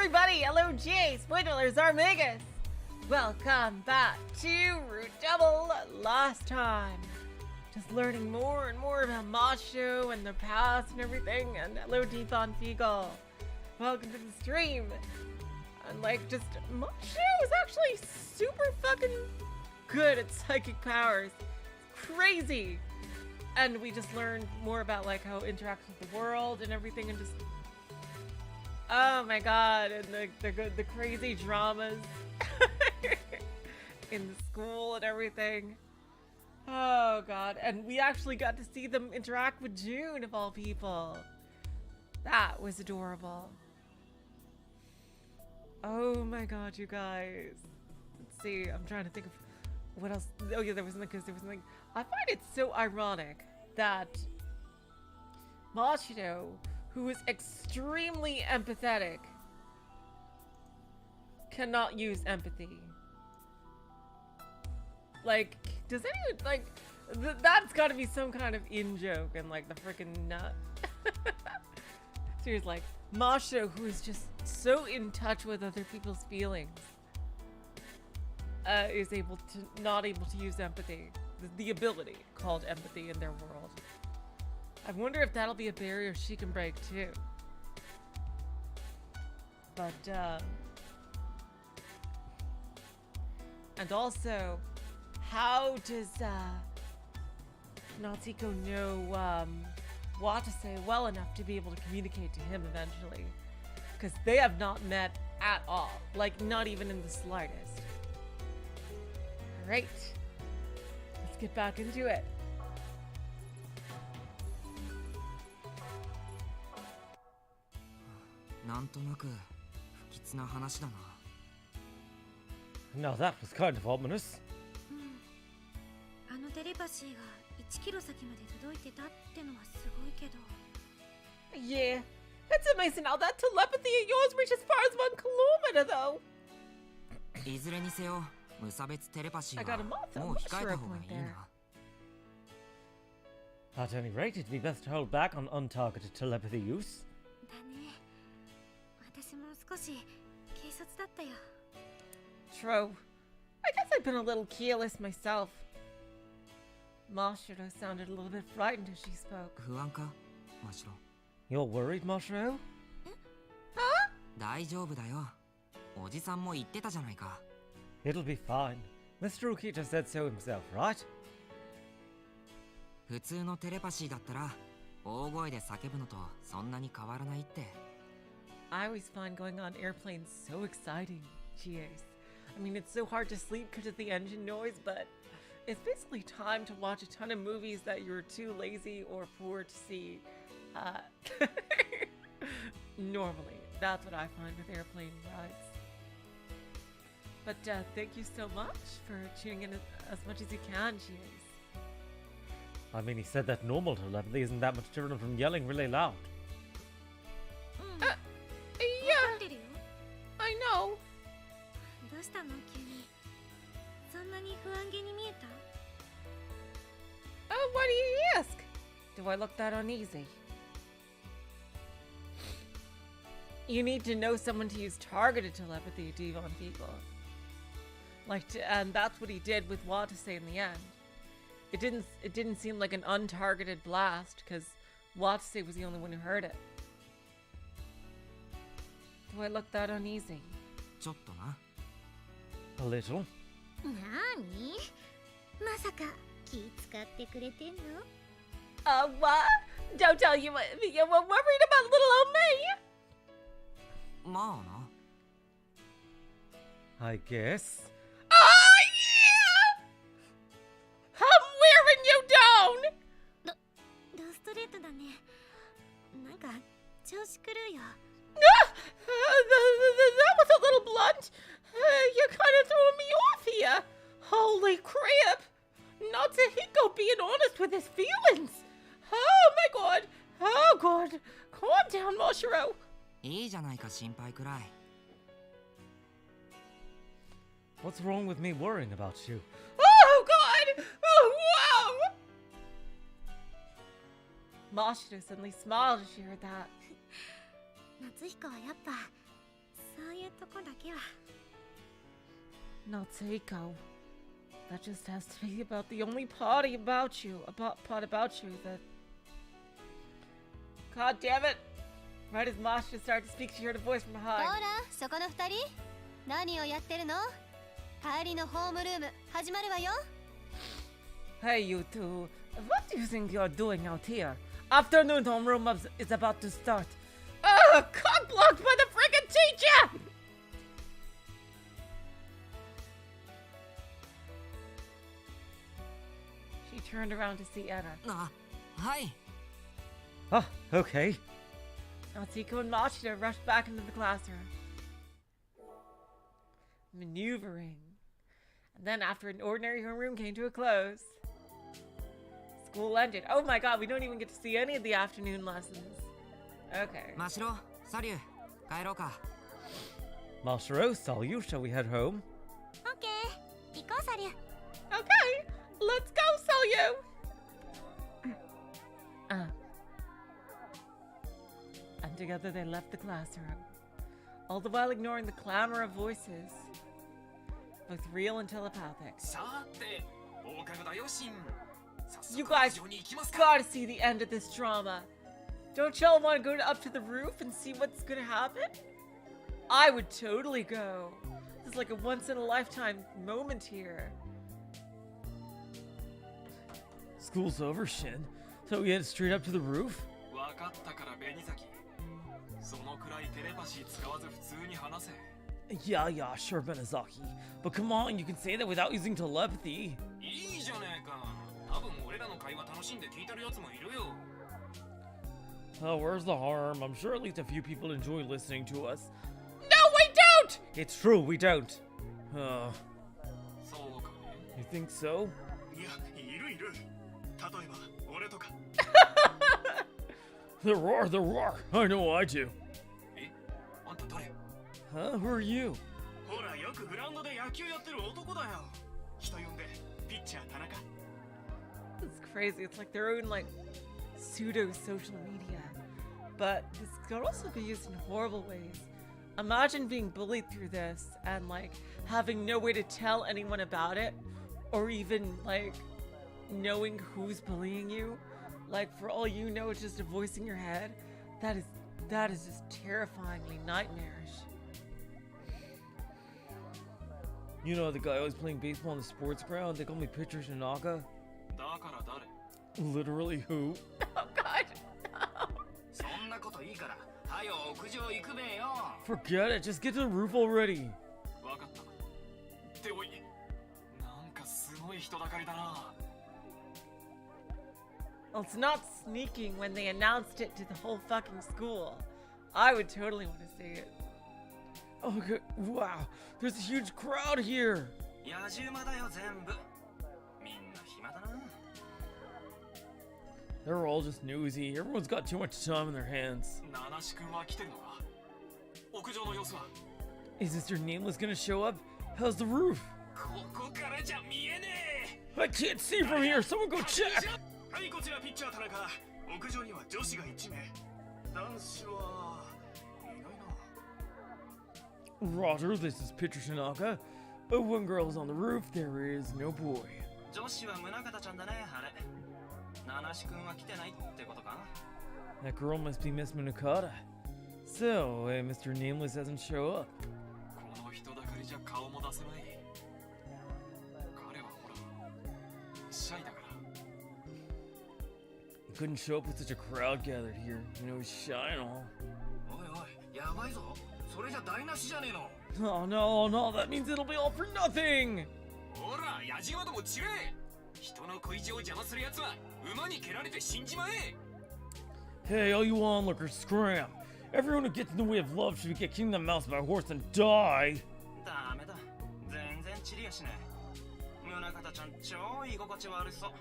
everybody! Hello, Jay! Spoilers are Megas! Welcome back to Root Double. Last time, just learning more and more about Mashiro and their past and everything. And hello, Devon Fiegel. Welcome to the stream. And Mashiro is actually super fucking good at psychic powers. It's crazy. And we just learned more about how it interacts with the world and everything, and just oh my god, and the crazy dramas in the school and everything. Oh god, and we actually got to see them interact with June, of all people. That was adorable. Oh my god, you guys. Let's see, I'm trying to think of what else. Oh yeah, there was something. I find it so ironic that Mashiro, who is extremely empathetic, cannot use empathy. Does anyone, that's gotta be some kind of in-joke and, the freaking nut. Seriously, Mashiro, who is just so in touch with other people's feelings, is not able to use empathy. The ability called empathy in their world. I wonder if that'll be a barrier she can break too. But, and also, how does, Natsuko know, Watase well enough to be able to communicate to him eventually? Because they have not met at all. Not even in the slightest. Alright. Let's get back into it. Now that was kind of ominous. Yeah, it's amazing how that telepathy of yours reaches as far as 1 kilometer, though. I got a Mashiro point there. At any rate, it'd be best to hold back on untargeted telepathy use. True. I guess I've been a little careless myself. Mashiro sounded a little bit frightened as she spoke. You're worried, Mashiro? Huh? It'll be fine. Mr. Ukita said so himself, right? I always find going on airplanes so exciting. Jeez. I mean, it's so hard to sleep because of the engine noise, but it's basically time to watch a ton of movies that you're too lazy or poor to see. Normally, that's what I find with airplane rides. But thank you so much for tuning in as much as you can, Cheers. I mean, he said that normal telepathy isn't that much different from yelling really loud. Yeah, I know. Oh, why do you ask? Do I look that uneasy? You need to know someone to use targeted telepathy, Devon people. And that's what he did with Watase in the end. It didn't seem like an untargeted blast, because Watase was the only one who heard it. Do I look that uneasy? A little. What? Don't tell you you're worried about little old me? I guess. Oh, yeah! I'm wearing you down! That was a little blunt. You're kind of throwing me off here. Holy crap! Natsuko being honest with his feelings. Oh my god. Oh god. Calm down, Mashiro. What's wrong with me worrying about you? Oh god! Oh, wow! Mashiro suddenly smiled as she heard that. とこだけは Not Seiko. That just has to be about the only part about you that... God damn it! Right as Masha started to speak, she heard a voice from ほ behind. らそこの二人何をやってるの帰りのホームルーム始まるわよ Hey, you two. What do you think you're doing out here? Afternoon homeroom is about to start. Ugh! Cock blocked by the friggin' teacher! She turned around to see Anna. あ、はい。 Oh, okay. Natsuko and Mashiro rushed back into the classroom. Maneuvering. And then after an ordinary homeroom came to a close, school ended. Oh my god, we don't even get to see any of the afternoon lessons. Okay. マシロ、サリュー、帰ろうか。 Mashiro, Salyu, shall we head home? オッケー行こうサリュ Okay, let's go, Salyu! And together they left the classroom, all the while ignoring the clamor of voices, both real and telepathic. さて、放課後だよ、シン。早速 You guys 屋上に行きますか。 gotta see the end of this drama. Don't y'all want to go up to the roof and see what's gonna happen? I would totally go. This is like a once-in-a-lifetime moment here. School's over, Shin. So we head straight up to the roof? わかったから、紅崎。そのくらいテレパシー使わず普通に話せ。 Yeah, sure, Benazaki. But come on, you can say that without using telepathy. いいじゃねえか。多分俺らの会話楽しんで聞いてるやつもいるよ。 Oh, where's the harm? I'm sure at least a few people enjoy listening to us. No, we don't! It's true, we don't. そうかね。 You think so? いや、いるいる。例えば、俺とか。 There are. I know I do. え、あんた誰？ Huh? Who are you? ほら、よくグラウンドで野球やってる男だよ。人呼んで、ピッチャー田中。 It's crazy. It's like their own, like, pseudo-social media. But this could also be used in horrible ways. Imagine being bullied through this and, like, having no way to tell anyone about it. Or even, like, knowing who's bullying you. Like, for all you know, it's just a voice in your head. That is just terrifyingly nightmarish. You know the guy always playing baseball on the sports ground? They call me Pitcher Shinaka. だから誰？ Literally who? Oh god! そんなこといいから、はよ屋上行くべよ。 Forget it, just get to the roof already. わかった。っておい、なんかすごい人だかりだな。 Well, it's not sneaking when they announced it to the whole fucking school. I would totally want to see it. Oh, good. Wow, there's a huge crowd here. 野獣馬だよ全部。みんな暇だな。 They're all just newsy. Everyone's got too much time in their hands. 七志くんは来てるのか？屋上の様子は？ Is Mr. Nameless gonna show up? How's the roof? ここからじゃ見えね I can't see from here. Someone go え。 check. はいこちらピッチャー田中。屋上には女子が1名。男子はいないな。 Roger, this is Pitcher Shinaka. Oh, one girl is on the roof. There is no boy. 女子は宗像ちゃんだねあれ。七志くんは来てないってことか？ That girl must be Miss Munakata. So, Mr. Nameless doesn't show up. この人だかりじゃ顔も出せない。彼はほら、シャイだから。 He couldn't show up with such a crowd gathered here. You know, he's shy and all. おいおい、やばいぞ。それじゃ台無しじゃねえの。 Oh no, that means it'll be all for nothing! ほら、野獣馬ども散れ。人の恋路を邪魔する奴は馬に蹴られて死んじまえ。 Hey, all you onlookers, scram! Everyone who gets in the way of love should get kicked in the mouth by a horse and die! ダメだ。全然チリやしねえ。宗像ちゃん超居心地悪そう。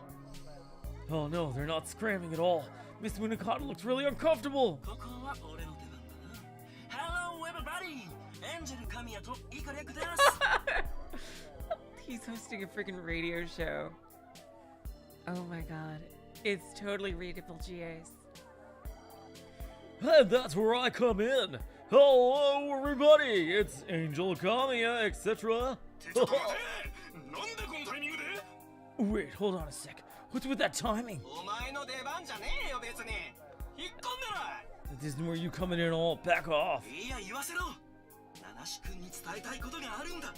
Oh no, they're not scramming at all. Miss Munakata looks really uncomfortable! ここは俺の出番だな。Hello everybody! エンジェル神谷とイカリアクです。 He's hosting a freaking radio show. Oh my god. It's totally readable GAs. And that's where I come in! Hello, everybody! It's Angel Kamiya, etc. ちょっと待てなんでこのタイミングで Wait, hold on a sec. What's with that timing? お前の出番じゃねえよ別に引っ込んでろ This isn't where you coming in all. Back off. いや言わせろ七志君に伝えたいことがあるんだ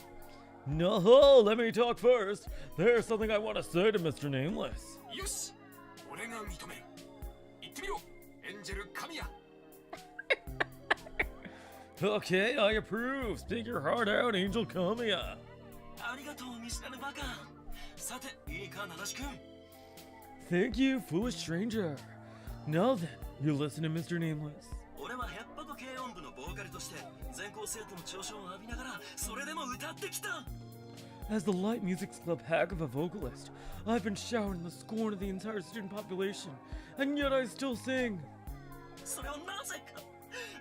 No, let me talk first. There's something I want to say to Mr. Nameless. よし俺が認める言ってみろエンジェル神谷 Okay, I approve. Speak your heart out, Angel Kamiya. ありがとう見知らぬバカさていいか七志君 Thank you, foolish stranger. Now then, you listen to Mr. Nameless. 俺はヘッポコ軽音部のボーカルとして全校生徒の嘲笑を浴びながらそれでも歌ってきた As the light music's club hack of a vocalist, I've been showering the scorn of the entire student population, and yet I still sing. それをなぜか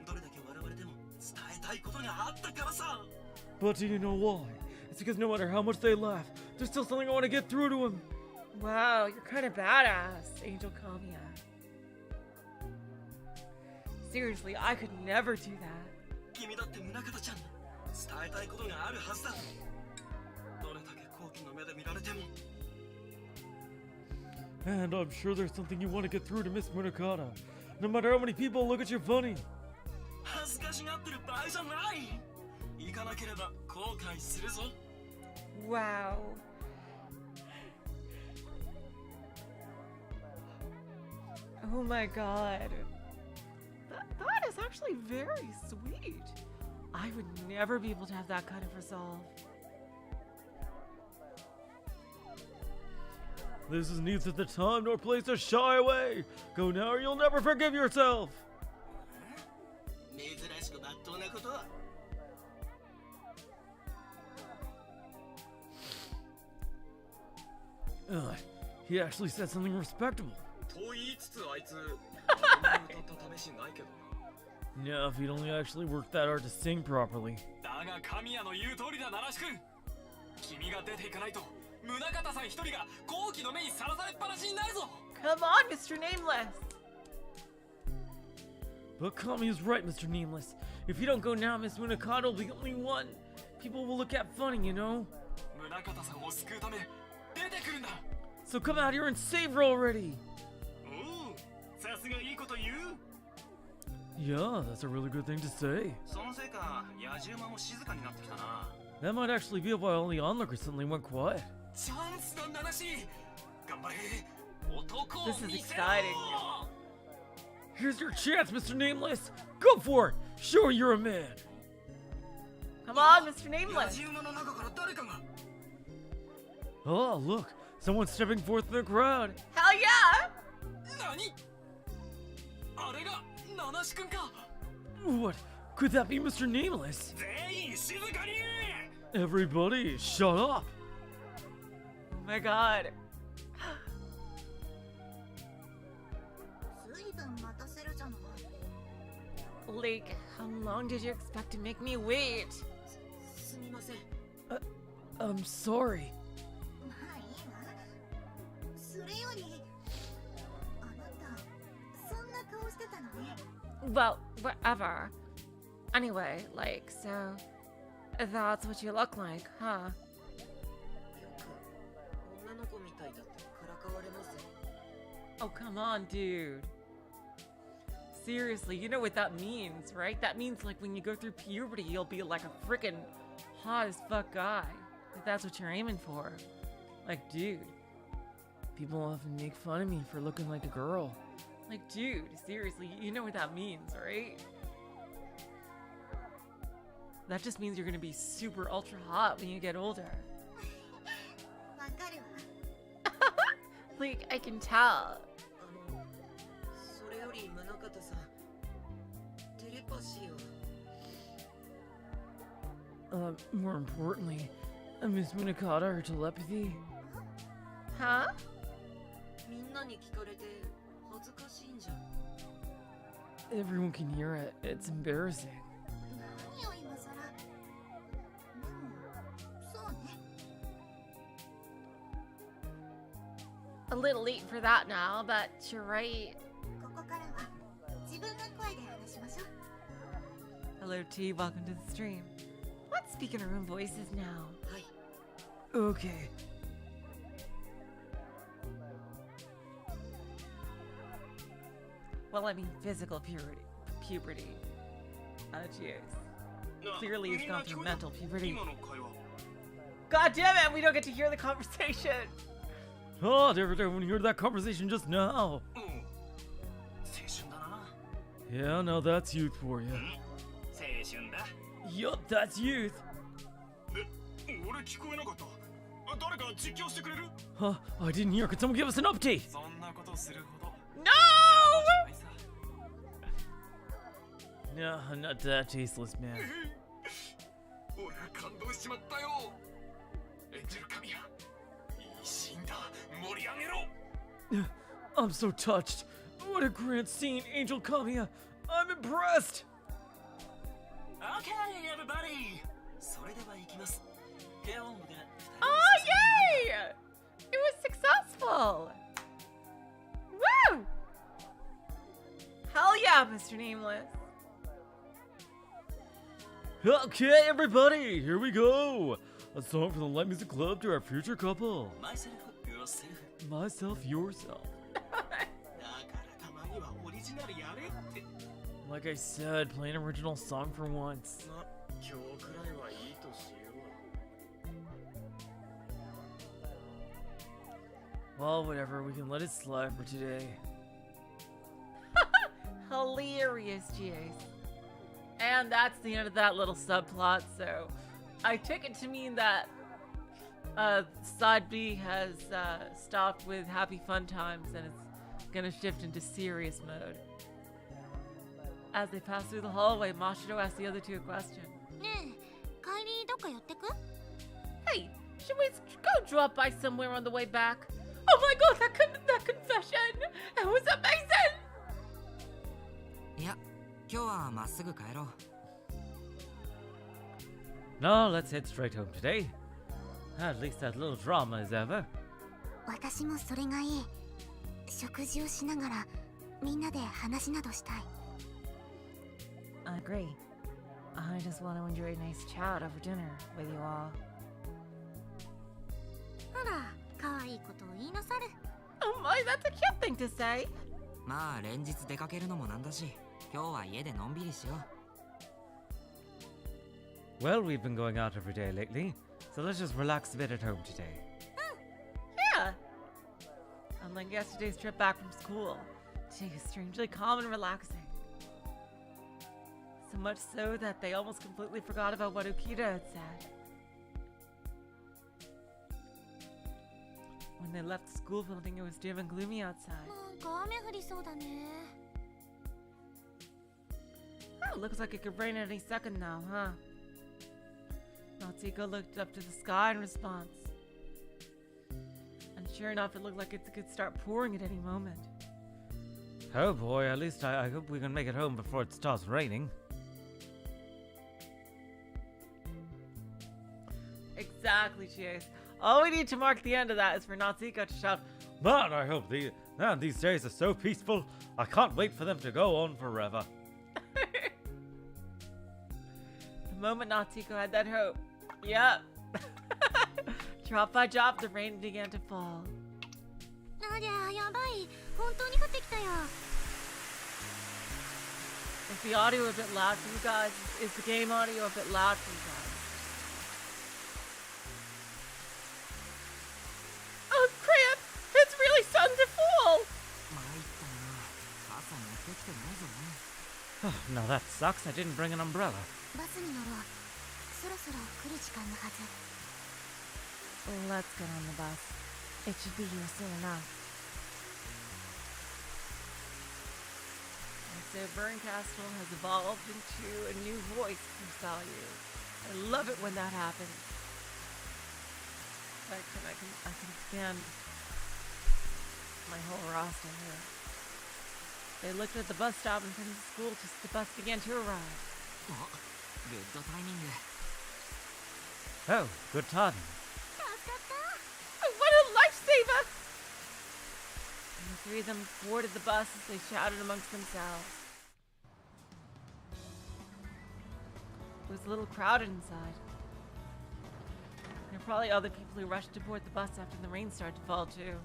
どれだけ笑われても伝えたいことがあったからさ But do you know why? It's because no matter how much they laugh, there's still something I want to get through to them. Wow, you're kind of badass, Angel Kamiya. Seriously, I could never do that. 君だって宗像ちゃん伝えたいことがあるはずだどれだけ好奇の目で見られても And I'm sure there's something you want to get through to Miss Munakata, no matter how many people look at you funny. 恥ずかしがってる場合じゃない行かなければ後悔するぞ Wow. Oh my god. That is actually very sweet. I would never be able to have that kind of resolve. This is neither the time nor place to shy away. Go now or you'll never forgive yourself. 珍しくまっとうなことは He actually said something respectable. と言いつつあいつ歌った試しないけど Now, if he'd only actually worked that hard to sing properly. だが神谷の言う通りだ七志君君が出ていかないと宗像さん一人が好奇の目にさらされっぱなしになるぞ Come on, Mr. Nameless. But Kami's right, Mr. Nameless. If you don't go now, Miss Munakata will be the only one. People will look at funny, you know? 宗像さんを救うため出てくるんだ So come out here and save her already! おおさすがいいこと言う Yeah, that's a really good thing to say. そのせいか野獣馬も静かになってきたな That might actually be why all the onlookers suddenly went quiet. チャンスだ七志頑張れ男を This is 見せろ exciting. Here's your chance, Mr. Nameless! Go for it! Show her you're a man! Come on, Mr. 野 Nameless. 獣馬の中から誰かが Oh, look! Someone's stepping forth in the crowd! Hell yeah! 何あれが七志君か What? Could that be Mr. Nameless? 全員静かに Everybody, shut up! Oh my god. 随分待たせるじゃない Lake, how long did you expect to make me wait? すみません I'm sorry. まあいいわそれよりあなたそんな顔してたのね Well, whatever. Anyway, like, so that's what you look like, huh? よく女の子みたいだってからかわれます Oh, come on, dude. Seriously, you know what that means, right? That means like when you go through puberty, you'll be like a freaking hot as fuck guy. If that's what you're aiming for. Like, dude. People often make fun of me for looking like a girl. Like, dude, seriously, you know what that means, right? That just means you're gonna be super ultra hot when you get older. わかるわ Like, I can tell. あのそれより宗像さんテレパシーは More importantly, Miss Munakata, her telepathy. Huh? みんなに聞かれて恥ずかしいんじゃ Everyone can hear it. It's embarrassing. 何を今さらでもそうね A little late for that now, but you're right. ここからは自分の声で話しましょう Hello T, welcome to the stream. Let's speak in our own voices now. Okay. Well, I mean physical puberty. Jeez. Clearly he's gone through mental puberty. God damn it, we don't get to hear the conversation. Oh, everyone heard that conversation just now. Yeah, now that's youth for you. Yup, that's youth. Huh, I didn't hear. Could someone give us an update? No! No, I'm not that tasteless, man. I'm so touched. What a grand scene, Angel Kamiya. I'm impressed. Okay, everybody. Oh, yay! It was successful! Woo! Hell yeah, Mr. Nameless. Okay, everybody, here we go. A song from the Light Music Club to our future couple. Myself, yourself. Like I said, play an original song for once. Well, whatever, we can let it slide for today. Hilarious, Jace. And that's the end of that little subplot, so I took it to mean that Side B has stopped with happy fun times and it's gonna shift into serious mode. As they pass through the hallway, Mashiro asks the other two a question. Hey, should we go drop by somewhere on the way back? Oh my god, that confession! It was amazing! いや、今日はまっすぐ帰ろう。 No, let's head straight home today. At least that little drama is over. 私もそれがいい。食事をしながらみんなで話などしたい。I agree. I just want to enjoy a nice chat over dinner with you all. あら、可愛いことを言いなさる。Oh my, that's a cute thing to say. まあ連日出かけるのもなんだし、今日は家でのんびりしよう。 Well, we've been going out every day lately, so let's just relax a bit at home today. Yeah. Unlike yesterday's trip back from school, today is strangely calm and relaxing. So much so that they almost completely forgot about what Ukita had said. When they left the school building, it was dim and gloomy outside. なんか雨降りそうだね。 Oh, looks like it could rain at any second now, huh? Natsuko looked up to the sky in response. And sure enough, it looked like it could start pouring at any moment. Oh boy, at least I hope we can make it home before it starts raining. Exactly, Chase. All we need to mark the end of that is for Natsuko to shout, Man, I hope these days are so peaceful. I can't wait for them to go on forever. The moment Natsuko had that hope. Yep. Drop by drop, the rain began to fall. ありゃ、やばい。本当に降ってきたよ。 Is the audio a bit loud for you guys? Is the game audio a bit loud for you guys? Oh crap! It's really starting to fall! 参ったな。傘持ってきてないぞね。 Now that sucks, I didn't bring an umbrella. バスに乗ろう。そろそろ来る時間のはず。 Let's get on the bus. It should be here soon enough. And so Burn Castle has evolved into a new voice for Salyu. I love it when that happens. I can stand my whole roster here. They looked at the bus stop in front of the school just as the bus began to arrive. あ、グッドタイミング。 Oh, good timing. Oh, what a lifesaver! And the three of them boarded the bus as they shouted amongst themselves. was a little crowded inside. There are probably other people who rushed to board the bus after the rain started to fall too.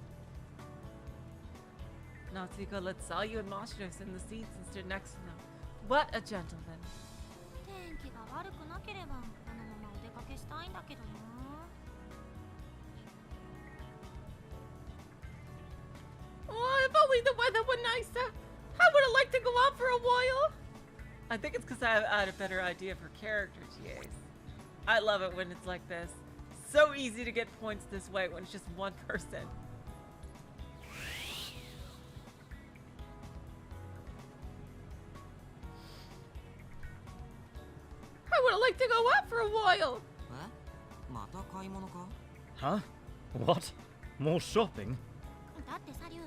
Natsuko let Sayu and Mashiro sit in the seats and stood next to them. What a gentleman. 天気が悪くなければこのままお出かけしたいんだけどな。 Oh, if only the weather were nicer. I would have liked to go out for a while. I think it's because I had a better idea for character TAs. I love it when it's like this. So easy to get points this way when it's just one person. I would have liked to go out for a while. え、また買い物か？ Huh? What? More shopping? だってサリュー、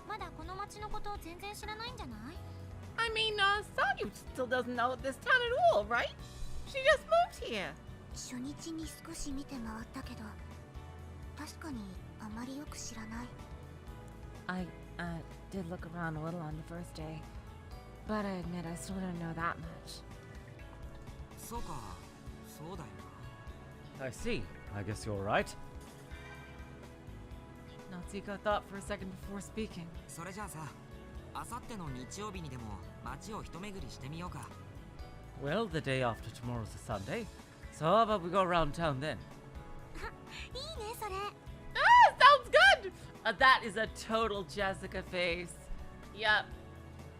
まだこの町のことを全然知らないんじゃない？ I mean, Sayu still doesn't know this town at all, right? She just moved here. 初日に少し見て回ったけど、確かにあまりよく知らない。 I did look around a little on the first day, but I admit I still don't know that much. そうか、そうだよ I see. I guess you're right. Natsuko thought for a second before speaking. な。それじゃあさ、あさっての日曜日にでも街を一巡りしてみようか。 Well, the day after tomorrow's a Sunday, so how about we go around town then? いいねそれ。 Ah, sounds good! That is a total Jessica face. Yep,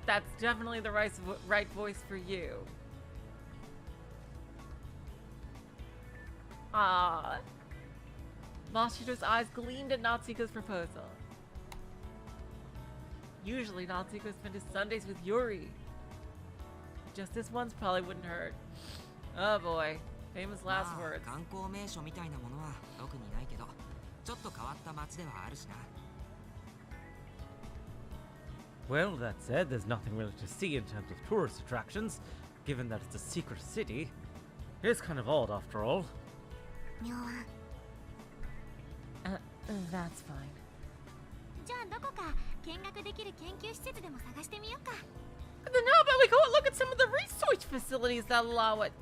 that's definitely the right voice for you. Ah. Mashiro's eyes gleamed at Natsuko's proposal. Usually Natsuko spent his Sundays with Yuri. Just this once probably wouldn't hurt. Oh boy. Famous last まあ words. 観光名所みたいなものは特にないけど、ちょっと変わった街ではあるしな。 Well, that said, there's nothing really to see in terms of tourist attractions, given that it's a secret city. It's kind of odd after all. 妙案。 That's fine. じゃあどこか見学できる研究施設でも探してみようか。 Then how about we go and look at some of the research facilities that allow it?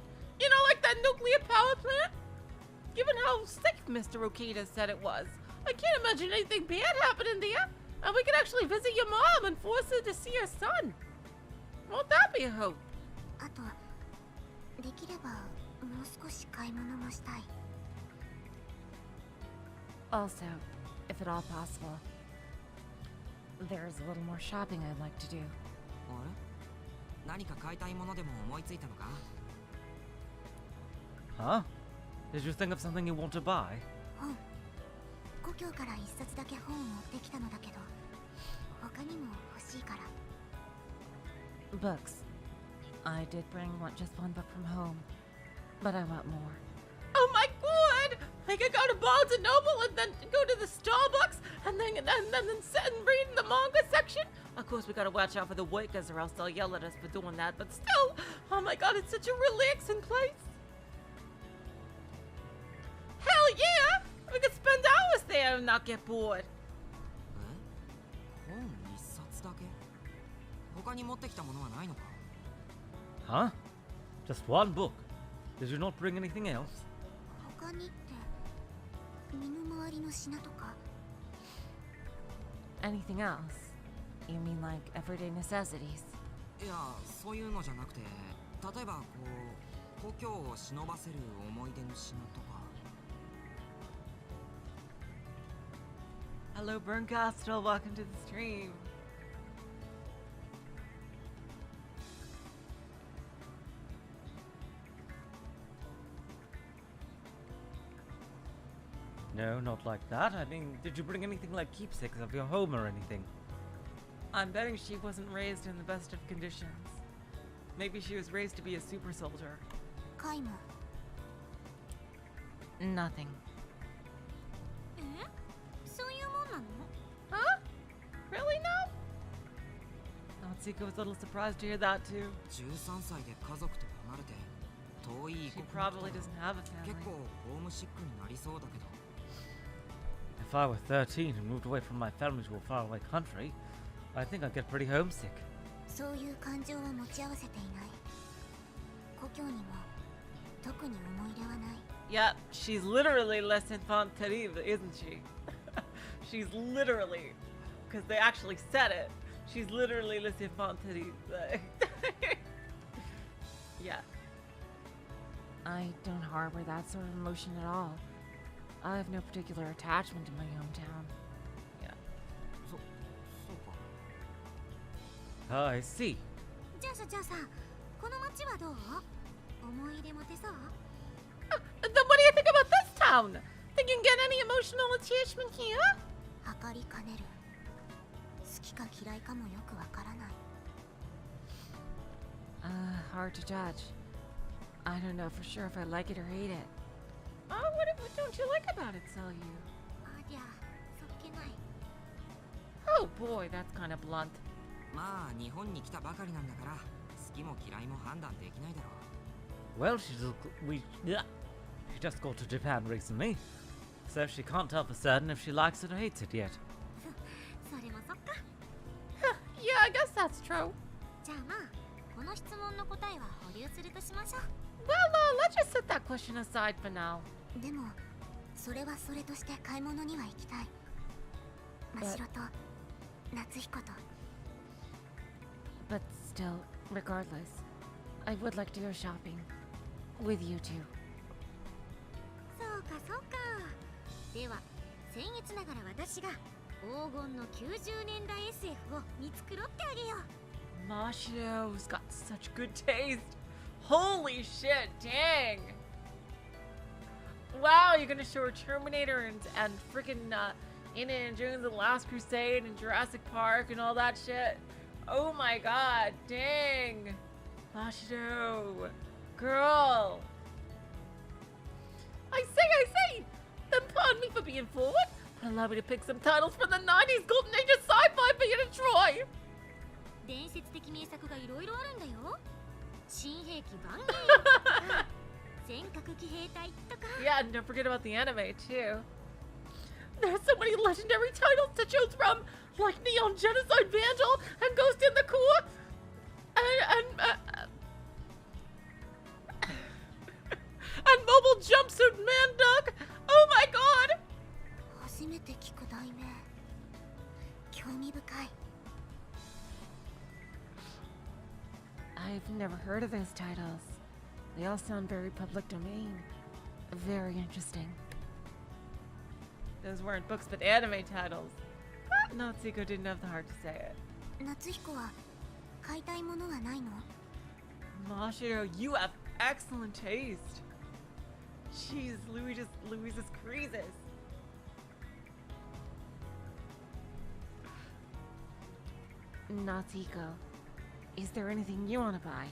You know, like that nuclear power plant? Given how safe Mr. Okita said it was, I can't imagine anything bad happening there. And we could actually visit your mom and force her to see her son. Won't that be a hope? あと、できればもう少し買い物もしたい。 Also, if at all possible, there's a little more shopping I'd like to do. あれ？何か買いたいものでも思いついたのか？ Huh? Did you think of something you want to buy? 本。故郷から一冊だけ本を持ってきたのだけど、他にも欲しいから。 Books. I did bring just one book from home, but I want more. Oh my god! I could go to Barnes and Noble and then go to the Starbucks and then sit and read in the manga section. Of course, we gotta watch out for the workers or else they'll yell at us for doing that. But still, oh my god, it's such a relaxing place. Hell yeah! We could spend hours there and not get bored. え？本一冊だけ？他に持ってきたものはないのか？ Huh? Just one book. Did you not bring anything else? 他にって身の回りの品とか。 Anything else? You mean like everyday necessities? いや、そういうのじゃなくて、例えばこう故郷を忍ばせる思い出の品とか。 Hello, Burncastle. Welcome to the stream. No, not like that. I mean, did you bring anything like keepsakes of your home or anything? I'm betting she wasn't raised in the best of conditions. Maybe she was raised to be a super soldier. 皆無。 Nothing. え？そういうもんなの？ Huh? Really no? Natsuko was a little surprised to hear that too. 13歳で家族と離れて遠い異 She 国に来 probably たら doesn't have a 結 family. 構ホームシックになりそうだけど。 If I were 13 and moved away from my family to a faraway country, I think I'd get pretty homesick. そういう感情は持ち合わせていない。故郷にも特に思い入れはない。 Yep, she's literally les enfants terribles, isn't she? She's literally, because they actually said it. She's literally les enfants terribles. Yeah. I don't harbor that sort of emotion at all. I have no particular attachment to my hometown. Yeah. そうか。 I see. じゃあさ、この町はどう？思い入れ持てそう？ Then what do you think about this town? Think you can get any emotional attachment here? 測りかねる。好きか嫌いかもよくわからない。 Hard to judge. I don't know for sure if I like it or hate it. Oh, what don't you like about it, Selyu? ありゃ、そっけない。 Oh boy, that's kind of blunt. まあ日本に来たばかりなんだから好きも嫌いも判断できないだろう。 Well, she just got to Japan recently, so she can't tell for certain if she likes it or hates it yet. それもそっか。 Yeah, I guess that's true. じゃあまあ、この質問の答えは保留するとしましょ Well, let's just set that question aside for now. う。でも、それはそれとして買い物には行きたい。真白と夏彦と。 But still, regardless, I would like to go shopping. With you two. そうかそうか。では、僭越ながら私が黄金の90年代 SF を見繕ってあげよう。 Mashiro's got such good taste. Holy shit, dang. Wow, you're gonna show her Terminator and freaking Indiana Jones and the Last Crusade and Jurassic Park and all that shit. Oh my god, dang. Mashiro, girl. I say. Then pardon me for being forward, but allow me to pick some titles from the 90s Golden Age of sci-fi for you to try. 伝説的名作がいろいろあるんだよ。新兵器バンゲーとか戦核騎兵隊とか。 Yeah, and don't forget about the anime too. There's so many legendary titles to choose from, like Neon Genocide Vandal and Ghost in the Core, and Mobile Jumpsuit Man Dog. Oh my god! 初めて聞く題名。興味深い。 I've never heard of those titles. They all sound very public domain. Very interesting. Those weren't books, but anime titles. Natsuko didn't have the heart to say it. 夏彦は買いたいものはないの？ Mashiro, you have excellent taste. Jeez, Louis just creases. Natsuko, is there anything you want to buy?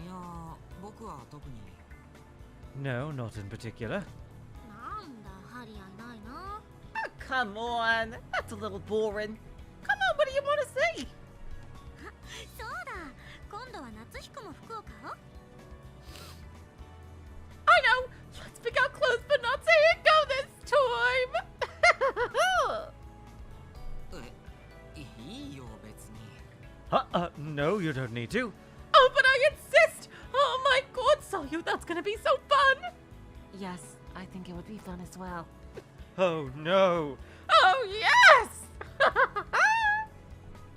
いや僕は特に。 No, not in particular. なんだ、張り合いないな。 Oh, come on, that's a little boring. Come on, what do you want to say? そうだ、今度は夏彦も服を買おう。 I know. Let's pick out clothes for Natsu and go this time. いいよ別に。 No, you don't need to. Oh, but I insist. Oh my god, Selyu, that's gonna be so fun. Yes, I think it would be fun as well. Oh no. Oh, yes.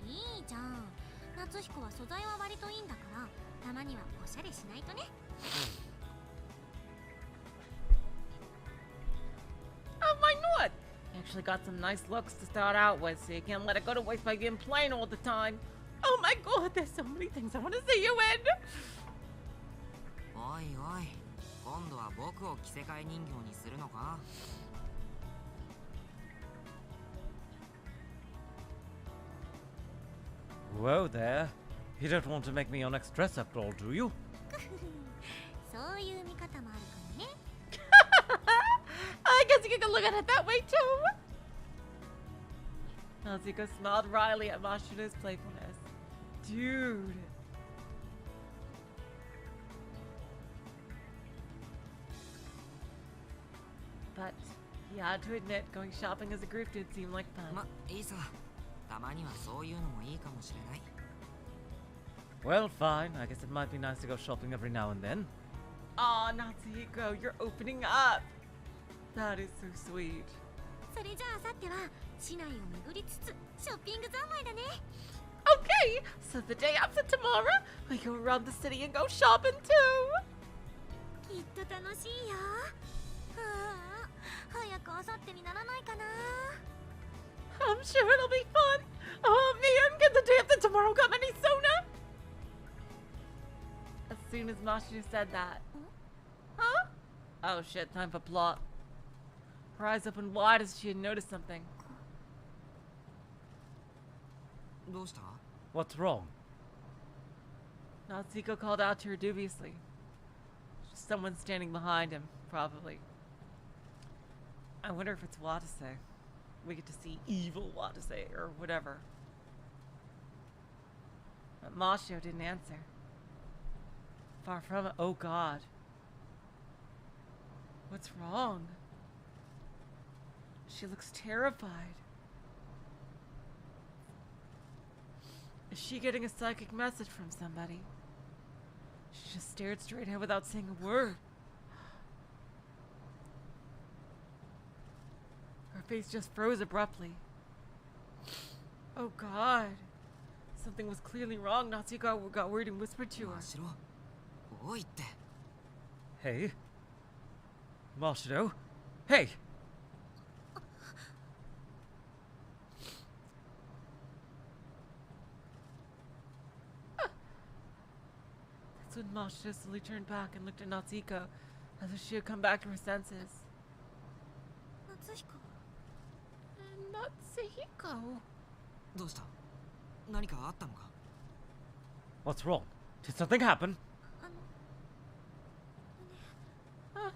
いいじゃん。夏彦は素材は割といいんだから、たまにはおしゃれしないとね。 Oh, why not? You actually got some nice looks to start out with, so you can't let it go to waste by being plain all the time. Oh my god, there's so many things I want to see you in. おいおい、今度は僕を着せ替え人形にするのか？ Whoa there. You don't want to make me your next dress-up doll, do you? そういう見方もあるかもね。 I guess you can look at it that way too. Natsuko smiled wryly at Mashiro's playfulness. Dude. But he had to admit, going shopping as a group did seem like fun. ま、いいさ。たまにはそういうのもいいかもしれない。 Well, fine. I guess it might be nice to go shopping every now and then. Aw, Natsuhiko, you're opening up. That is so sweet. それじゃああさっては市内を巡りつつショッピング三昧だね。 Okay, so the day after tomorrow, we go around the city and go shopping too. きっと楽しいよ。はあ、早くあさってにならないかな。 I'm sure it'll be fun. Oh man, can the day after tomorrow come any sooner? As soon as Mashiro said that. Huh? Oh shit, time for plot. Her eyes opened wide as she had noticed something. どうした？ What's wrong? Natsuko called out to her dubiously. Someone standing behind him, probably. I wonder if it's Watase. We get to see evil Watase, or whatever. But Mashiro didn't answer. Far from it. Oh god. What's wrong? She looks terrified. Is she getting a psychic message from somebody? She just stared straight ahead without saying a word. Her face just froze abruptly. Oh god. Something was clearly wrong. Natsuko got worried and whispered to her. 真白。おいって。 Hey? Mashiro? Hey! That's when Mashiro slowly turned back and looked at Natsuko as if she had come back to her senses. 夏彦。 Natsuko? どうした？何かあったのか？ What's wrong? Did something happen? あ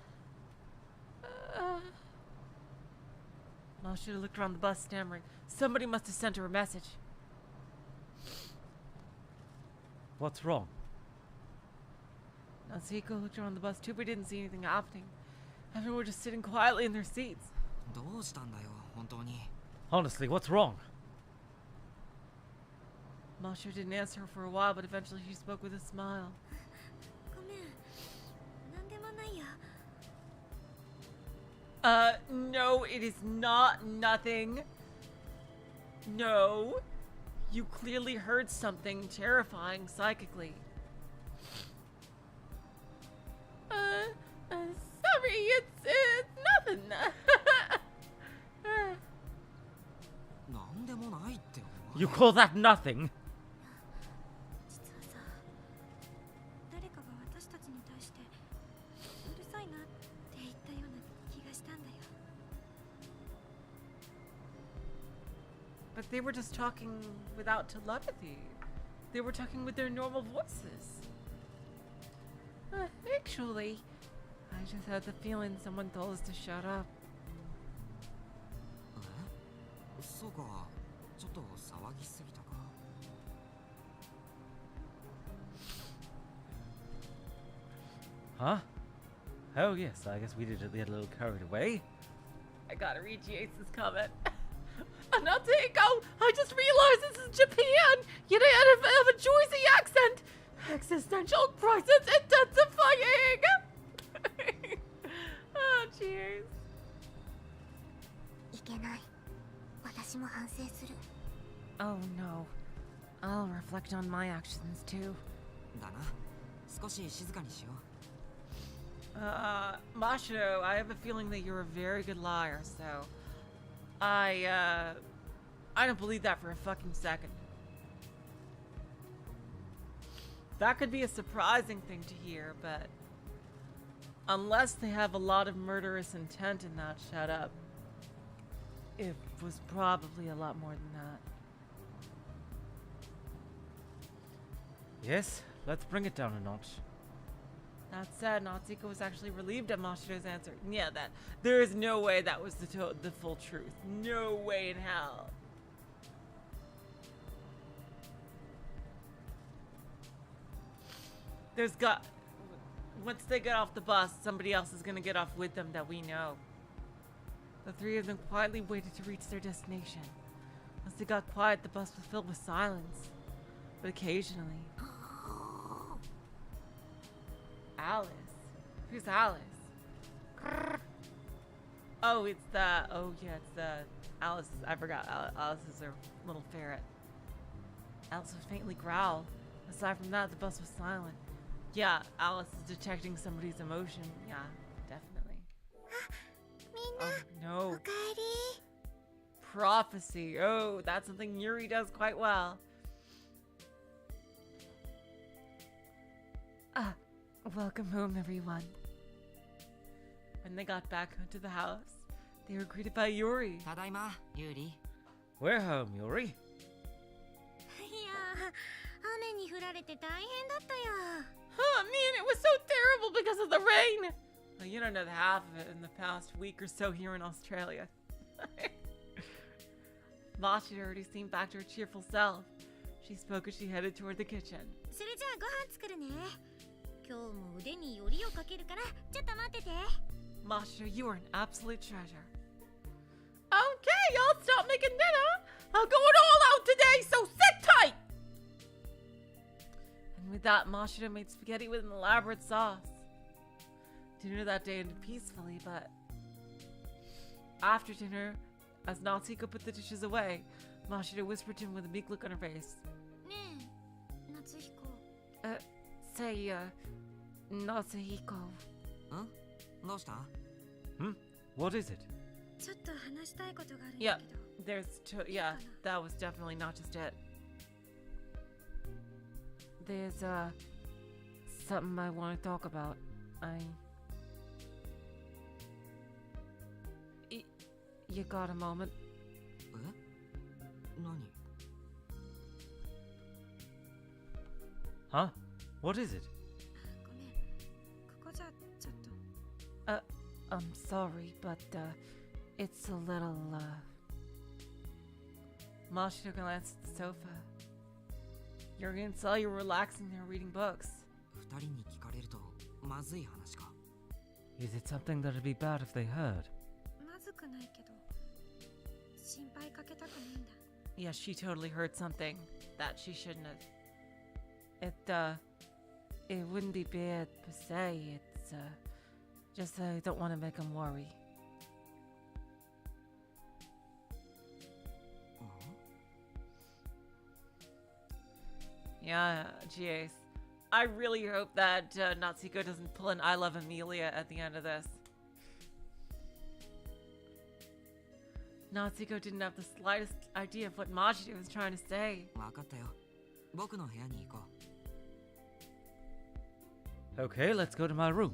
の。Mashiro looked around the bus, stammering. Somebody must have sent her a message. What's wrong? Natsuko looked around the bus too, but didn't see anything happening. Everyone were just sitting quietly in their seats. どうしたんだよ、本当に。 Honestly, what's wrong? Mashiro didn't answer her for a while, but eventually she spoke with a smile. ごめん。なんでもないよ。 No, it is not nothing. No. You clearly heard something terrifying psychically. Sorry, it's nothing. なんでもないってお前。 You call that nothing? 実はさ、誰かが私たちに対してうるさいなって言ったような気がしたんだよ。 But they were just talking without telepathy. They were talking with their normal voices. Actually, I just had the feeling someone told us to shut up. え？そうか。ちょっと騒ぎすぎたか。 Huh? Oh yes, I guess we did get a little carried away. I gotta read Jace's comment. Natsuko, I just realized this is Japan. Yet I have a Jersey accent. Existential crisis intensifying. Oh, cheers. いけない。私も反省する。 Oh no. I'll reflect on my actions too. だな。少し静かにしよう。 Mashiro, I have a feeling that you're a very good liar, so I don't believe that for a fucking second. That could be a surprising thing to hear, but unless they have a lot of murderous intent in that shut up, it was probably a lot more than that. Yes, let's bring it down a notch. That said, Natsuko was actually relieved at Mashiro's answer. Yeah, that there is no way that was the full truth. No way in hell. Once they get off the bus, somebody else is gonna get off with them that we know. The three of them quietly waited to reach their destination. Once they got quiet, the bus was filled with silence. But occasionally, Alice Who's Alice? Oh, it's the. Oh, yeah, it's the. Alice. I forgot. Alice is her little ferret. Alice would faintly growl. Aside from that, the bus was silent. Yeah, Alice is detecting somebody's emotion. Yeah, definitely. みんな Oh, お no. かえり Prophecy. Oh, that's something Yuri does quite well. Welcome home, everyone. When they got back into the house, they were greeted by Yuri. ただいまユーリ We're home, Yuri. いやー雨に降られて大変だったよ Oh, man, it was so terrible because of the rain. Well, you don't know the half of it in the past week or so here in Australia. Mashiro already seemed back to her cheerful self. She spoke as she headed toward the kitchen. それじゃあご飯作るね今日も腕によりをかけるからちょっと待ってて Mashiro, you are an absolute treasure. Okay, I'll stop making dinner. I'm going all out today, so sit tight. And with that, Mashiro made spaghetti with an elaborate sauce. Dinner that day ended peacefully, but after dinner, as Natsuko put the dishes away, Mashiro whispered to him with a meek look on her face. ねえ夏彦 Say, Natsuhiko. んどうした What is it? ちょっと話したいことがあるん Yeah, だけど yeah, that was definitely not just it. There's, something I want to talk about. You got a moment? え何 Huh? What is it? ごめんここじゃちょっと I'm sorry, but, it's a little, Mashiro glanced at the sofa. Yuri and Celia were relaxing there reading books. 二人に聞かれるとまずい話か Is it something that'd be bad if they heard? まずくないけど心配かけたくないんだ Yeah, she totally heard something that she shouldn't have. it wouldn't be bad per se. It's, just I don't want to make them worry. うん Yeah, geez. I really hope that Natsuko doesn't pull an I love Amelia at the end of this. Natsuko didn't have the slightest idea of what Mashiro was trying to say. 分かったよ僕の部屋に行こ Okay, let's go to my room.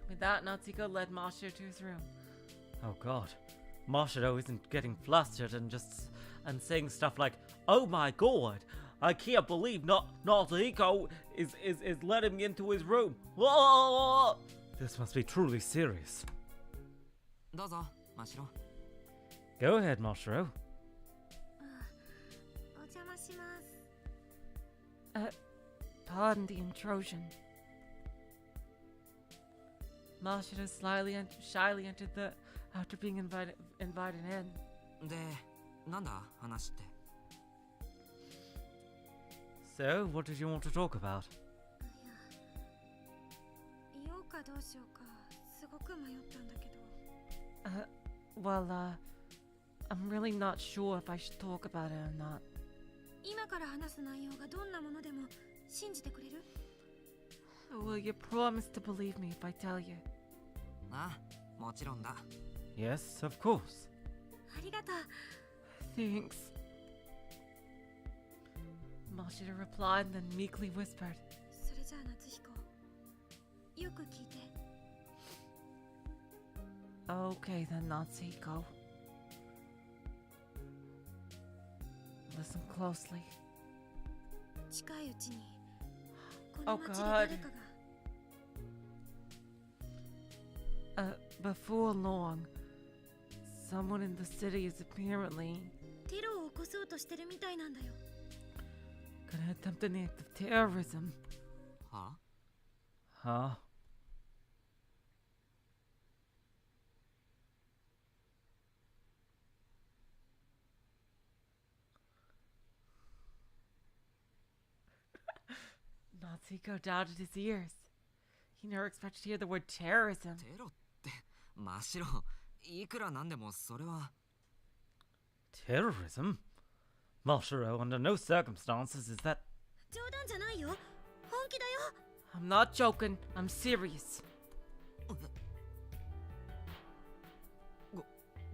With that, Natsuko led Mashiro to his room. Oh god. Mashiro isn't getting flustered and saying stuff like, "Oh my god, I can't believe Natsuko is letting me into his room. Whoa! This must be truly serious." うどうぞ真城 Go ahead, Mashiro. お邪魔します Pardon the intrusion. Mashiro shyly entered after being invited in. でなんだ話って So, what did you want to talk about? 言おうかどうしようかすごく迷ったんだけど Well, I'm really not sure if I should talk about it or not. 今から話す内容がどんなものでも信じてくれる Will you promise to believe me if I tell you? ああもちろんだ Yes, of course. ありがとう Thanks. Mashiro replied and then meekly whispered. それじゃあ夏彦よく聞いて Okay then, Natsuko. Listen closely. 近いうちにこ Oh の町で God. 誰かが Before long, someone in the city is apparently テロを起こそうとしてるみたいなんだよ gonna attempt an act of terrorism. は Huh? Natsuko doubted his ears. He never expected to hear the word terrorism. テロって真っ白。いくらなんでもそれは。 Terrorism? Mashiro, under no circumstances is that. 冗談じゃないよ。本気だよ。 I'm not joking. I'm serious.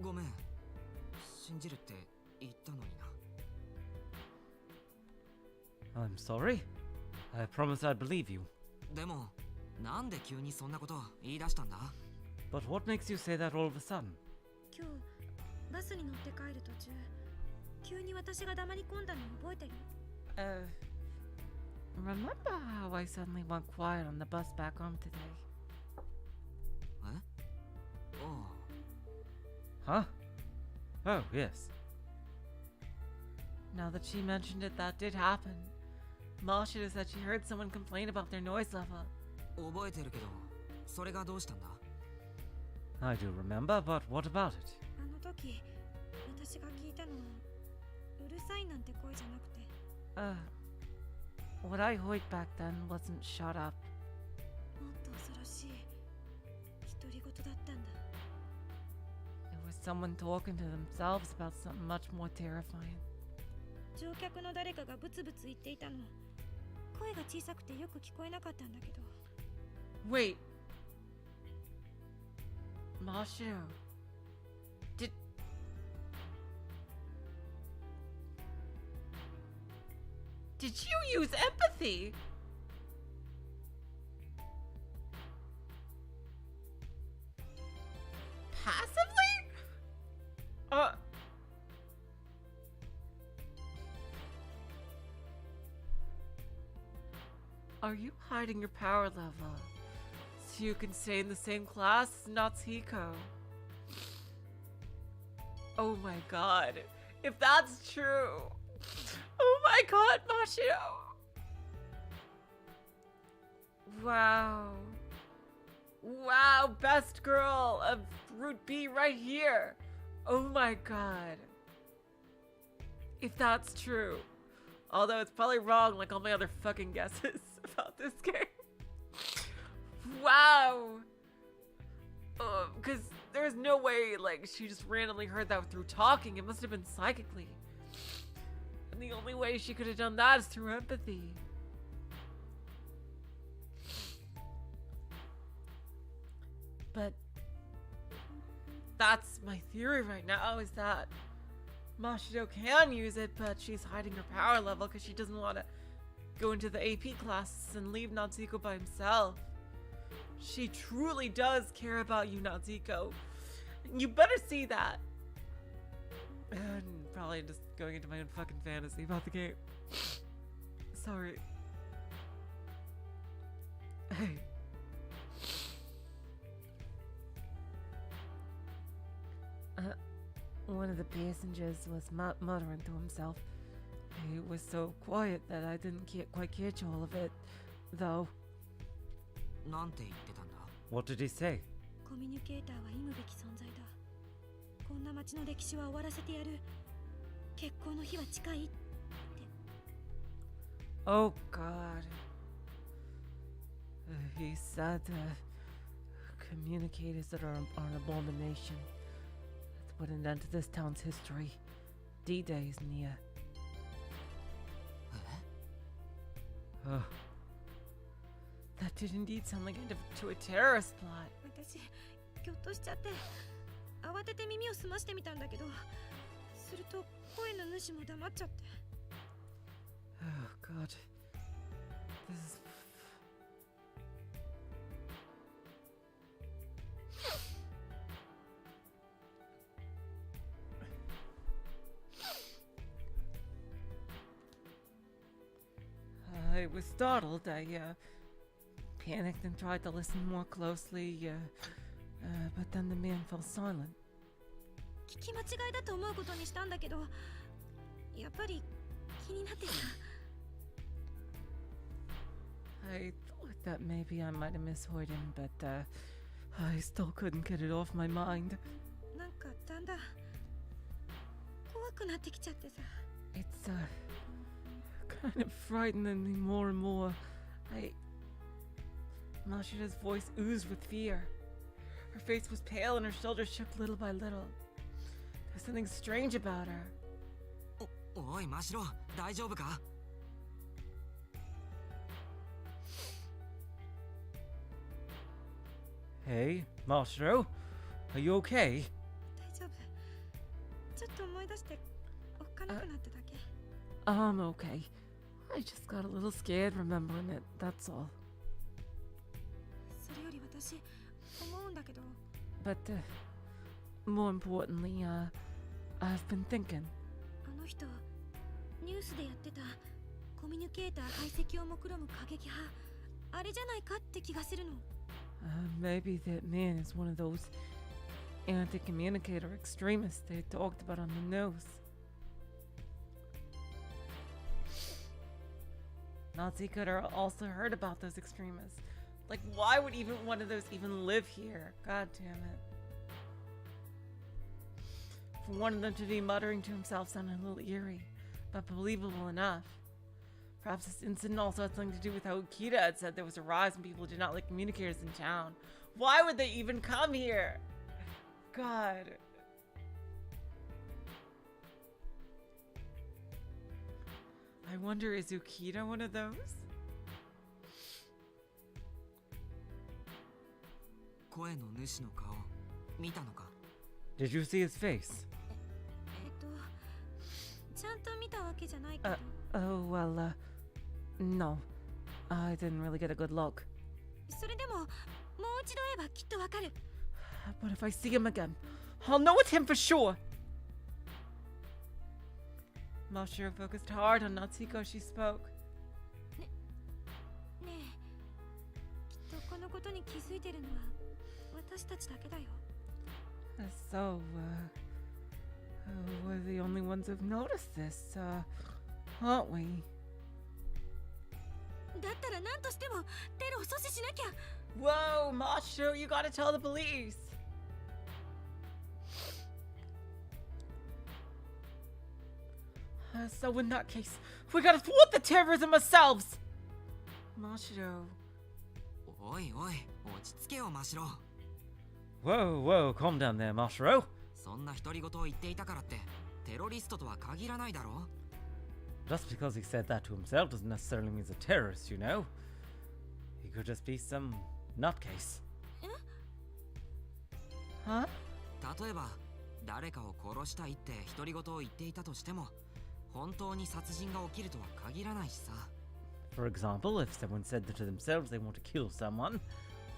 ごめん。信じるって言ったのにな。 I'm sorry. I promise I'd believe you. でもなんで急にそんなこと言い出したんだ？ But what makes you say that all of a sudden? 今日バスに乗って帰る途中、急に私が黙り込んだの覚えてる？ Remember how I suddenly went quiet on the bus back home today? え？おう。 Huh? Oh, yes. Now that she mentioned it, that did happen. Mashiro said she heard someone complain about their noise level. 覚えてるけど、それがどうしたんだ？ I do remember, but what about it? あの時、私が聞いたのはうるさいなんて声じゃなくて、 What I heard back then wasn't shut up. もっと恐ろしい独り言だったんだ。 It was someone talking to themselves about something much more terrifying. 乗客の誰かがブツブツ言っていたの。声が小さくてよく聞こえなかったんだけど。 Wait. Mashiro. Did you use empathy? Passively? Are you hiding your power level so you can stay in the same class as Natsuhiko? Oh my god. If that's true. Oh my god, Mashiro. Wow. Wow, best girl of Route B right here. Oh my god. If that's true. Although it's probably wrong like all my other fucking guesses about this game. Wow. Because there's no way like she just randomly heard that through talking. It must have been psychically. And the only way she could have done that is through empathy. But that's my theory right now, is that Mashiro can use it, but she's hiding her power level because she doesn't want to go into the AP classes and leave Natsuko by himself. She truly does care about you, Natsuko. You better see that. And probably just going into my own fucking fantasy about the game. Sorry. Hey. One of the passengers was muttering to himself. He was so quiet that I didn't quite catch all of it, though. なんて言ってたんだ？ What did he say? コミュニケーターは忌むべき存在だ。こんな街の歴史は終わらせてやる。結婚の日は近いって。 Oh God. He said communicators that are an abomination. Let's put an end to this town's history. D-Day is near. That did indeed sound like end to a terrorist plot. 私、ぎょっとしちゃって、慌てて耳を澄ましてみたんだけど、すると声の主も黙っちゃって。 Oh God. This is... I was startled. I panicked and tried to listen more closely, but then the man fell silent. 聞き間違いだと思うことにしたんだけど、やっぱり気になってさ。 I thought that maybe I might have misheard him, but I still couldn't get it off my mind. なんかだんだん怖くなってきちゃってさ。 It's kind of frightening me more and more. Mashiro's voice oozed with fear. Her face was pale and her shoulders shook little by little. There's something strange about her. おいマシロ、大丈夫か？ Hey, Mashiro, are you okay? 大丈夫。ちょっと思い出しておっかなくなっただけ。 I'm okay. I just got a little scared remembering it, that's all. それより私思うんだけど、 But, more importantly, I've been thinking. あの人ニュースでやってたコミュニケーター排斥を目論む過激派、あれじゃないかって気がするの。 Maybe that man is one of those anti-communicator extremists they talked about on the news. Natsuko had also heard about those extremists. Like, why would even one of those even live here? God damn it. For one of them to be muttering to himself sounded a little eerie, but believable enough. Perhaps this incident also had something to do with how Ukita had said there was a rise in people who did not like communicators in town. Why would they even come here? God. I wonder, is Ukita one of those? 声の主の顔見たのか？ Did you see his face? ちゃんと見たわけじゃないけど、 Oh, well, no. I didn't really get a good look. それでももう一度会えばきっとわかる。 But if I see him again, I'll know it's him for sure. Mashiro focused hard on Natsuko as she spoke. ねえ、きっとこのことに気づいてるのは私たちだけだよ。 So, we're the only ones who've noticed this, aren't we? だったら何としてもテロを阻止しなきゃ。 Whoa, Mashiro, you gotta tell the police. So in that case, we gotta thwart the terrorism ourselves. Mashiro. おいおい、落ち着けよマシロ。 Whoa, whoa, calm down there, Mashiro. そんな独り言を言っていたからってテロリストとは限らないだろ。 Just because he said that to himself doesn't necessarily mean he's a terrorist, you know? He could just be some nutcase. Huh? 例えば誰かを殺したいって独り言を言っていたとしても本当に殺人が起きるとは限らないしさ。 For example, if someone said that to themselves they want to kill someone,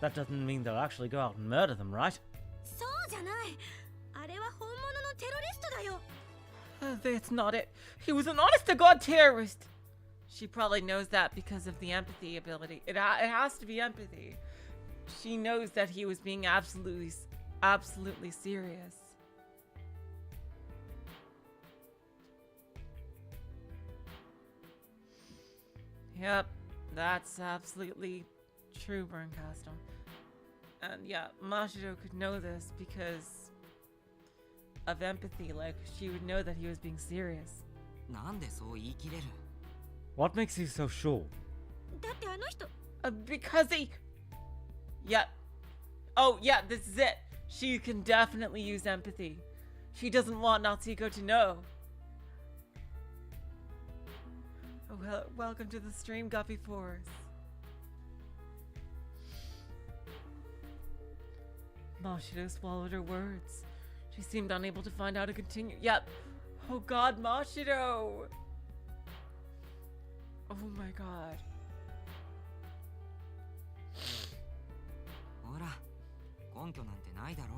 that doesn't mean they'll actually go out and murder them, right? そうじゃない。あれは本物のテロリストだよ。 That's not it. He was an honest-to-God terrorist. She probably knows that because of the empathy ability. It has to be empathy. She knows that he was being absolutely serious. Yep, that's absolutely true, Burncastle. And yeah, Mashiro could know this because of empathy. Like, she would know that he was being serious. なんでそう言い切れる？ What makes you so sure? だってあの人、 Because he... Yeah. Oh, yeah, this is it. She can definitely use empathy. She doesn't want Natsuko to know. Oh, well, welcome to the stream, Guppy Force. Mashiro swallowed her words. She seemed unable to find how to continue. Yep. Oh god, Mashiro! Oh my god. ほら、根拠なんてないだろ。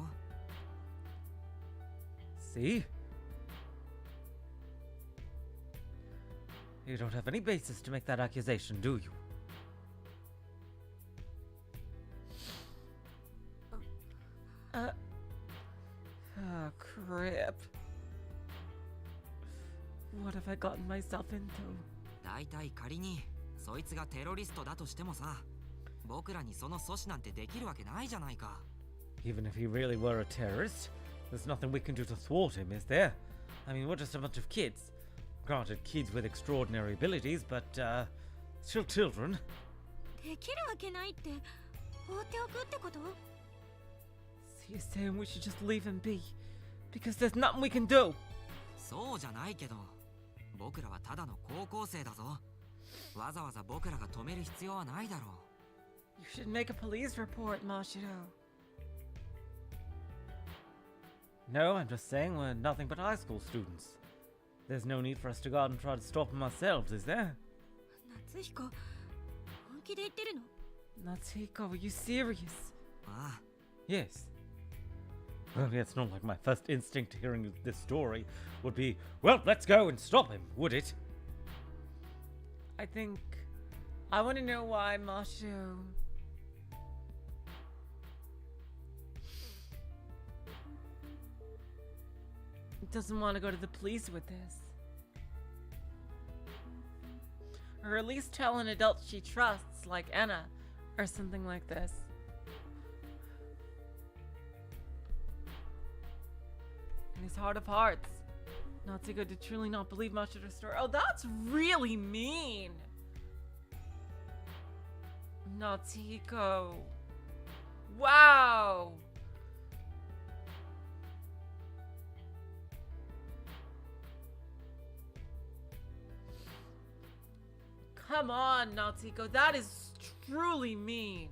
See? You don't have any basis to make that accusation, do you? Oh, crap. What have I gotten myself into? だいたい仮にそいつがテロリストだとしてもさ、僕らにその阻止なんてできるわけないじゃないか。 Even if he really were a terrorist, there's nothing we can do to thwart him, is there? I mean, we're just a bunch of kids. Granted, kids with extraordinary abilities, but, still children. できるわけないって放っておくってこと？ So you're saying we should just leave him be? Because there's nothing we can do. そうじゃないけど、僕らはただの高校生だぞ。わざわざ僕らが止める必要はないだろう。 You should make a police report, Mashiro. No, I'm just saying we're nothing but high school students. There's no need for us to go out and try to stop him ourselves, is there? 夏彦、本気で言ってるの？ Natsuko, are you serious? ああ、 Yes. Well, yeah, it's not like my first instinct hearing this story would be, well, let's go and stop him, would it? I think I want to know why Mashiro doesn't want to go to the police with this. Or at least tell an adult she trusts, like Anna, or something like this. In his heart of hearts, Natsuko did truly not believe Mashiro's story. Oh, that's really mean! Natsuko. Wow! Come on, Natsuko, that is truly mean.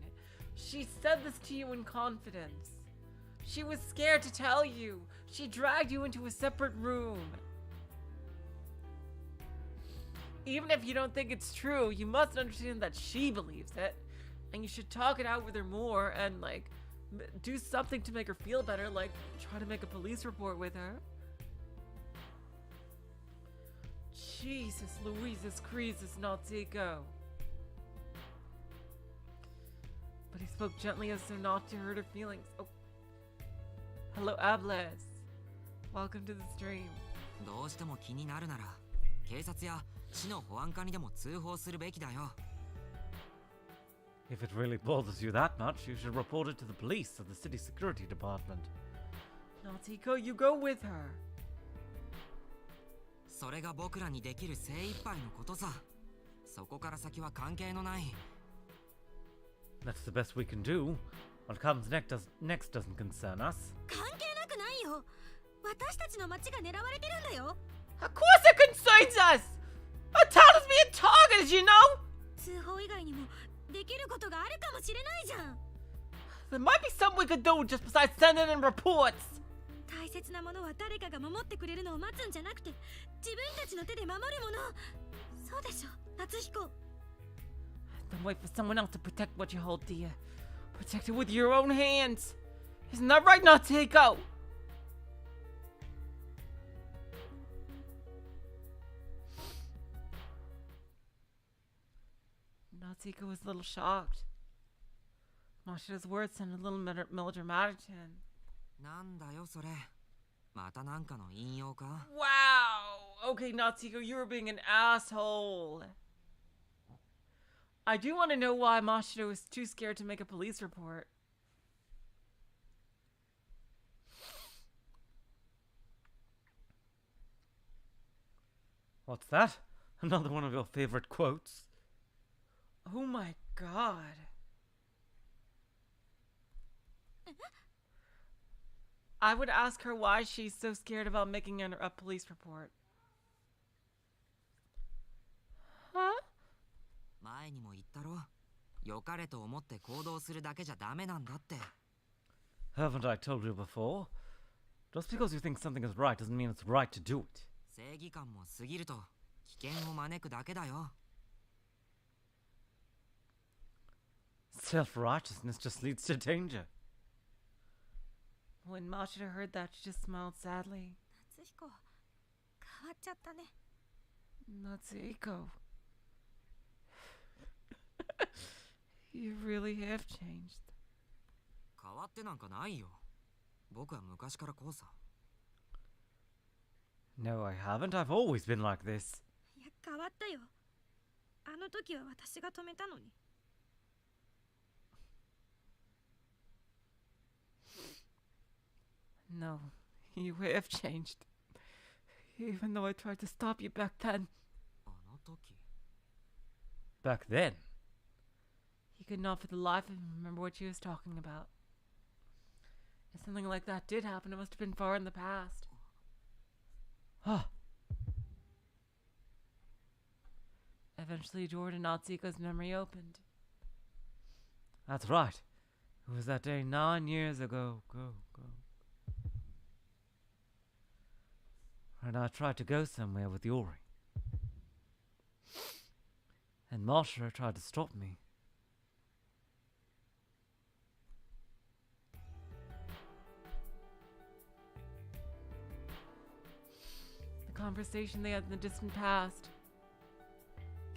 She said this to you in confidence. She was scared to tell you. She dragged you into a separate room. Even if you don't think it's true, you must understand that she believes it. And you should talk it out with her more and, like, do something to make her feel better, like try to make a police report with her. Jesus, Louise's creases, Natsuko. But he spoke gently as though not to hurt her feelings. Oh. Hello, Ables. Welcome to the stream. どうしても気になるなら、警察や市の保安課にでも通報するべきだよ。 If it really bothers you that much, you should report it to the police or the city security department. Natsuko, you go with her. それが僕らにできる精一杯のことさ。そこから先は関係のない。 That's the best we can do. What comes next doesn't concern us. 関係なくないよ。私たちの町が狙われてるんだよ。 Of course it concerns us! Our town is being targeted, you know? 通報以外にもできることがあるかもしれないじゃん。 There might be something we could do just besides sending in reports. 大切なものは誰かが守ってくれるのを待つんじゃなくて、自分たちの手で守るもの。そうでしょ、夏彦。 Then wait for someone else to protect what you hold dear. Protect it with your own hands. Isn't that right, Natsuko? Natsuko was a little shocked. Mashiro's words sounded a little melodramatic to him. なんだよそれ。またなんかの引用か？ Wow! Okay, Natsuko, you were being an asshole. I do want to know why Mashiro was too scared to make a police report. What's that? Another one of your favorite quotes? Oh my god. I would ask her why she's so scared about making a police report. Huh? 前にも言ったろ。良かれと思って行動するだけじゃダメなんだって。 Haven't I told you before? Just because you think something is right doesn't mean it's right to do it. 正義感も過ぎると危険を招くだけだよ。 Self-righteousness just leads to danger. When Mashiro heard that, she just smiled sadly. 夏彦、変わっちゃったね。 Natsuko. You really have changed. 変わってなんかないよ。僕は昔からこうさ。 No, I haven't. I've always been like this. いや、変わったよ。あの時は私が止めたのに。 No, you have changed. Even though I tried to stop you back then. あの時。 Back then. He could not for the life of him remember what she was talking about. If something like that did happen, it must have been far in the past. Ah, Eventually, a door to Natsuko's memory opened. that's right. It was that day 9 years ago. Go. And I tried to go somewhere with Yuri. And Mashiro tried to stop me. The conversation they had in the distant past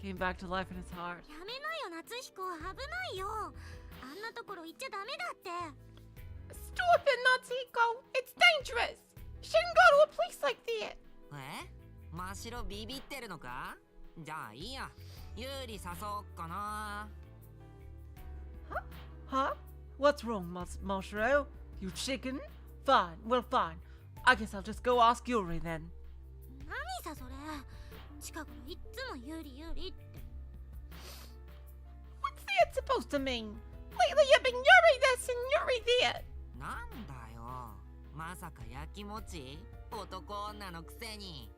came back to life in his heart. やめなよ夏彦、危ないよ。あんなところ行っちゃダメだって。 Stop it, Natsuko! It's dangerous! You shouldn't go to a place like that! 真白ビビってるのか？じゃあいいや。ユーリ誘おうかな。 Huh? What's wrong, Mashiro? You chicken? Fine, well fine. I guess I'll just go ask Yuri then. 何さそれ。近頃いっつもユーリユーリって。 What's that supposed to mean? Lately you've been Yuri this and Yuri that! なんだよ。まさか焼きもち？男女のくせに。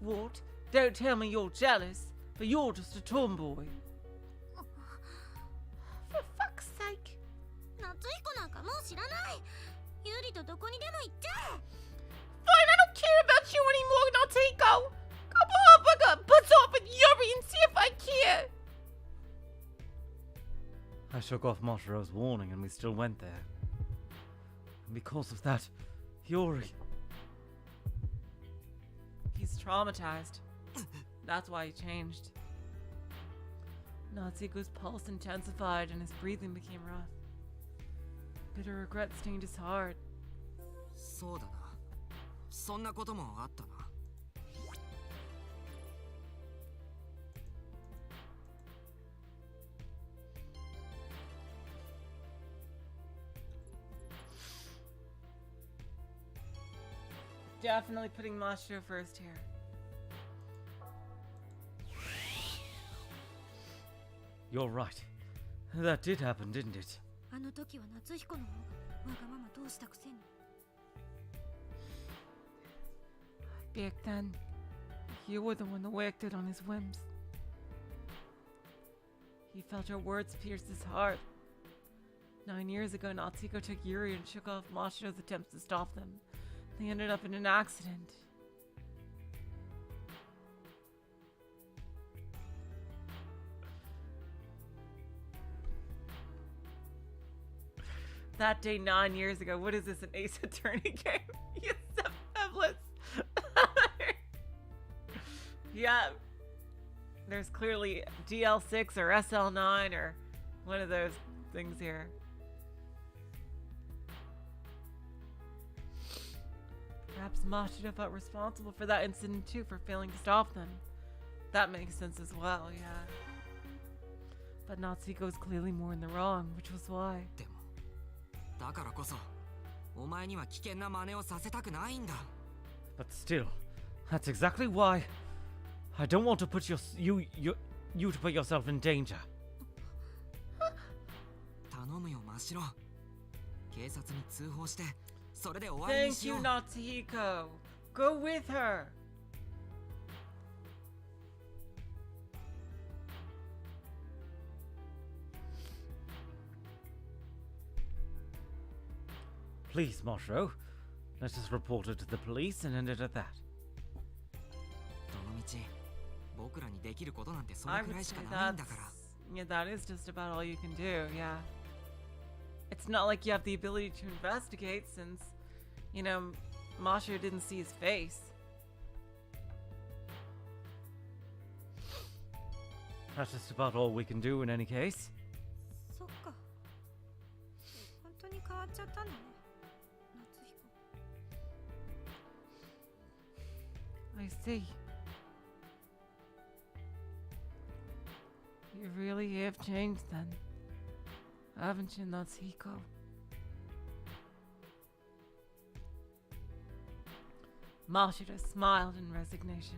What? Don't tell me you're jealous, but you're just a tomboy. For fuck's sake! 夏彦なんかもう知らない。ユーリとどこにでも行っちゃえ。 Fine, I don't care about you anymore, Natsuko! Come on, I got buzz off with Yuri and see if I care! I shook off Mashiro's warning and we still went there. And because of that, Yuri. He's traumatized. That's why he changed. Natsuko's pulse intensified and his breathing became rough. Bitter regret stained his heart. そうだな。そんなこともあったな。 Definitely putting Mashiro first here. You're right. That did happen, didn't it? あの時は夏彦の方がわがまま通したくせに。 Back then, you were the one who acted on his whims. He felt your words pierce his heart. 9 years ago, Natsuko took Yuri and shook off Mashiro's attempts to stop them. They ended up in an accident. That day 9 years ago. What is this, an Ace Attorney game? Yes, Evelyn. Yeah. There's clearly DL6 or SL9 or one of those things here. Perhaps Mashiro felt responsible for that incident too, for failing to stop them. That makes sense as well, yeah. But Natsuko was clearly more in the wrong, which was why. でも、だからこそ、お前には危険な真似をさせたくないんだ。 But still, that's exactly why I don't want to put you to put yourself in danger. 頼むよ、真白。警察に通報して、それで終わりに Thank しよ you, う。 Natsuko. Go with her. Please, Mashiro, let's just report it to the police and end it at that. どのみち、僕らにできることなんてその I くら would いし say かないん that's... だから。 Yeah, that is just about all you can do, yeah. It's not like you have the ability to investigate since, you know, Mashiro didn't see his face. That's just about all we can do in any case. そっか。本当に変わっちゃったんだね。夏彦。 I see. You really have changed then, haven't you, Natsuko? Mashiro smiled in resignation.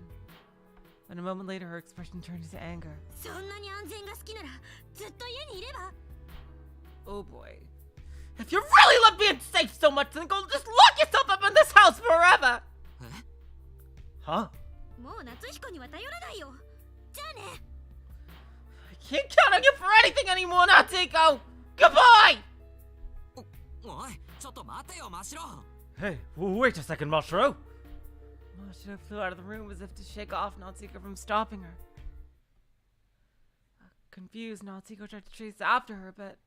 But a moment later, her expression turned into anger. そんなに安全が好きならずっと家にいれば。 Oh boy. If you really love being safe so much, then go just lock yourself up in this house forever! Huh? もう夏彦には頼らないよ。じゃあね。 I can't count on you for anything anymore, Natsuko! Goodbye! おい、ちょっと待てよ、真白。 Hey, wait a second, Mashiro. Mashiro flew out of the room as if to shake off Natsuko from stopping her. Confused, Natsuko tried to chase after her, but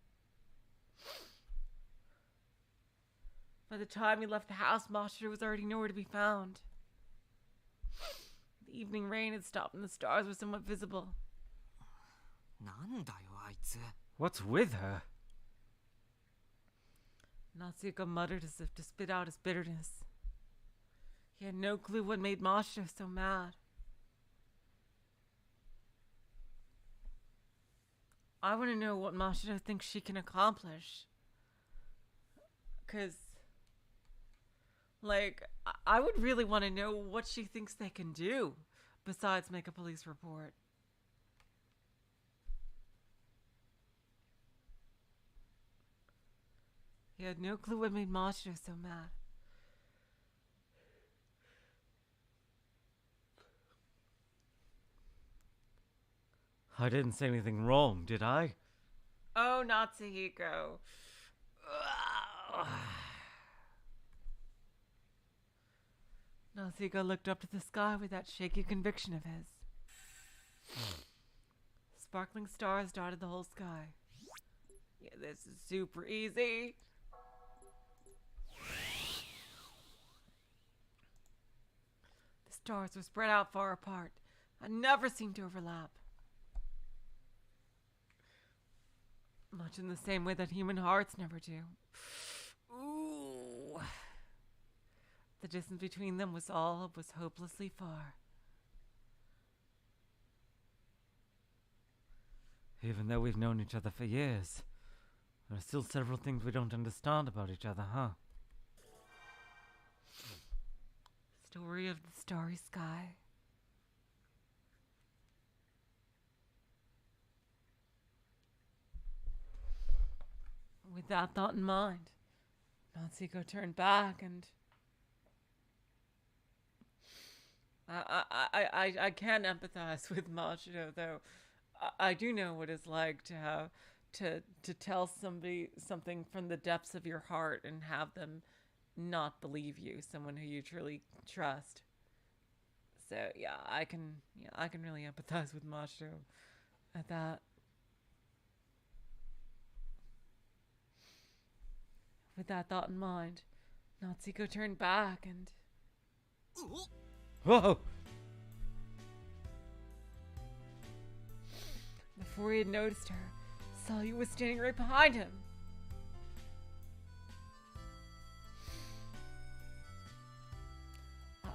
by the time he left the house, Mashiro was already nowhere to be found. The evening rain had stopped and the stars were somewhat visible. なんだよ、あいつ。 What's with her? Natsuko muttered as if to spit out his bitterness. He had no clue what made Mashiro so mad. I want to know what Mashiro thinks she can accomplish. Because, like, I would really want to know what she thinks they can do besides make a police report. He had no clue what made Mashiro so mad. I didn't say anything wrong, did I? Oh, Natsuhiko. Natsuhiko looked up to the sky with that shaky conviction of his. Sparkling stars dotted the whole sky. Yeah, this is super easy. The stars were spread out far apart and never seemed to overlap. Much in the same way that human hearts never do. Ooh. The distance between them was hopelessly far. Even though we've known each other for years, there are still several things we don't understand about each other, huh? Story of the starry sky. With that thought in mind, Natsuko turned back and I can empathize with Mashiro, though. I do know what it's like to have to tell somebody something from the depths of your heart and have them not believe you, someone who you truly trust. So yeah, I can really empathize with Mashiro at that. With that thought in mind, Natsuko turned back and... Whoa! Before he had noticed her, Salyu was standing right behind him.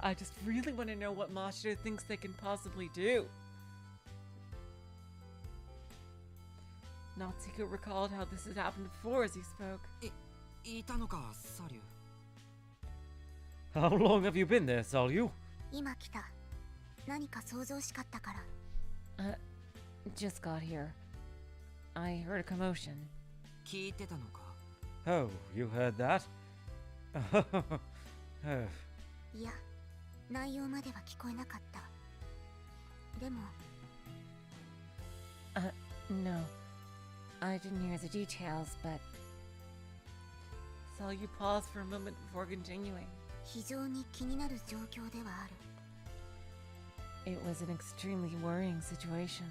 I just really want to know what Mashiro thinks they can possibly do. Natsuko recalled how this had happened before as he spoke. いたのか、サリュ。 How long have you been there, Salyu? 今来た。何か想像しかったから。Just got here. I heard a commotion. 聞いてたのか。 Oh, you heard that? Oh. いや、内容までは聞こえなかった。でも。No. I didn't hear the details, but... Salyu paused for a moment before continuing. 非常に気になる状況ではある。It was an extremely worrying situation.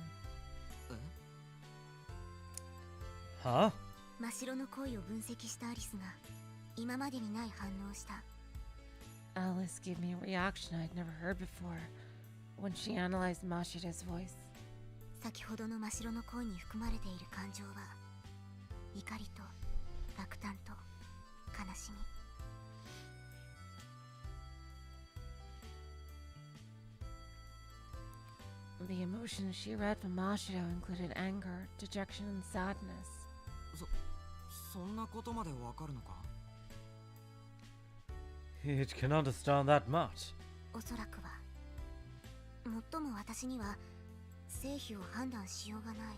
Huh? 真白の恋を分析したアリスが今までにない反応をした。Alice gave me a reaction I'd never heard before when she analyzed Mashiro's voice. 先ほどの真白の恋に含まれている感情は怒りと落胆と悲しみ。The emotions she read from Mashiro included anger, dejection, and sadness. そんなことまでわかるのか？ It can understand that much. おそらくは。もっとも私には成否を判断しようがない。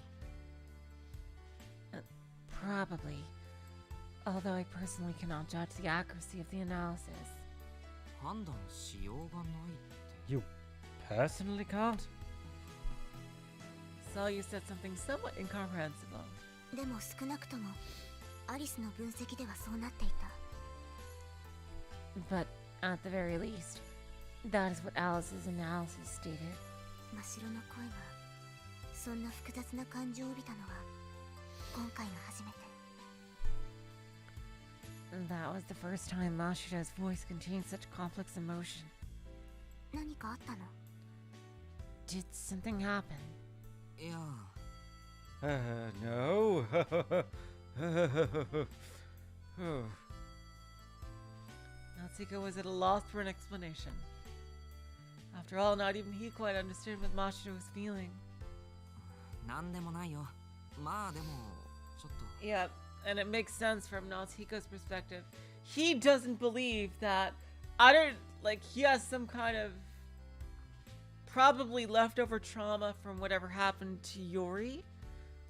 Probably. Although I personally cannot judge the accuracy of the analysis. 判断しようがないって。 You personally can't? So you said something somewhat incomprehensible. でも少なくともアリスの分析ではそうなっていた。 But at the very least, that is what Alice's analysis stated. 真白の声がそんな複雑な感情を帯びたのは今回が初めて。 That was the first time Mashiro's voice contained such complex emotion. 何かあったの？ Did something happen? いや、 No. Natsuko was at a loss for an explanation. After all, not even he quite understood what Mashiro was feeling. なんでもないよ。まあでもちょっと。 Yeah, and it makes sense from Natsuko's perspective. He doesn't believe that he has some kind of probably leftover trauma from whatever happened to Yori,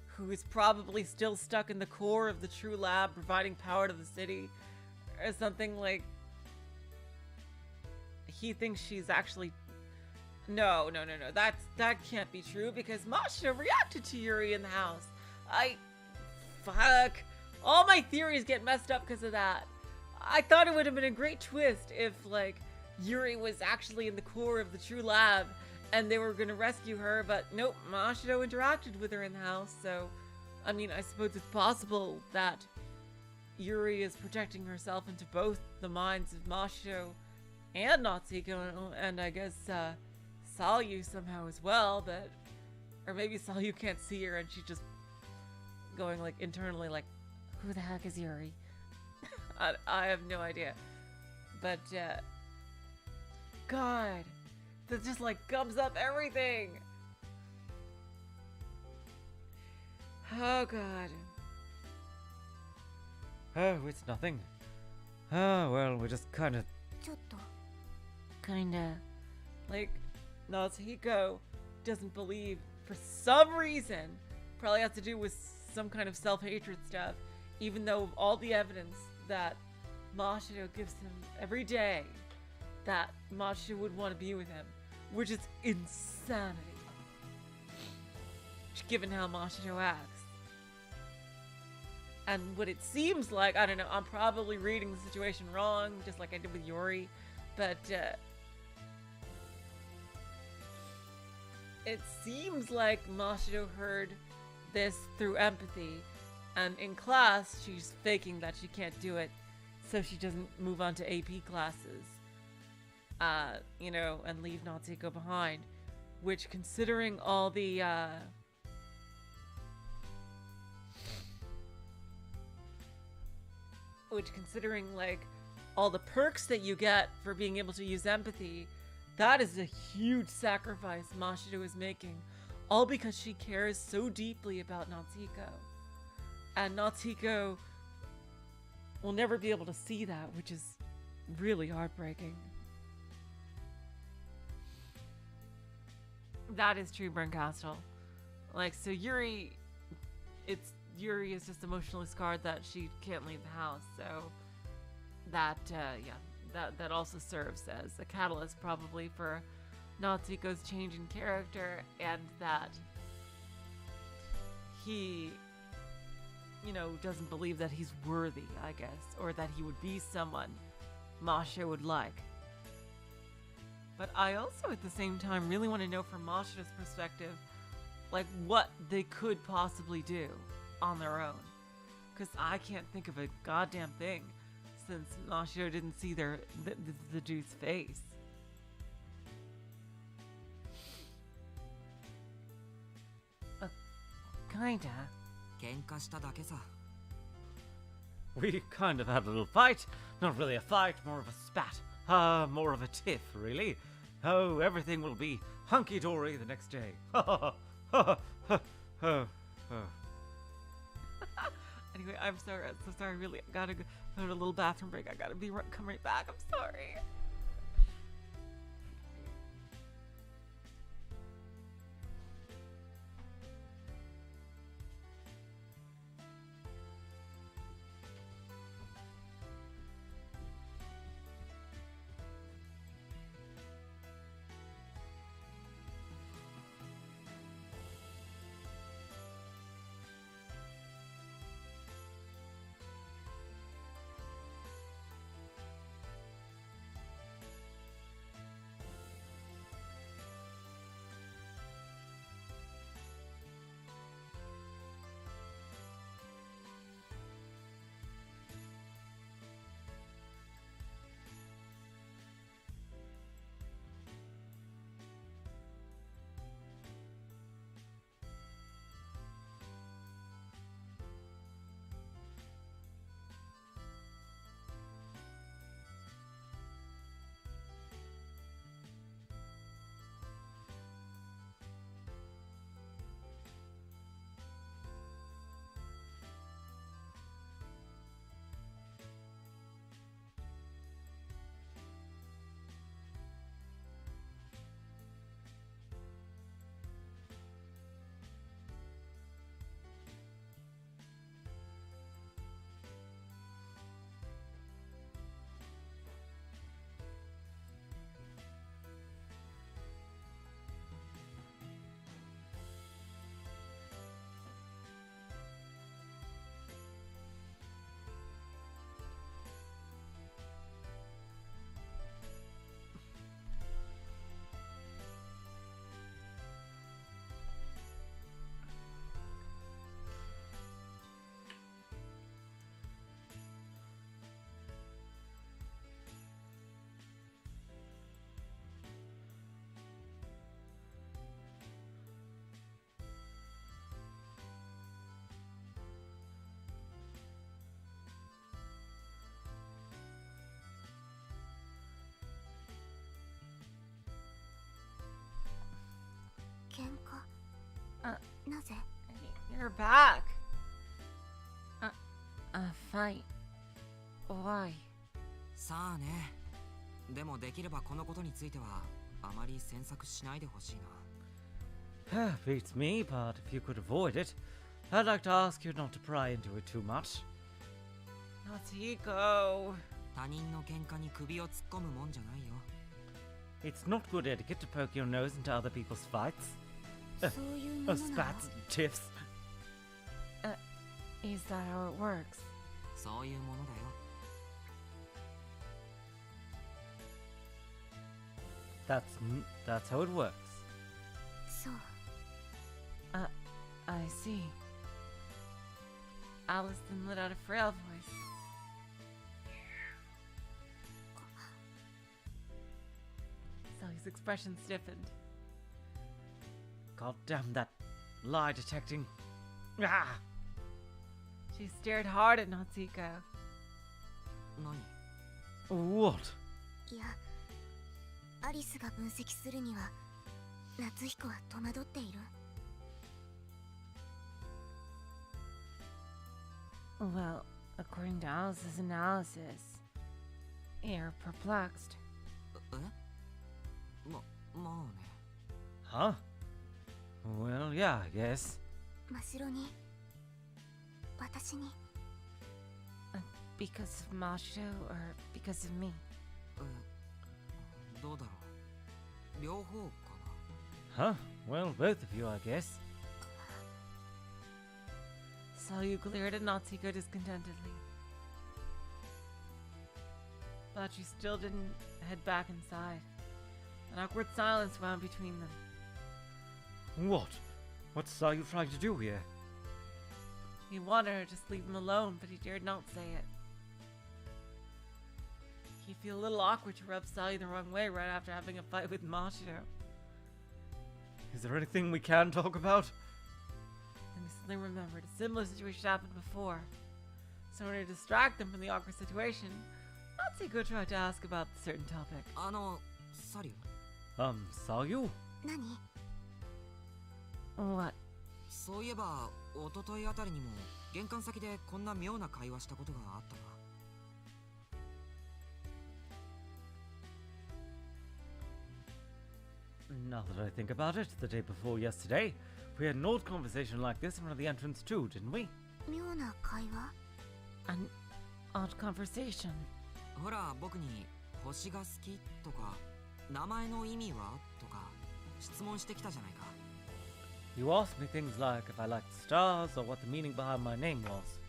who is probably still stuck in the core of the True Lab, providing power to the city, or something like. He thinks she's actually. No. That can't be true because Mashiro reacted to Yuri in the house. Fuck. All my theories get messed up because of that. I thought it would have been a great twist if, Yuri was actually in the core of the True Lab and they were going to rescue her, but nope, Mashiro interacted with her in the house, so, I mean, I suppose it's possible that Yuri is projecting herself into both the minds of Mashiro and Natsuko, and I guess, Salyu somehow as well, but, or maybe Salyu can't see her and she's just going, internally, Who the heck is Yuri? I have no idea. But, God, that just, gums up everything. Oh, God. Oh, it's nothing. Oh, well, we're just kind of. ちょっと Kinda. Natsuko doesn't believe for some reason, probably has to do with some kind of self-hatred stuff, even though all the evidence that Mashiro gives him every day that Mashiro would want to be with him, which is insanity, given how Mashiro acts. And what it seems like, I don't know, I'm probably reading the situation wrong, just like I did with Yori, but it seems like Mashiro heard this through empathy, and in class she's faking that she can't do it so she doesn't move on to AP classes, and leave Natsuko behind, which, considering all the all the perks that you get for being able to use empathy, that is a huge sacrifice Mashiro is making, all because she cares so deeply about Natsuko. And Natsuko will never be able to see that, which is really heartbreaking. That is true, Berncastle. So Yuri is just emotionally scarred that she can't leave the house, so that also serves as a catalyst probably for Natsuko's change in character, and that he, doesn't believe that he's worthy, I guess, or that he would be someone Mashiro would like. But I also, at the same time, really want to know from Mashiro's perspective, what they could possibly do on their own. Because I can't think of a goddamn thing since Mashiro didn't see the dude's face. Kinda. 喧嘩しただけさ。 We kind of had a little fight. Not really a fight, more of a spat. More of a tiff, really. Oh, everything will be hunky-dory the next day. Anyway, I'm so sorry, really. I gotta go to a little bathroom break. I gotta come right back. I'm sorry. なぜ？ You're back. A fight. Why? さあね。でもできればこのことについてはあまり詮索しないでほしいな。Beats me, but if you could avoid it, I'd like to ask you not to pry into it too much. Natsuko. 他人の喧嘩に首を突っ込むもんじゃないよ。It's not good etiquette to poke your nose into other people's fights. そういうものなの？ Spats and tiffs. Is that how it works? そういうものだよ。That's how it works. そう。 I see. Alice then let out a frail voice. Sally's expression stiffened. God damn that lie detecting. Ah! She stared hard at Natsuko. 何？ What? いや、アリスが分析するには夏彦は戸惑っている。 Well, according to Alice's analysis, you're perplexed. まあね。 Huh? Well, yeah, I guess. 真白に、私に。 Because of Mashiro or because of me? どうだろう。両方か Huh? Well, both of you, I guess. Salyu glared at Natsuko discontentedly. But she still didn't head back inside. An awkward silence wound between them. What? What's Sayu trying to do here? He wanted her to just leave him alone, but he dared not say it. He'd feel a little awkward to rub Salyu the wrong way right after having a fight with Mashiro. Is there anything we can talk about? And he suddenly remembered a similar situation happened before. So in order to distract them from the awkward situation, Natsuko tried to ask about the certain topic. サリュ。 Sayu? 何？ What? そういえば一昨日あたりにも玄関先でこんな妙な会話したことがあったな。 Now that I think about it, the day before yesterday, we had an old conversation like this in front of the entrance too, didn't we? 妙な会話？ An odd conversation. ほら僕に星が好きとか名前の意味はとか質問してきたじゃないか。 You asked me things like if I liked stars or what the meaning behind my name was.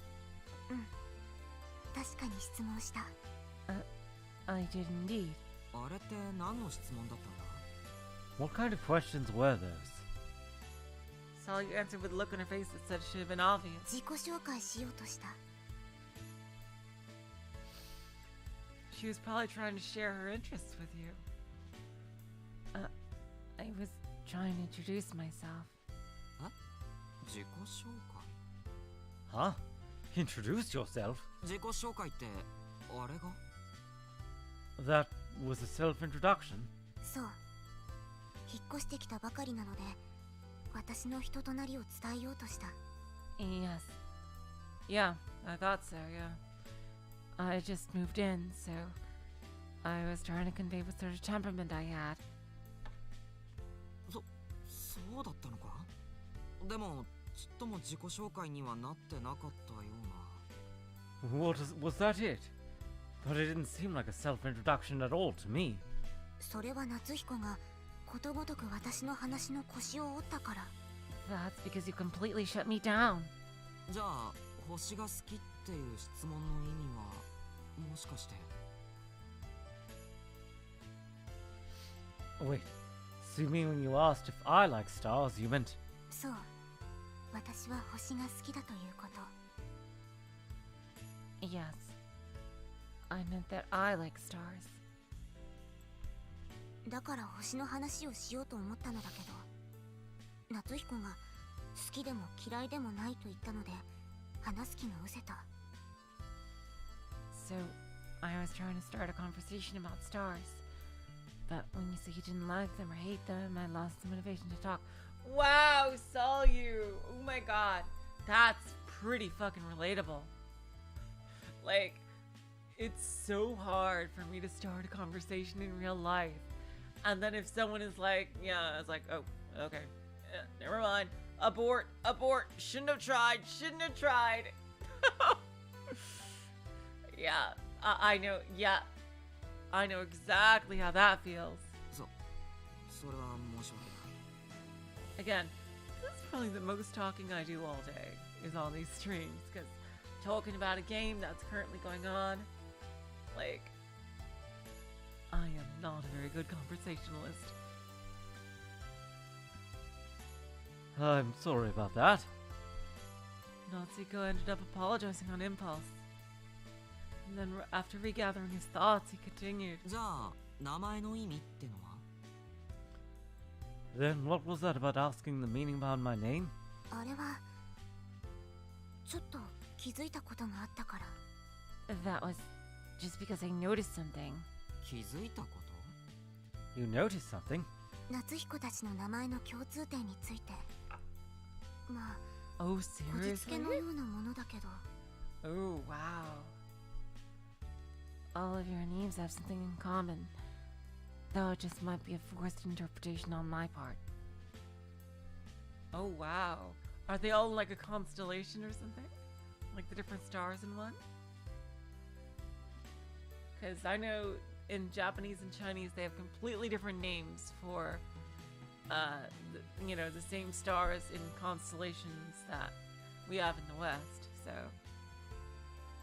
確かに質問した。 I did indeed. あれって何の質問だったんだ？ What kind of questions were those? Salyu answered with a look on her face that said it should have been obvious. 自己紹介しようとした。 She was probably trying to share her interests with you. I was trying to introduce myself. 自己紹介？ Huh? Introduce yourself? 自己紹介ってあれが？ That was a self-introduction? そう。引っ越してきたばかりなので、私の人となりを伝えようとした。 Yes. Yeah, I thought so, yeah. I just moved in, so I was trying to convey what sort of temperament I had. そうだったのか？でもちっとも自己紹介にはなってなかったような。 Was that it? But it didn't seem like a self-introduction at all to me. それは夏彦がことごとく私の話の腰を折ったから。 That's because you completely shut me down. じゃあ星が好きっていう質問の意味はもしかして？ Wait, so you mean when you asked if I like stars, you meant... そう。私は星が好きだということ。 Yes. I meant that I like stars. だから星の話をしようと思ったのだけど、夏彦が好きでも嫌いでもないと言ったので話す気が失せた。 So, I was trying to start a conversation about stars. But when you said you didn't like them or hate them, I lost the motivation to talk. Wow, saw you. Oh my god. That's pretty fucking relatable. Like, it's so hard for me to start a conversation in real life. And then if someone is like, yeah, it's like, oh, okay. Never mind. Abort, abort. Shouldn't have tried. Shouldn't have tried. Yeah, I know. Yeah, I know exactly how that feels. それは申し訳ない。 Again, this is probably the most talking I do all day, is on these streams, because talking about a game that's currently going on, like, I am not a very good conversationalist. I'm sorry about that. Natsuko ended up apologizing on impulse. And then after regathering his thoughts, he continued. じゃあ名前の意味ってのは？ Then what was that about asking the meaning behind my name? あれはちょっと気づいたことがあったから。 That was just because I noticed something. 気づいたこと？ You noticed something? 夏彦たちの名前の共通点について。まあ、 Oh, こじつ seriously? けのようなものだけど。 Oh, wow. All of your names have something in common, though it just might be a forced interpretation on my part. Oh, wow. Are they all like a constellation or something? Like the different stars in one? Because I know in Japanese and Chinese they have completely different names for, the same stars in constellations that we have in the West. So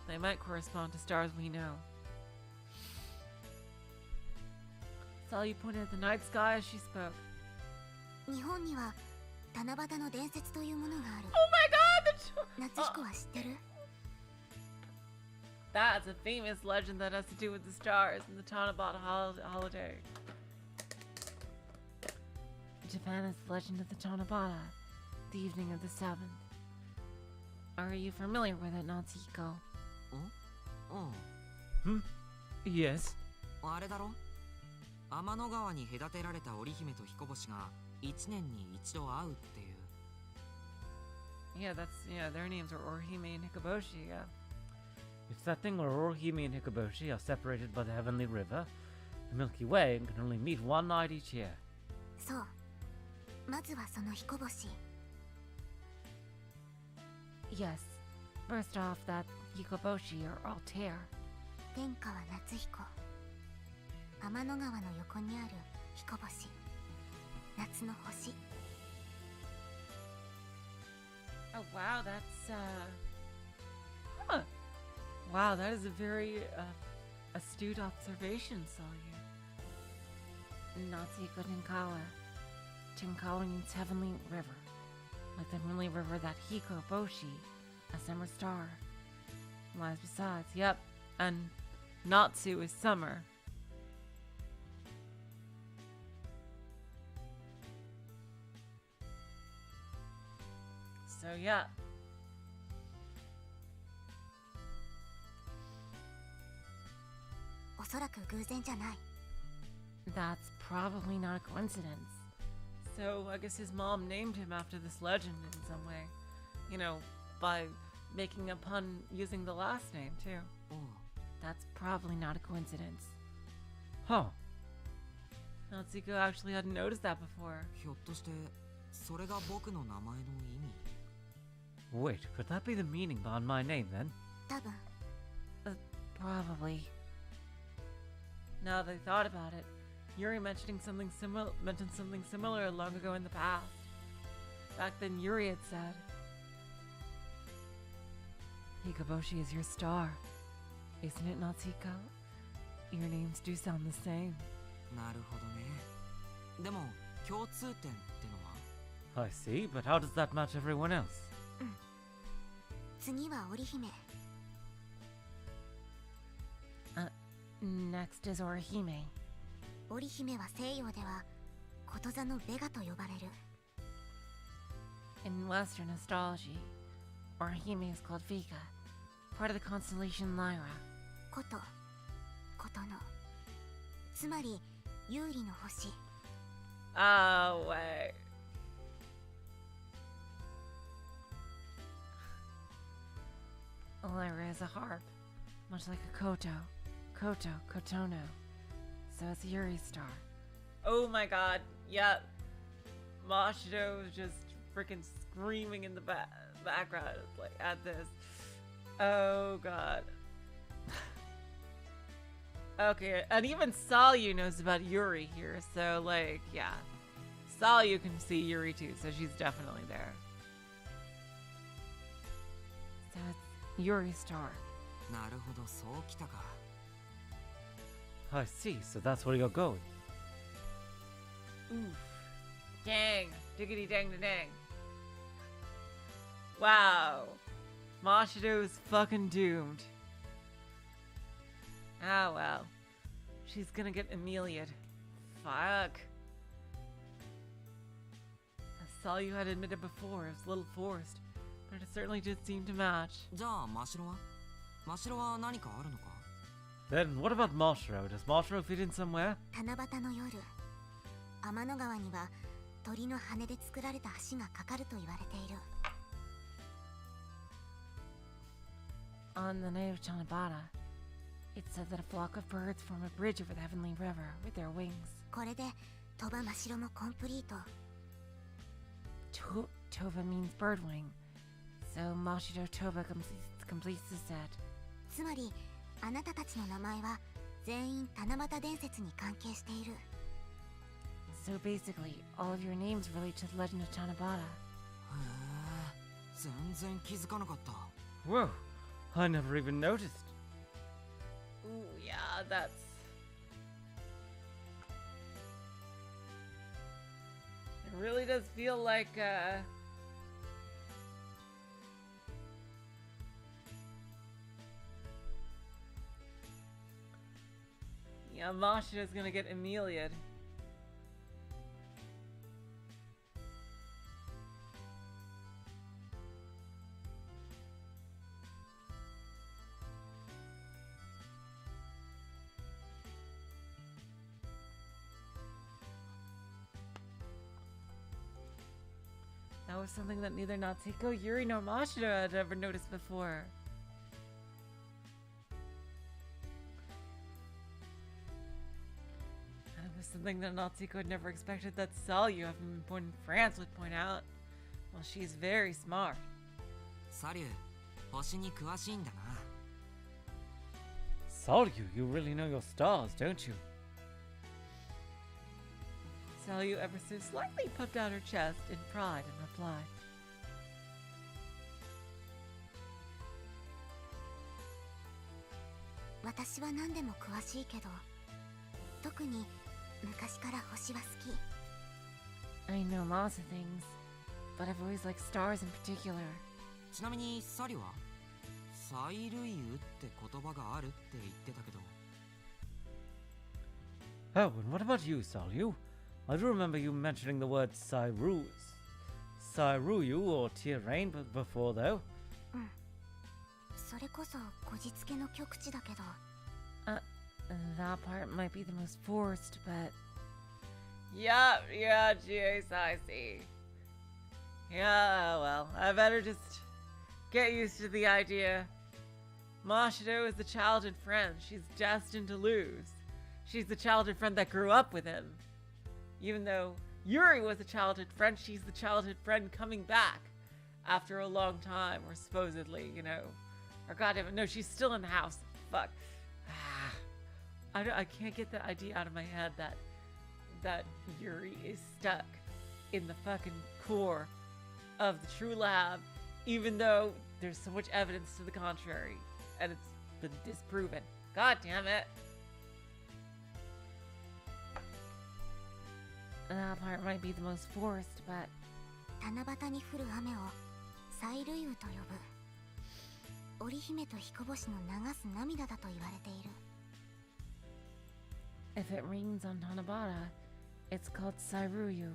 they might correspond to stars we know. Sally pointed at the night sky as she spoke. 日本には七夕の伝説というものがある。 Oh my god! 夏彦は知ってる？ That's a famous legend that has to do with the stars and the Tanabata holiday. Japan is the legend of the Tanabata, the evening of the 7th. Are you familiar with it, Natsuko? うん。 Yes. あれだろ？天の川に隔てられた織姫と彦星が1年に一度会うっていう。 Yeah, their names are Orihime and Hikoboshi, yeah. If that thing were Orihime and Hikoboshi are separated by the Heavenly River, the Milky Way, and can only meet one night each year. そう。まずはその彦星。 Yes. First off, that Hikoboshi or Altair. 天下は夏彦。天の川の横にある彦星。夏の星。 Oh wow, that's huh. Wow, that is a very astute observation, Salyu. Natsuko Tinkawa. Tinkawa means heavenly river. Like the heavenly river that Hikoboshi, a summer star, Lies besides, yep. And Natsu is summer. So yeah. おそらく偶然じゃない。 That's probably not a coincidence. So I guess his mom named him after this legend in some way. You know, by making a pun using the last name too. おう。 That's probably not a coincidence. Huh. Natsuko actually hadn't noticed that before. ひょっとしてそれが僕の名前の意味？ Wait, could that be the meaning behind my name then? 多分。 Probably. Now they thought about it, Yuri mentioned something similar long ago in the past. Back then Yuri had said, Hikoboshi is your star. Isn't it, Natsuko? Your names do sound the same. なるほどね。でも共通点ってのは？ I see, but how does that match everyone else? 次は織姫。 Next is Orihime. 織姫は西洋ではこと座のベガと呼ばれる。 In Western astrology, Orihime is called Vega, part of the constellation Lyra. ことの。つまり有利の星。 Oh, wait. Lyra is a harp, much like a koto. Koto, kotono. So it's Yuri's star. Oh my god, yep. Mashiro is just freaking screaming in the background, like, at this. Oh god. Okay, and even Salyu knows about Yuri here, so, like, yeah. Salyu can see Yuri too, so she's definitely there. So it's Yuri's star. なるほど、そうきたか。 I see, so that's where you're going. Oof. Dang. Diggity dang da dang. Wow. Mashiro is fucking doomed. Ah, well. She's gonna get Emilia'd. Fuck. As Salyu had admitted before, it was a little forced, but it certainly did seem to match. じゃあ、マシロは？マシロは何かあるのか？ Then what about Mashiro? Does Mashiro fit in somewhere? 七夕の夜、天の川には鳥の羽で作られた橋がかかると言われている。 On the night of Chanabata, it's said that a flock of birds form a bridge over the heavenly river with their wings. これで鳥羽真白もコンプリート。 Tova means bird wing, so Mashiro Tova completes the set. つまり、あなたたちの名前は全員七夕伝説に関係している。 So basically, all of your names relate to the legend of Chanabata. へえ、全然気づかなかった。 Whoa, I never even noticed. Ooh, yeah, that's... It really does feel like, yeah, Mashiro's gonna get Emilia'd. That was something that neither Natsuko, Yuri, nor Mashiro had ever noticed before. And it was something that Natsuko had never expected that Salyu, having been born in France, would point out. Well, she's very smart. サリュー、星に詳しいんだな。 Salyu, you really know your stars, don't you? Salyu ever so slightly puffed out her chest in pride and replied. 私は何でも詳しいけど、特に昔から星は好き。 I know lots of things, but I've always liked stars in particular. ちなみにサリュは催涙雨って言葉があるって言ってたけど。 Oh, and what about you, Salyu? I do remember you mentioning the word Sairuyu or Tirain before, though. それこそこじつけの極致だけど。 That part might be the most forced, but... Yeah, geez, I see. Yeah, well, I better just get used to the idea. Mashiro is the childhood friend she's destined to lose. She's the childhood friend that grew up with him. Even though Yuri was a childhood friend, she's the childhood friend coming back after a long time, or supposedly, you know. Or goddamn, no, she's still in the house. Fuck. I can't get that idea out of my head that Yuri is stuck in the fucking core of the True Lab, even though there's so much evidence to the contrary, and it's been disproven. God damn it. That part might be the most forced, but... 七夕に降る雨を催涙雨と呼ぶ。織姫と彦星の流す涙だと言われている。 If it rains on Tanabata, it's called Sairuyu,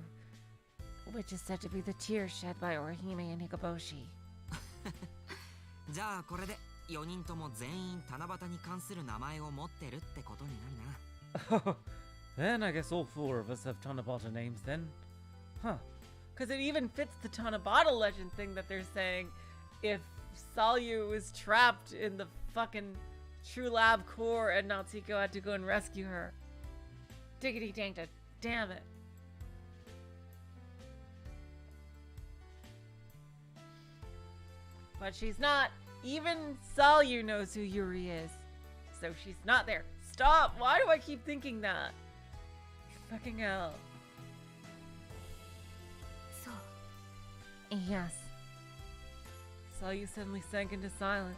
which is said to be the tears shed by Orihime and Hikoboshi. じゃあこれで4人とも全員七夕に関する名前を持ってるってことになるな。 Then I guess all four of us have Tanabata names then. Huh. Because it even fits the Tanabata legend thing that they're saying if Salyu was trapped in the fucking True Lab core and Natsuko had to go and rescue her. Diggity dang it. Damn it. But she's not. Even Salyu knows who Yuri is. So she's not there. Stop! Why do I keep thinking that? Fucking hell. そう Yes. Salyu suddenly sank into silence.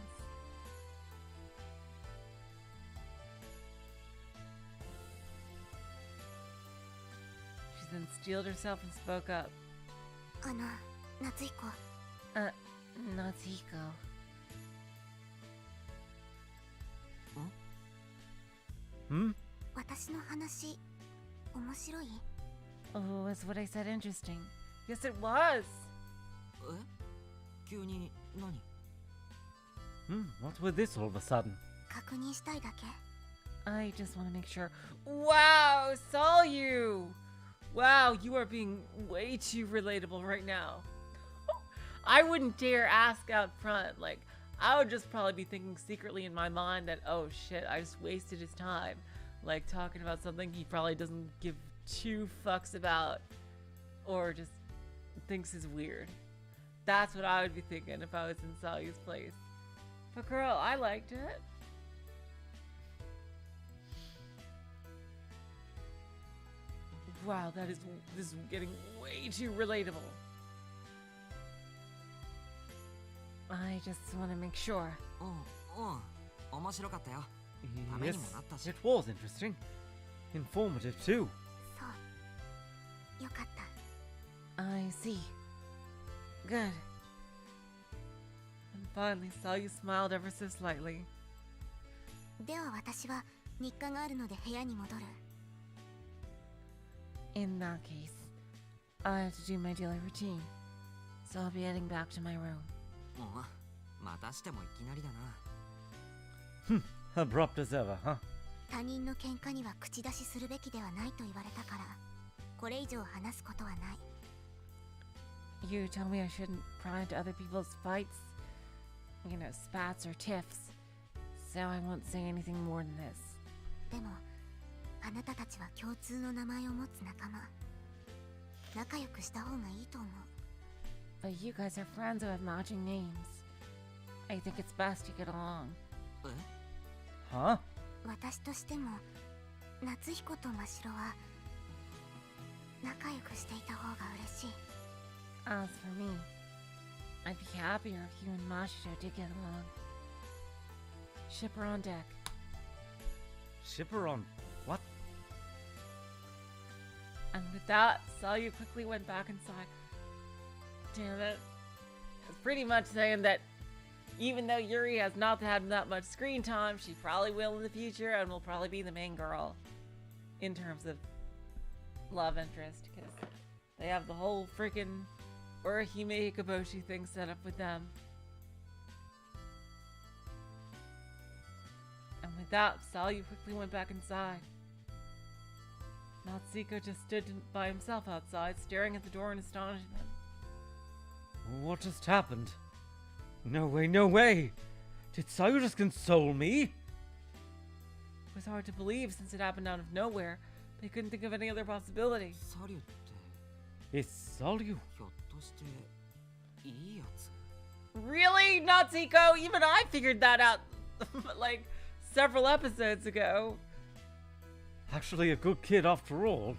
She then steeled herself and spoke up. 夏彦 Natsuko. Hmm? 私の話面白い Oh, was what I said interesting? Yes, it was. え急に何 What's with this all of a sudden? 確認したいだけ I just want to make sure. Wow, Salyu! Wow, you are being way too relatable right now. I wouldn't dare ask out front. Like, I would just probably be thinking secretly in my mind that, oh shit, I just wasted his time. Like, talking about something he probably doesn't give two fucks about. Or just thinks is weird. That's what I would be thinking if I was in Salyu's place. But girl, I liked it. Wow, this is getting way too relatable. I just want to make sure. 面白かったよ Yes, it was interesting. Informative too. そうよかった I see. Good. And finally, Salyu smiled ever so slightly. では私は日課があるので部屋に戻る In that case, I have to do my daily routine. So I'll be heading back to my room. またしてもいきなりだな Abrupt as ever, huh? 他人の喧嘩には口出しするべきではないと言われたからこれ以上話すことはない You told me I shouldn't pry into other people's fights. You know, spats or tiffs. So I won't say anything more than this. でもあなたたちは共通の名前を持つ仲間仲良くした方がいいと思う But you guys are friends who have matching names. I think it's best you get along. え Huh? 私としても夏彦と真白は仲良くしていた方が嬉しい As for me, I'd be happier if you and Mashiro did get along. Ship her on deck. Shipper on what? And with that, Salyu quickly went back inside. Damn it. It's pretty much saying that even though Yuri has not had that much screen time, she probably will in the future and will probably be the main girl in terms of love interest, because they have the whole freaking Orihime Hikaboshi thing set up with them. And with that, Salyu quickly went back inside. Natsuko just stood by himself outside, staring at the door in astonishment. What just happened? No way, no way! Did Sayu just console me? It was hard to believe since it happened out of nowhere. They couldn't think of any other possibility. サリュって Is Sayu? ひょっとしていいやつ Really, Natsuko? Even I figured that out like several episodes ago. Actually a good kid after all.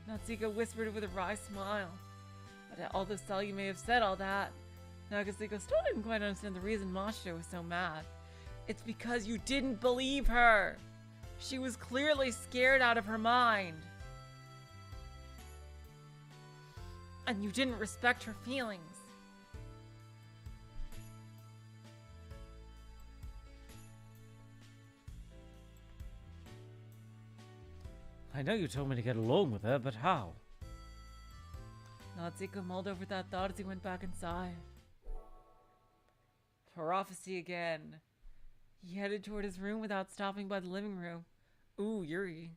Natsuko whispered with a wry smile. But although Salyu may have said all that, Nakazawa still didn't quite understand the reason Mashiro was so mad. It's because you didn't believe her. She was clearly scared out of her mind. And you didn't respect her feelings. I know you told me to get along with her, but how? Natsuko mulled over that thought as he went back inside. Prophecy again. He headed toward his room without stopping by the living room. Ooh, Yuri.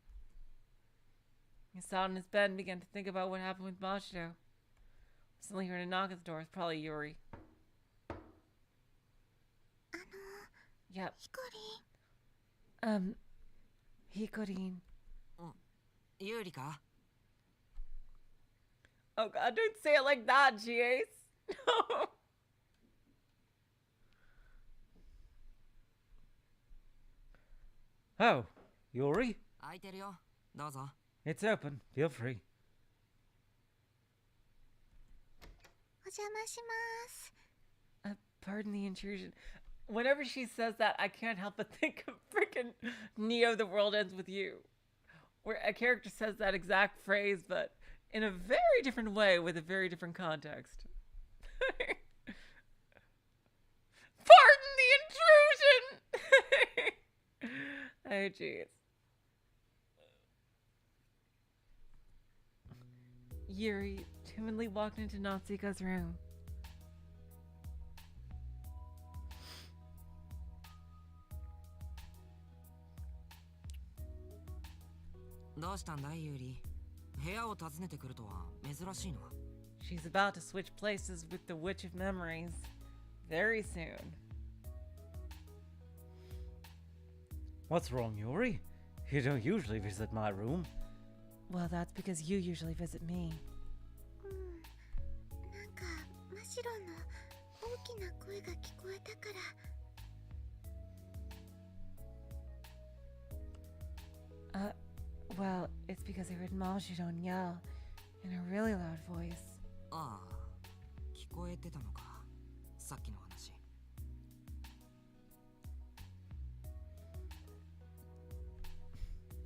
He sat on his bed and began to think about what happened with Mashiro. Suddenly heard a knock at the door. It's probably Yuri. Yep. ヒコリン Hikorin. ユーリか Oh god, don't say it like that, G-Ace. No. Oh, Yuri? 空いてるよどうぞ It's open. Feel free. お邪魔します Pardon the intrusion. Whenever she says that, I can't help but think of freaking Neo The World Ends With You. Where a character says that exact phrase, but in a very different way with a very different context. Pardon the intrusion! Oh, jeez. Yuri timidly walked into Natsuko's room.どうしたんだいユーリ部屋を訪ねてくるとは珍しいの She's about to switch places with the Witch of Memories very soon. What's wrong, Yuri? You don't usually visit my room. Well, that's because you usually visit me. なんかマシロの大きな声が聞こえたから Well, it's because I heard Mashiro yell in a really loud voice. ああ聞こえてたのかさっきの話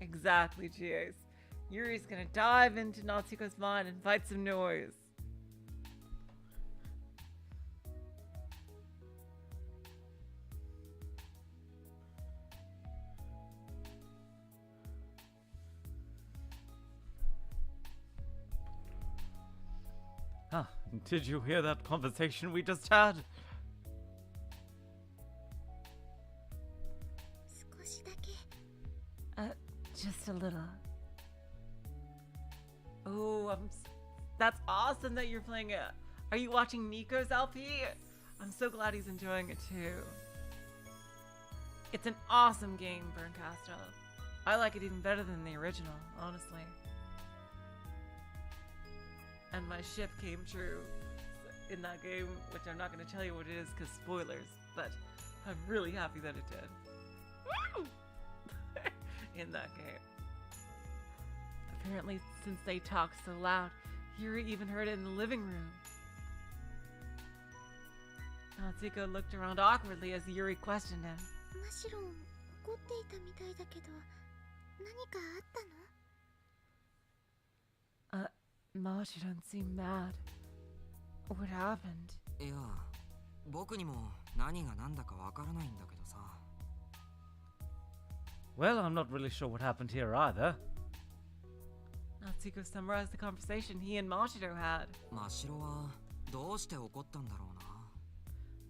Exactly, G-Ace. Yuri's gonna dive into Natsuko's mind and fight some noise. Ah, did you hear that conversation we just had? 少しだけ Just a little. Oh, that's awesome that you're playing it. Are you watching Nico's LP? I'm so glad he's enjoying it too. It's an awesome game, Burncastle. I like it even better than the original, honestly. And my ship came true in that game, which I'm not going to tell you what it is because spoilers, but I'm really happy that it did. Woo! In that game. Apparently, since they talked so loud, Yuri even heard it in the living room. Natsuko looked around awkwardly as Yuri questioned him. マシロン怒っていたみたいだけど何かあったの Mashiro seemed mad. What happened? いや僕にも何が何だかわからないんだけどさ Well, I'm not really sure what happened here either. Natsuko summarized the conversation he and Mashiro had. 真白はどうして怒ったんだろ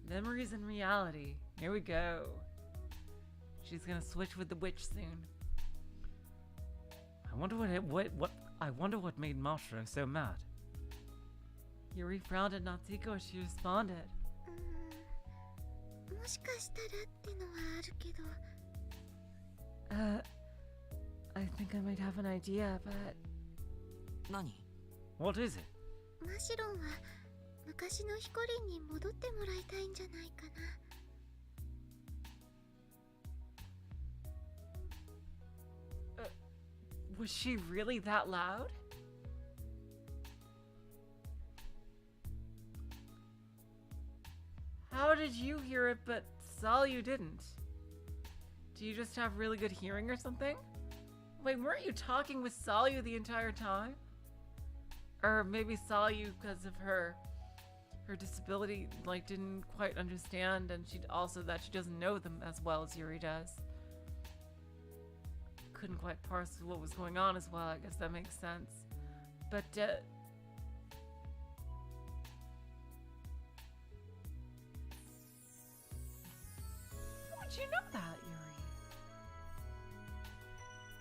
うな Memories and reality. Here we go. She's gonna switch with the witch soon. I wonder what made Mashiro so mad. Yuri frowned at Natsuko as she responded. もしかしたらってのはあるけど I think I might have an idea, but 何 What is it? マシロンは昔のヒコリンに戻ってもらいたいんじゃないかな was she really that loud? How did you hear it, but Salyu didn't? Do you just have really good hearing or something? Wait, weren't you talking with Salyu the entire time? Or maybe Salyu, because of her disability, like, didn't quite understand, and she doesn't know them as well as Yuri does. Couldn't quite parse what was going on as well. I guess that makes sense. But how would you know that, Yuri?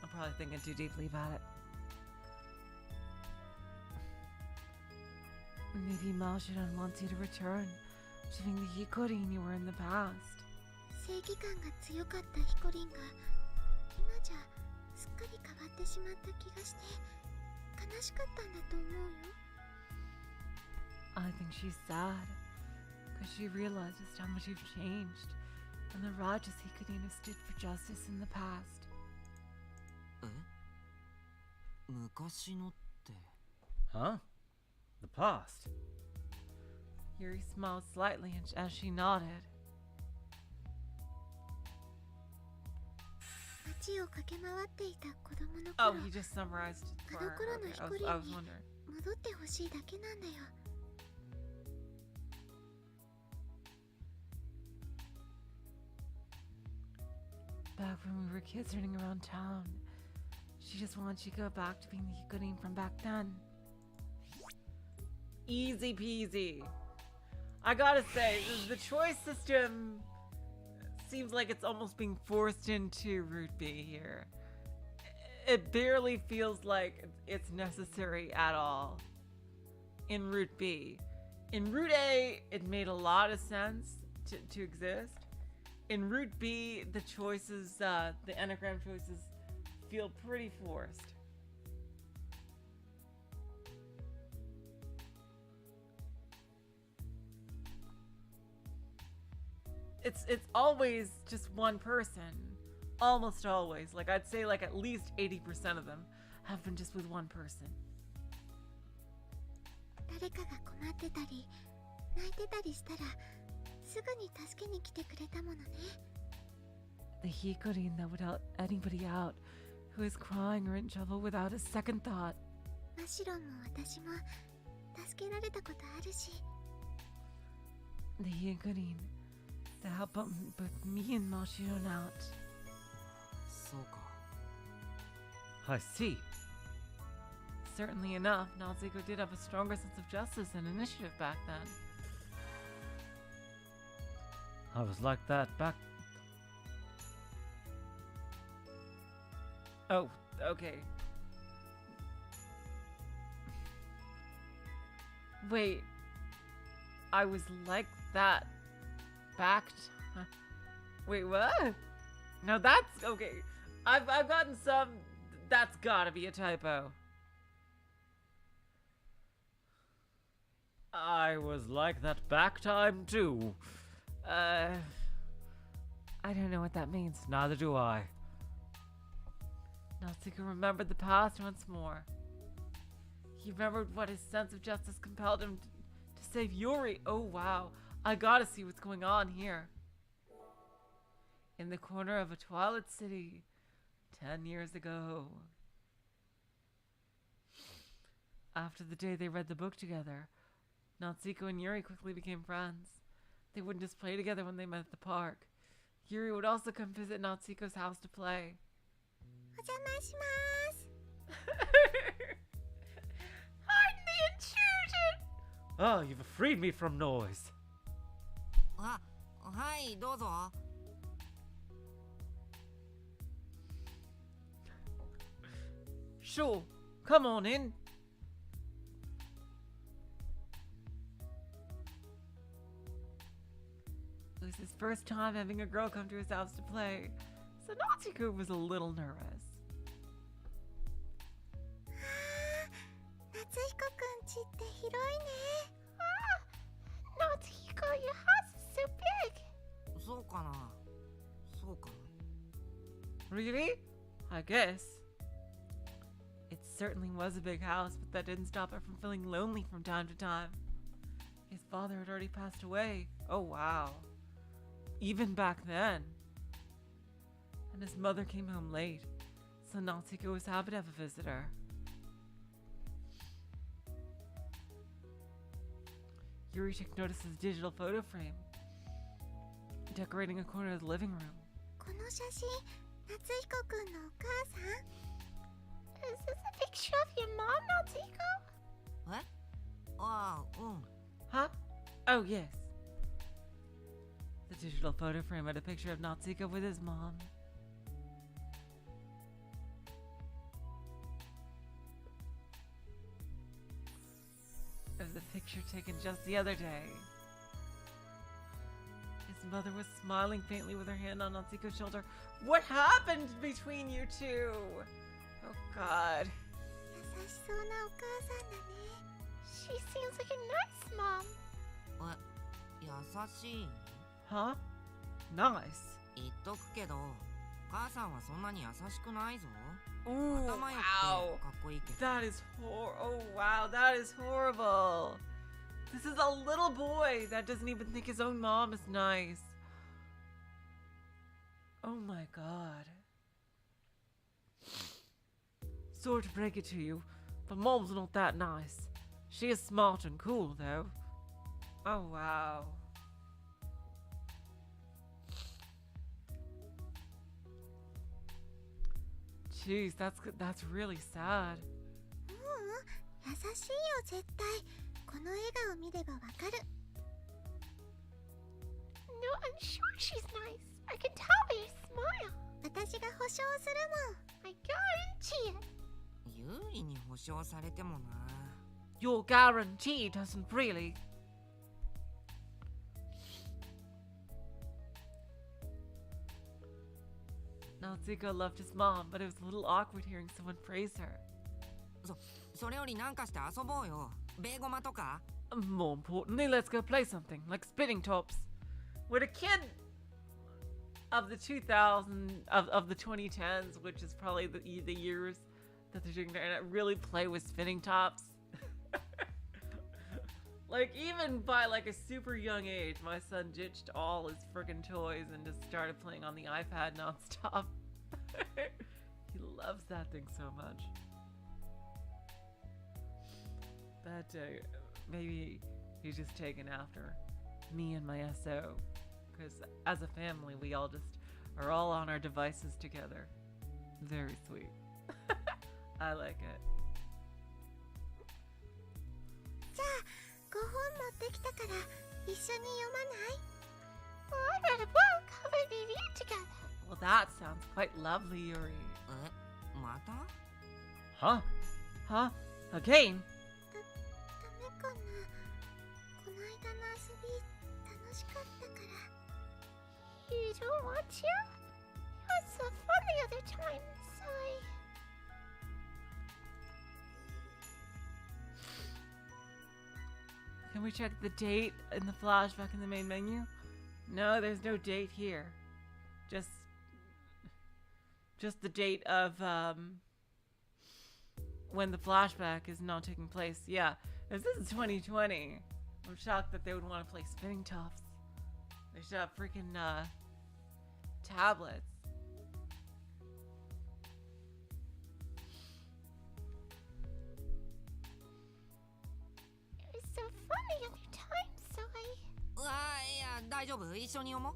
I'm probably thinking too deeply about it. Maybe Malshidan wants you to return to being the Hikorin you were in the past. 正義感が強かったヒコリンが今じゃすっかり変わってしまった気がして悲しかったんだと思うよ。 I think she's sad because she realizes how much you've changed and the righteous Hikudin has stood for justice in the past. え？昔のって。 Huh? The past? Yuri smiled slightly as she nodded. 街を駆け回っていた子供の Oh, 頃 he just summarized it for her. あの頃の Okay, ヒ I コ was, リ I ン was に wondering. 戻ってほしいだけなんだよ。 Back when we were kids running around town, she just wanted to go back to being the Hikudin from back then. Easy peasy. I gotta say, the choice system seems like it's almost being forced into Route B here. It barely feels like it's necessary at all in Route B. In Route A, it made a lot of sense to exist. In Route B, the choices, the anagram choices, feel pretty forced. It's always just one person. Almost always. Like I'd say like at least 80% of them have been just with one person. 誰かが困ってたり泣いてたりしたらすぐに助けに来てくれたものね。 The Hikudin that would help anybody out who is crying or in trouble without a second thought. マシロンも私も助けられたことあるし。 The Hikudin that helped both me and Mashiro out. そうか。 I see. Certainly enough, Natsuko did have a stronger sense of justice and initiative back then. I was like that back. Oh, okay. Wait. I was like that back. Wait, what? No, that's okay. I've gotten some. That's gotta be a typo. I was like that back time too. I don't know what that means. Neither do I. Natsuko remembered the past once more. He remembered what his sense of justice compelled him to save Yuri. Oh wow, I gotta see what's going on here. In the corner of a twilight city, 10 years ago. After the day they read the book together, Natsuko and Yuri quickly became friends. They wouldn't just play together when they met at the park. Yuri would also come visit Natsuko's house to play. お邪魔します。 Pardon the intrusion! Oh, you've freed me from noise. あ、はいどうぞ。 Sure, come on in. It was his first time having a girl come to his house to play, so Natsuko was a little nervous. 夏彦くん家って広いね。 Natsuko, your house is so big! そうかな。そうか。 Really? I guess. It certainly was a big house, but that didn't stop her from feeling lonely from time to time. His father had already passed away. Oh wow. Even back then. And his mother came home late, so Natsuko was happy to have a visitor. Yuri took notice of his digital photo frame, decorating a corner of the living room. この写真、夏彦くんのお母さん？ Is this a picture of your mom, Natsuko? え？ああ、うん。 Huh? Oh yes. The digital photo frame had a picture of Natsuko with his mom. It was a picture taken just the other day. His mother was smiling faintly with her hand on Natsuko's shoulder. What happened between you two? Oh God. 優しそうなお母さんだね。 She seems like a nice mom. 優しい？ Huh? Nice. 言っとくけど、母さんはそんなに優しくないぞ。 Ooh, 頭良くて wow. かっこいいけど。 That is oh wow, that is horrible. This is a little boy that doesn't even think his own mom is nice. Oh my God. Sorry to break it to you, but mom's not that nice. She is smart and cool though. Oh wow. Jeez, that's really sad. 優しいよ絶対。この笑顔見ればわかる。 No, I'm sure she's nice. I can tell by your smile. 私が保証するもん。 I guarantee it. 有利に保証されてもな。 Your guarantee doesn't really. Natsuko loved his mom, but it was a little awkward hearing someone praise her. それよりなんかして遊ぼうよ。ベーゴマとか。 More importantly, let's go play something like spinning tops. Would a kid of the 2010s, which is probably the years that they're doing the internet, really play with spinning tops? Like even by like a super young age, my son ditched all his friggin' toys and just started playing on the iPad nonstop. He loves that thing so much. But maybe he's just taken after me and my SO. Because as a family, we all just are all on our devices together. Very sweet. I like it. じゃあ、5本持ってきたから一緒に読まない？ Well, I read a book. How about we read together? Well, that sounds quite lovely, Yuri. また？ Huh? Huh? Again? ダメかな。この間の遊び楽しかったから。 You don't want to? It was so fun the other time, so Can we check the date in the flashback in the main menu? No, there's no date here. Just the date of when the flashback is not taking place. Yeah, if this is 2020, I'm shocked that they would want to play spinning tops. They should have freaking tablets. it was so fun the other time, so I... いや、大丈夫。一緒に読もう。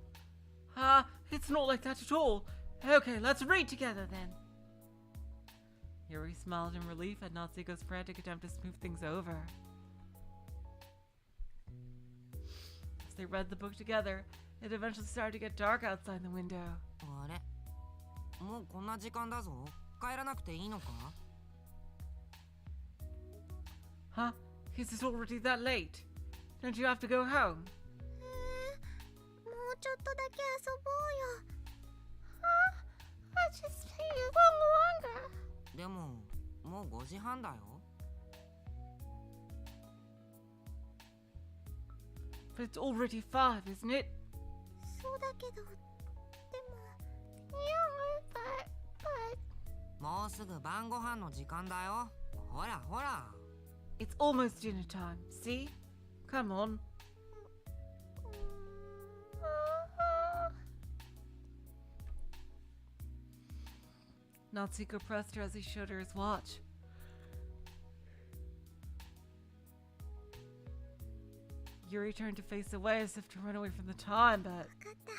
It's not like that at all. Okay, let's read together then. Yuri smiled in relief at Natsuko's frantic attempt to smooth things over. As they read the book together, it eventually started to get dark outside the window. あれ？もうこんな時間だぞ。帰らなくていいのか？ Huh? Is it already that late? Don't you have to go home? もうちょっとだけ遊ぼうよ。 Huh? I'll just play a little longer. でも、もう5時半だよ。 But it's already 5, isn't it? そうだけど、でも Yeah, but... もうすぐ晩ご飯の時間だよ。ほらほら。 It's almost dinner time, see? Come on. Natsuko pressed her as he showed her his watch. Yuri turned to face away as if to run away from the time, but... 分かった。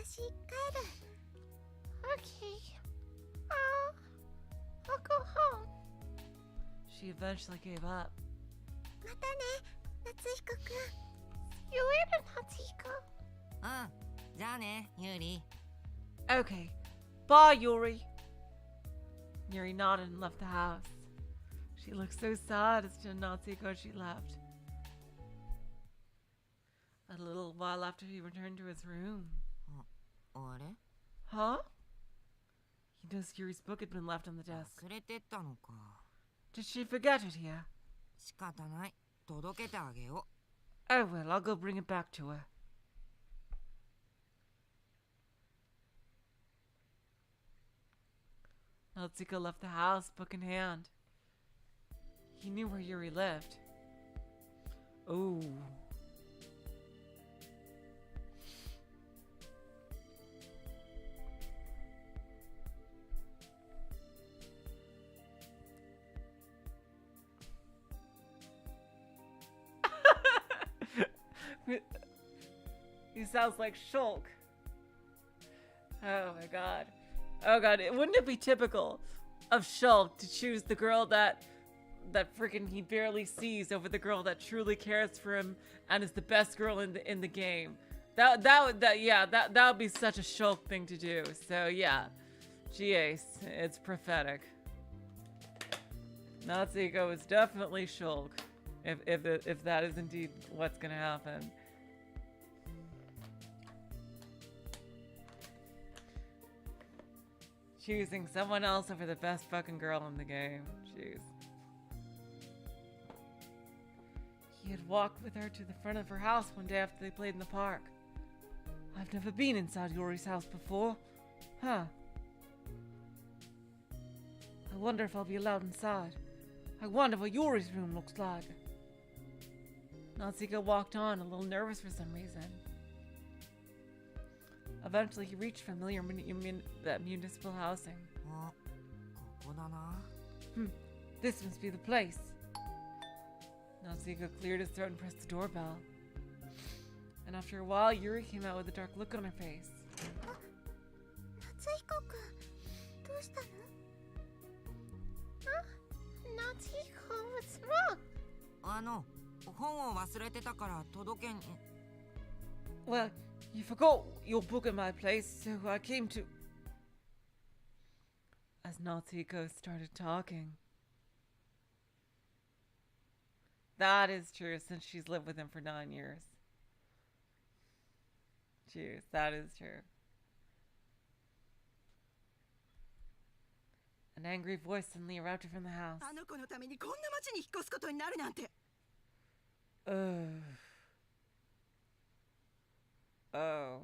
私帰る。 Okay. I'll go home. she eventually gave up. またね、夏彦くん。 See you later, Natsuko. うん。じゃあね、ユーリ。 Okay. Bye, Yuri. Yuri nodded and left the house. She looked so sad as to Natsuko as she left. a little while after he returned to his room. あれ Huh? He noticed Yuri's book had been left on the desk. 忘れてったのか Did she forget it here? 仕方ない届けてあげよ Oh well, I'll go bring it back to her. Natsuko left the house, book in hand. He knew where Yuri lived. Ooh. He sounds like Shulk. Oh my god. Oh god, wouldn't it be typical of Shulk to choose the girl that freaking he barely sees over the girl that truly cares for him and is the best girl in the game? That would be such a Shulk thing to do. So yeah, G-Ace, it's prophetic. Natsuko is definitely Shulk, if that is indeed what's gonna happen. Choosing someone else over the best fucking girl in the game. Jeez. He had walked with her to the front of her house one day after they played in the park. I've never been inside Yuri's house before. Huh. I wonder if I'll be allowed inside. I wonder what Yuri's room looks like. Natsuko walked on, a little nervous for some reason. Eventually, he reached familiar municipal housing. あここだな This must be the place. Natsuko cleared his throat and pressed the doorbell. And after a while, Yuri came out with a dark look on her face. 夏彦くんどうしたの夏彦 what's wrong? 本を忘れてたから届けに Well, you forgot your book in my place, so I came to... As Natsuko started talking. That is true, since she's lived with him for 9 years. Jeez, that is true. An angry voice suddenly erupted from the house. あの子のためにこんな町に引っ越すことになるなんて Oh.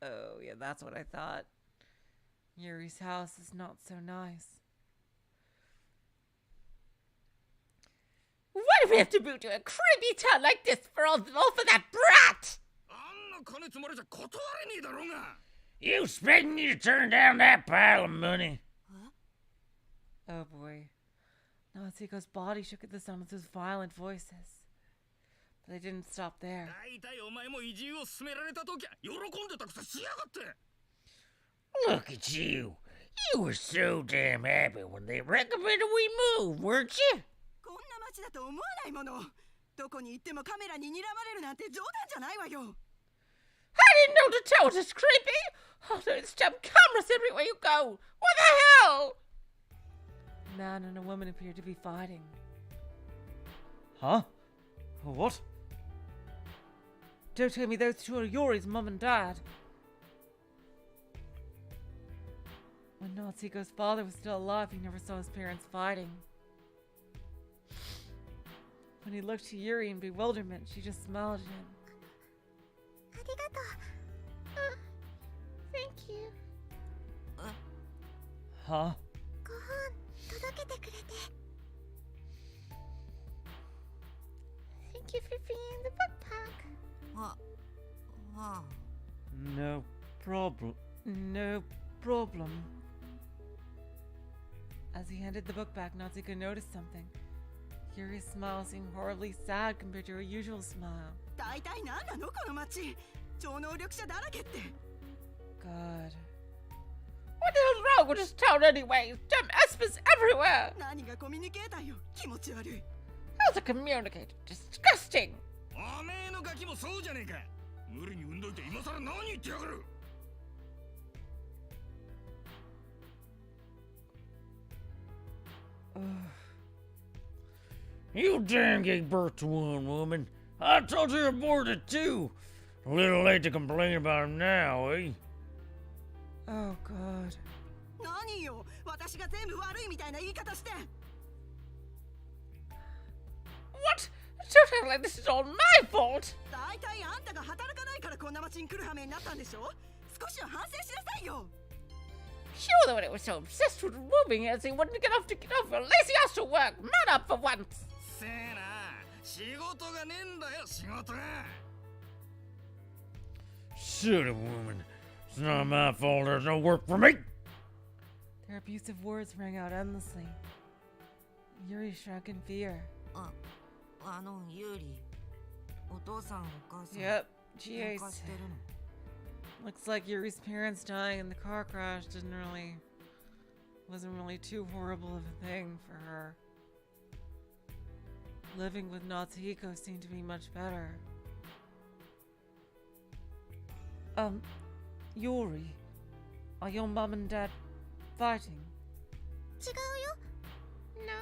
Oh, yeah, that's what I thought. Yuri's house is not so nice. Why do we have to move to a creepy town like this for all for that brat? あんな金積まれちゃ断れねえだろうが You expect me to turn down that pile of money? Oh boy. Natsuko's body shook at the sound of those violent voices. But they didn't stop there. 大体お前も移住を勧められた時は喜んでたくせしやがって Look at you. You were so damn happy when they recommended we move, weren't you? こんな町だと思わないものどこに行ってもカメラに睨まれるなんて冗談じゃないわよ I didn't know the town was this creepy. Oh, there's dumb cameras everywhere you go. What the hell? A man and a woman appeared to be fighting. Huh? What? Don't tell me those two are Yuri's mom and dad. When Natsuko's father was still alive, he never saw his parents fighting. When he looked to Yuri in bewilderment, she just smiled at him. ありがとう Thank you Huh? ご本届けてくれて Thank you for being in the book park はあ No problem. No problem. As he handed the book back, Natsuko noticed something. Yuri's smile seemed horribly sad compared to her usual smile. 大体何なのこの町超能力者だらけって God. What the hell's wrong with this town anyway? Dumb espers everywhere. 何がコミュニケーターよ気持ち悪い How's a communicator? Disgusting. おめえのガキもそうじゃねえか無理に産んどいて今さら何言ってやがる You dang gave birth to one, woman. I told you aboard it too. A little late to complain about him now, eh? Oh god. 何よ、私が全部悪いみたいな言い方して。 What? Don't act like this is all my fault! 大体あんたが働かないからこんな街に来る羽目になったんでしょ。少しは反省しなさいよ。 Sure, the one who was so obsessed with moving as he wouldn't get off a lazy ass to work. Man up for once! せえな、仕事がねえんだよ、仕事が。 Shut it, woman. It's not my fault there's no work for me. Their abusive words rang out endlessly. Yuri shrank in fear. ユーリ、お父さんお母さん Yep, 喧 GA 嘩してるの。 looks like Yuri's parents dying in the car crash wasn't really too horrible of a thing for her. Living with Natsuhiko seemed to be much better. Yuri, are your mom and dad fighting? 違うよ。 No?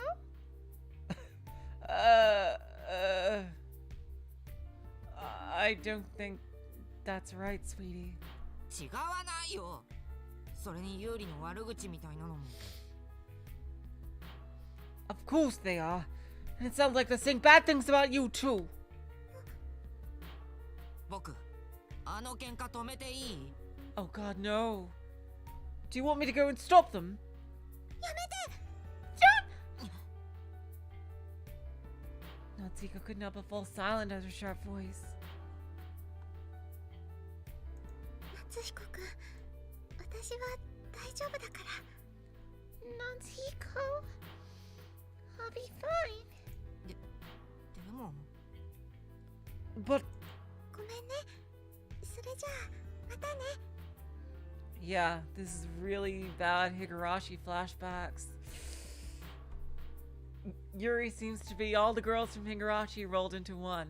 I don't think that's right, sweetie. 違わないよ。それにユーリの悪口みたいなのも。 Of course they are. And it sounds like they're saying bad things about you too. 僕、あの喧嘩止めていい？ Oh god, no. Do you want me to go and stop them? やめて。 Natsuko couldn't help but fall silent at her sharp voice. 夏彦くん、私は大丈夫だから。夏彦 I'll be fine. でも。 But ごめんね。それじゃあ、またね。 yeah, this is really bad Higurashi flashbacks. Yuri seems to be all the girls from Higurashi rolled into one.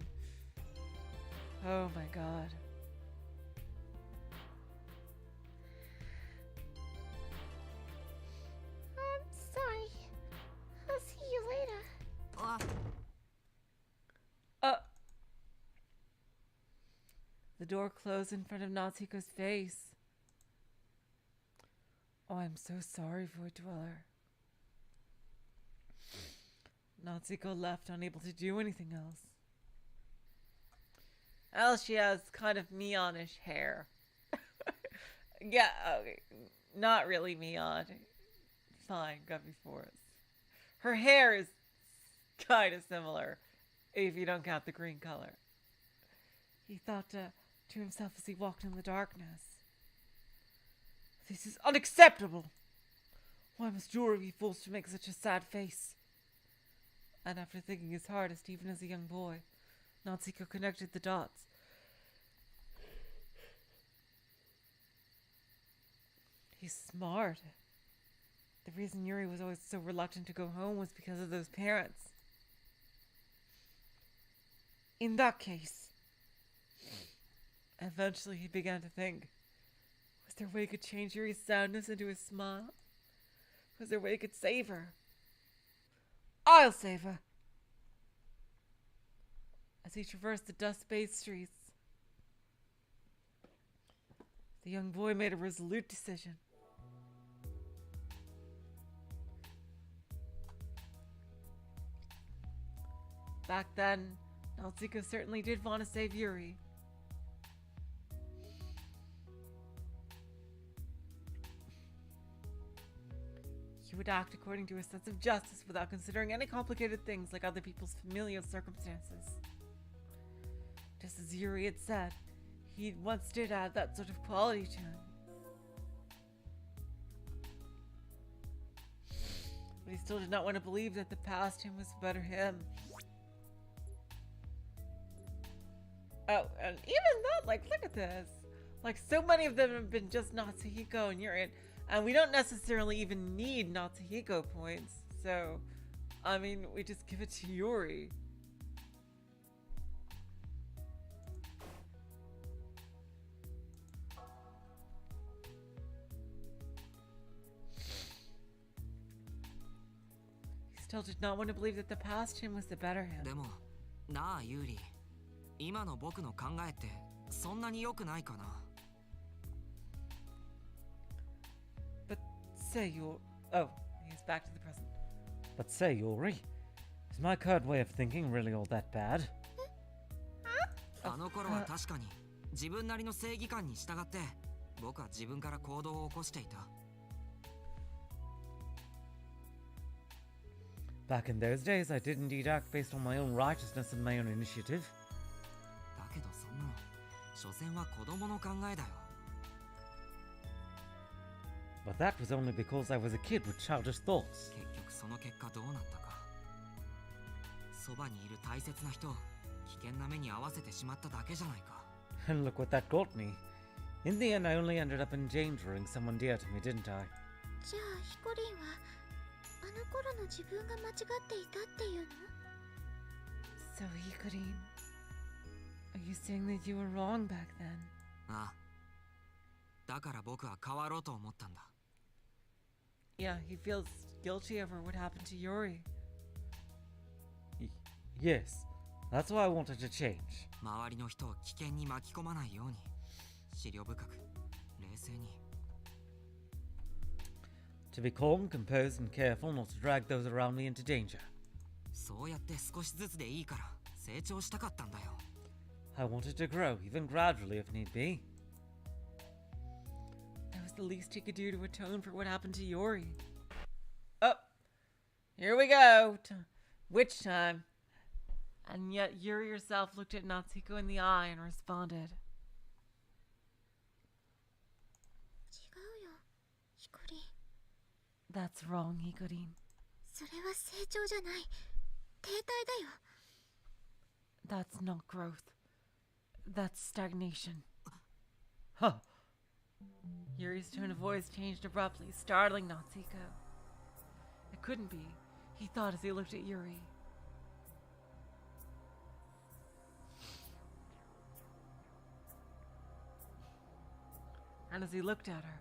Oh my god. I'm sorry. I'll see you later. あ、 The door closed in front of Natsuko's face. Oh, I'm so sorry, Void Dweller. Natsuko left, unable to do anything else. Well, she has kind of neonish hair. Yeah, okay. Not really neon. Fine, Guppy Forest. Her hair is kind of similar, if you don't count the green color. He thought to himself as he walked in the darkness. This is unacceptable! Why must Yuri be forced to make such a sad face? And after thinking his hardest, even as a young boy, Natsuko connected the dots. He's smart. The reason Yuri was always so reluctant to go home was because of those parents. In that case, eventually he began to think, was there a way he could change Yuri's sadness into a smile? Was there a way he could save her? I'll save her! As he traversed the dust-bathed streets, the young boy made a resolute decision. Back then, Natsuko certainly did want to save Yuri. He would act according to a sense of justice without considering any complicated things like other people's familial circumstances. Just as Yuri had said, he once did have that sort of quality to him. But he still did not want to believe that the past him was a better him. Oh, and even that, like, look at this. Like, so many of them have been just Natsuhiko and Yuri, and we don't necessarily even need Natsuhiko points. So, I mean, we just give it to Yuri. He still did not want to believe that the past him was the better him. でもなあユーリ、今の僕の考えってそんなに良くないかな。 But say you're... Oh, he's back to the present. But say, Yuri, is my current way of thinking really all that bad? あの頃は確かに自分なりの正義感に従って僕は自分から行動を起こしていた。 Back in those days, I did indeed act based on my own righteousness and my own initiative. だけどそんなの所詮は子供の考えだよ。 But that was only because I was a kid with childish thoughts. 結局その結果どうなったか。そばにいる大切な人を危険な目に遭わせてしまっただけじゃないか。 And look what that got me. In the end, I only ended up endangering someone dear to me, didn't I? じゃあヒコリンはあの頃の自分が間違っていたっていうの？ So, Hikarin, are you saying that you were wrong back then? ああ。だから僕は変わろうと思ったんだ。 Yeah, he feels guilty over what happened to Yuri. Yes, that's why I wanted to change. 周りの人を危険に巻き込まないように思慮深く冷静に。 To be calm, composed, and careful not to drag those around me into danger. そうやって少しずつでいいから成長したかったんだよ。 I wanted to grow, even gradually if need be. That was the least he could do to atone for what happened to Yuri. Oh, here we go. Witch time. And yet Yuri herself looked at Natsuko in the eye and responded. 違うよヒコリン。 That's wrong, Hikarin. それは成長じゃない。停滞だよ。 That's not growth. That's stagnation. Huh. Yuri's tone of voice changed abruptly, startling Natsuko. It couldn't be, he thought as he looked at Yuri. And as he looked at her,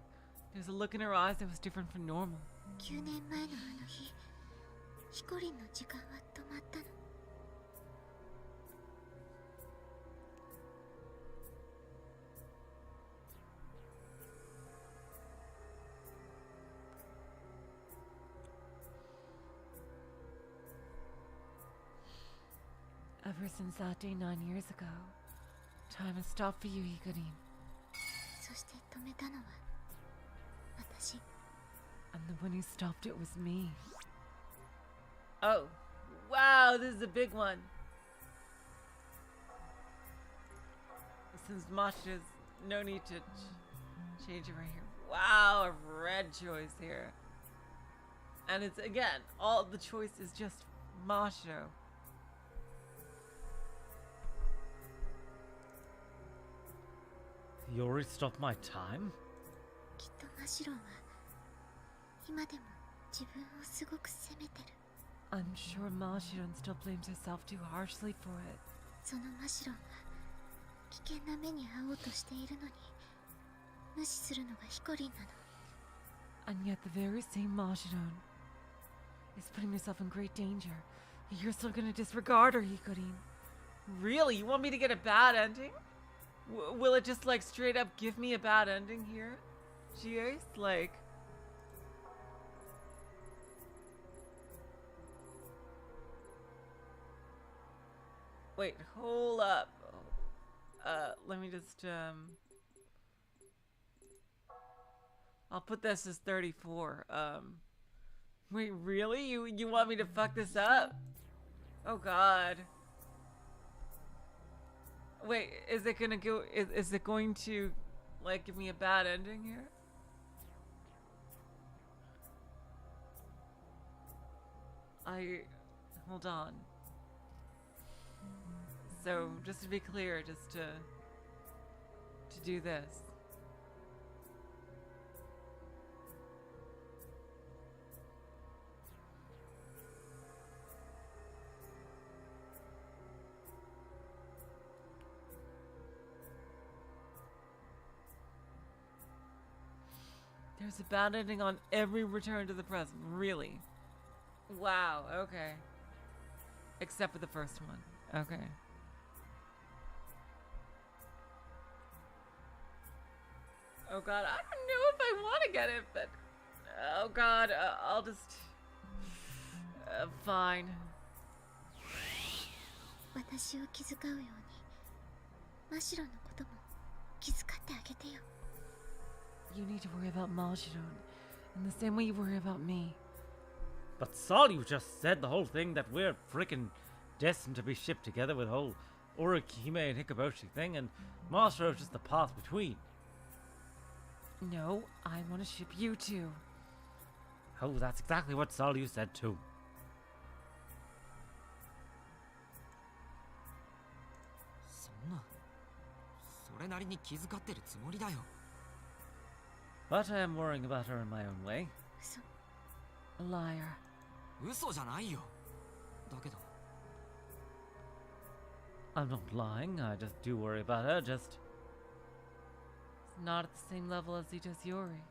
there was a look in her eyes that was different from normal. 9年前のあの日、ヒコリンの時間は止まったの。 Ever since that day 9 years ago, time has stopped for you, Hikarin. そして止めたのは私。 And the one who stopped it was me. Oh, wow, this is a big one. Since Masha's no need to change it right here. Wow, a red choice here. And it's, again, all the choice is just Mashiro. Yuri stopped my time? きっとマシロンは今でも自分をすごく責めてる。 I'm sure Mashiro still blames herself too harshly for it. そのマシロンは危険な目に遭おうとしているのに無視するのがヒコリンなの。 And yet the very same Mashiro is putting herself in great danger. You're still gonna disregard her, Hikarin. Really? You want me to get a bad ending? Will it just like straight up give me a bad ending here? Jeez, like... Wait, hold up. Let me just, I'll put this as 34. Wait, really? You want me to fuck this up? Oh god. Wait, is it gonna go, is it going to, like, give me a bad ending here? Hold on. So, just to be clear, just to do this. There's a bad ending on every return to the present, really. Wow, okay. Except for the first one. Okay. Oh god, I don't know if I want to get it, but... Oh god, I'll just... fine. 私を気遣うようにマシロのことも気遣ってあげてよ You need to worry about Mashiro in the same way you worry about me. But Saul, you just said the whole thing that we're freaking destined to be shipped together with the whole Urikime and Hikaboshi thing, and Mashiro's just the path between. No, I want to ship you two. Oh, that's exactly what Saul you said too. But I am worrying about her in my own way. 嘘 A liar. 嘘じゃないよ。だけど I'm not lying, I just do worry about her, just... It's not at the same level as he does Yuri.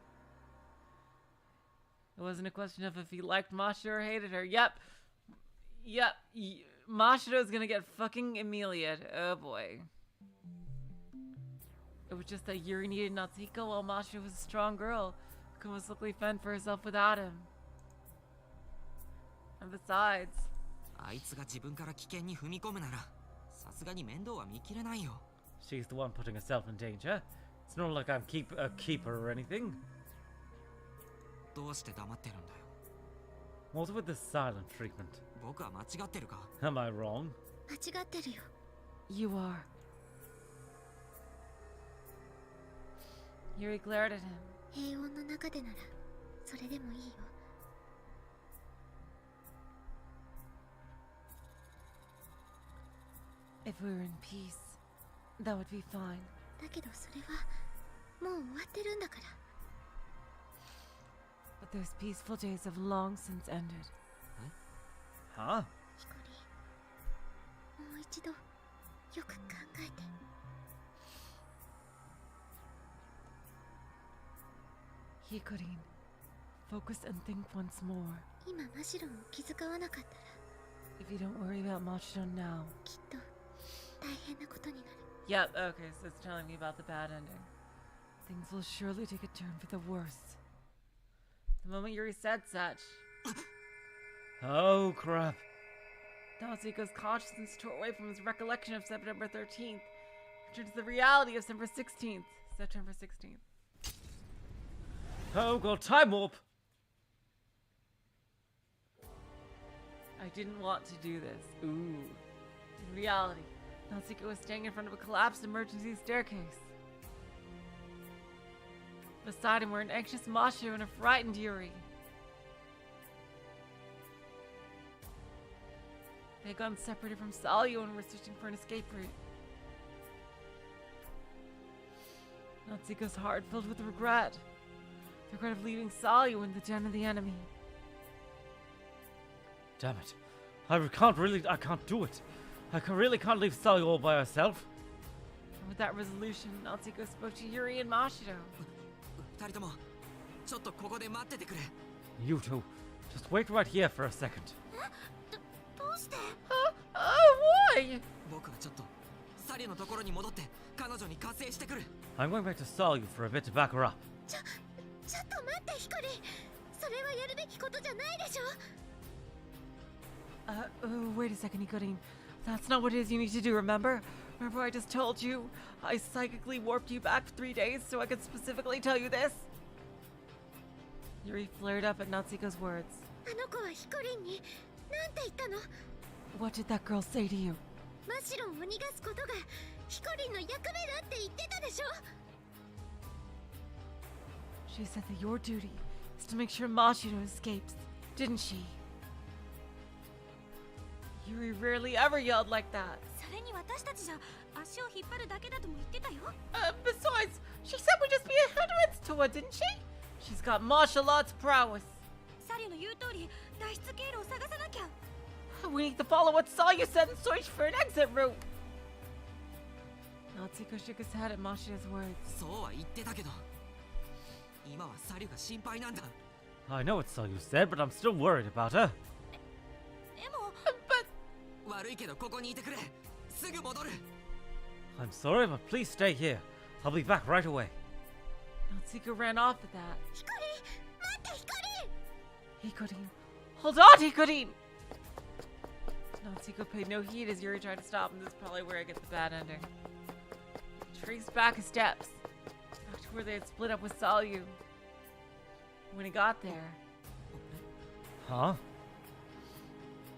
It wasn't a question of if he liked Mashiro or hated her. Yep. Mashiro's gonna get fucking Emilia'd. Oh boy. It was just that Yuri needed Natsuko while Mashiro was a strong girl who could musically fend for herself without him. And besides, あいつが自分から危険に踏み込むならさすがに面倒は見切れないよ。 She's the one putting herself in danger. It's not like I'm a keeper or anything. どうして黙ってるんだよ。 What's with this silent treatment? 僕は間違ってるか？ Am I wrong? 間違ってるよ you are. Yuri glared at him. 平穏の中でならそれでもいいよ If we were in peace, that would be fine. だけどそれはもう終わってるんだから But those peaceful days have long since ended. Huh? ひこりもう一度よく考えて Hikorin, focus and think once more. 今マシロンを気遣わなかったら If you don't worry about Machiro now. きっと大変なことになる Yep, okay, so it's telling me about the bad ending. Things will surely take a turn for the worse. The moment Yuri said such, Oh crap. Natsuko's consciousness tore away from his recollection of September 13th, returned to the reality of September 16th. September 16th. Oh god, time warp! I didn't want to do this. Ooh. In reality, Natsuko was standing in front of a collapsed emergency staircase. Beside him were an anxious Mashiro and a frightened Yuri. They had gotten separated from Salyo and were searching for an escape route. Natsuko's heart filled with regret. The regret of leaving Salyo in the den of the enemy. Damn it. I can't do it. Really can't leave Sally all by herself. And with that resolution, Natsuko spoke to Yuri and Mashiro. 二人ともちょっとここで待っててくれ。 You two, just wait right here for a second. どうして Why? 僕はちょっとサリのところに戻って彼女に加勢してくる。 I'm going back to Sally for a bit to back her up. ちょっと待ってヒコリそれはやるべきことじゃないでしょ Wait a second, Hikorin. That's not what it is you need to do, remember? Remember I just told you? I psychically warped you back for 3 days so I could specifically tell you this? Yuri flared up at Natsuko's words. あの子はヒコリンに何て言ったの What did that girl say to you? マシロンを逃がすことがヒコリンの役目だって言ってたでしょ She said that your duty is to make sure Mashiro escapes, didn't she? Yuri rarely ever yelled like that. それに私たちじゃ足を引っ張るだけだとも言ってたよ Besides, she said we'd just be a hindrance to her, didn't she? She's got martial arts prowess. サリの言う通り脱出経路を探さなきゃ We need to follow what Salyu said and search for an exit route. Natsuko shook his head at Mashiro's words. そうは言ってたけど今はサリュが心配なんだ。 I know it's all you said, but I'm still worried about her. 悪いけどここにいてくれ。すぐ戻る。 I'm sorry, but please stay here. I'll be back right away. Natsuko ran off at that. ヒコリン待ってヒコリン Hikorin. Hold on, Hikorin! Natsuko paid no heed as Yuri tried to stop him. This is probably where I get the bad ending. Traced back his steps. Back to where they had split up with Salyu. When he got there, Huh?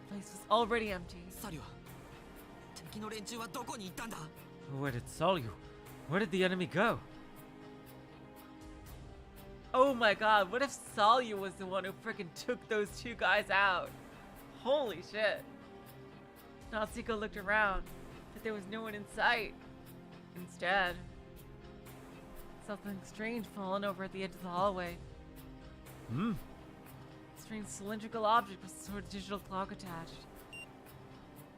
the place was already empty. サリは敵の連中はどこに行ったんだ？ Where did Solyu? Where did the enemy go? Oh my god, what if Salyu was the one who frickin' took those two guys out? Holy shit. Natsuko looked around, but there was no one in sight. Instead, something strange fallen over at the edge of the hallway. Hmm? A strange cylindrical object with a sort of digital clock attached.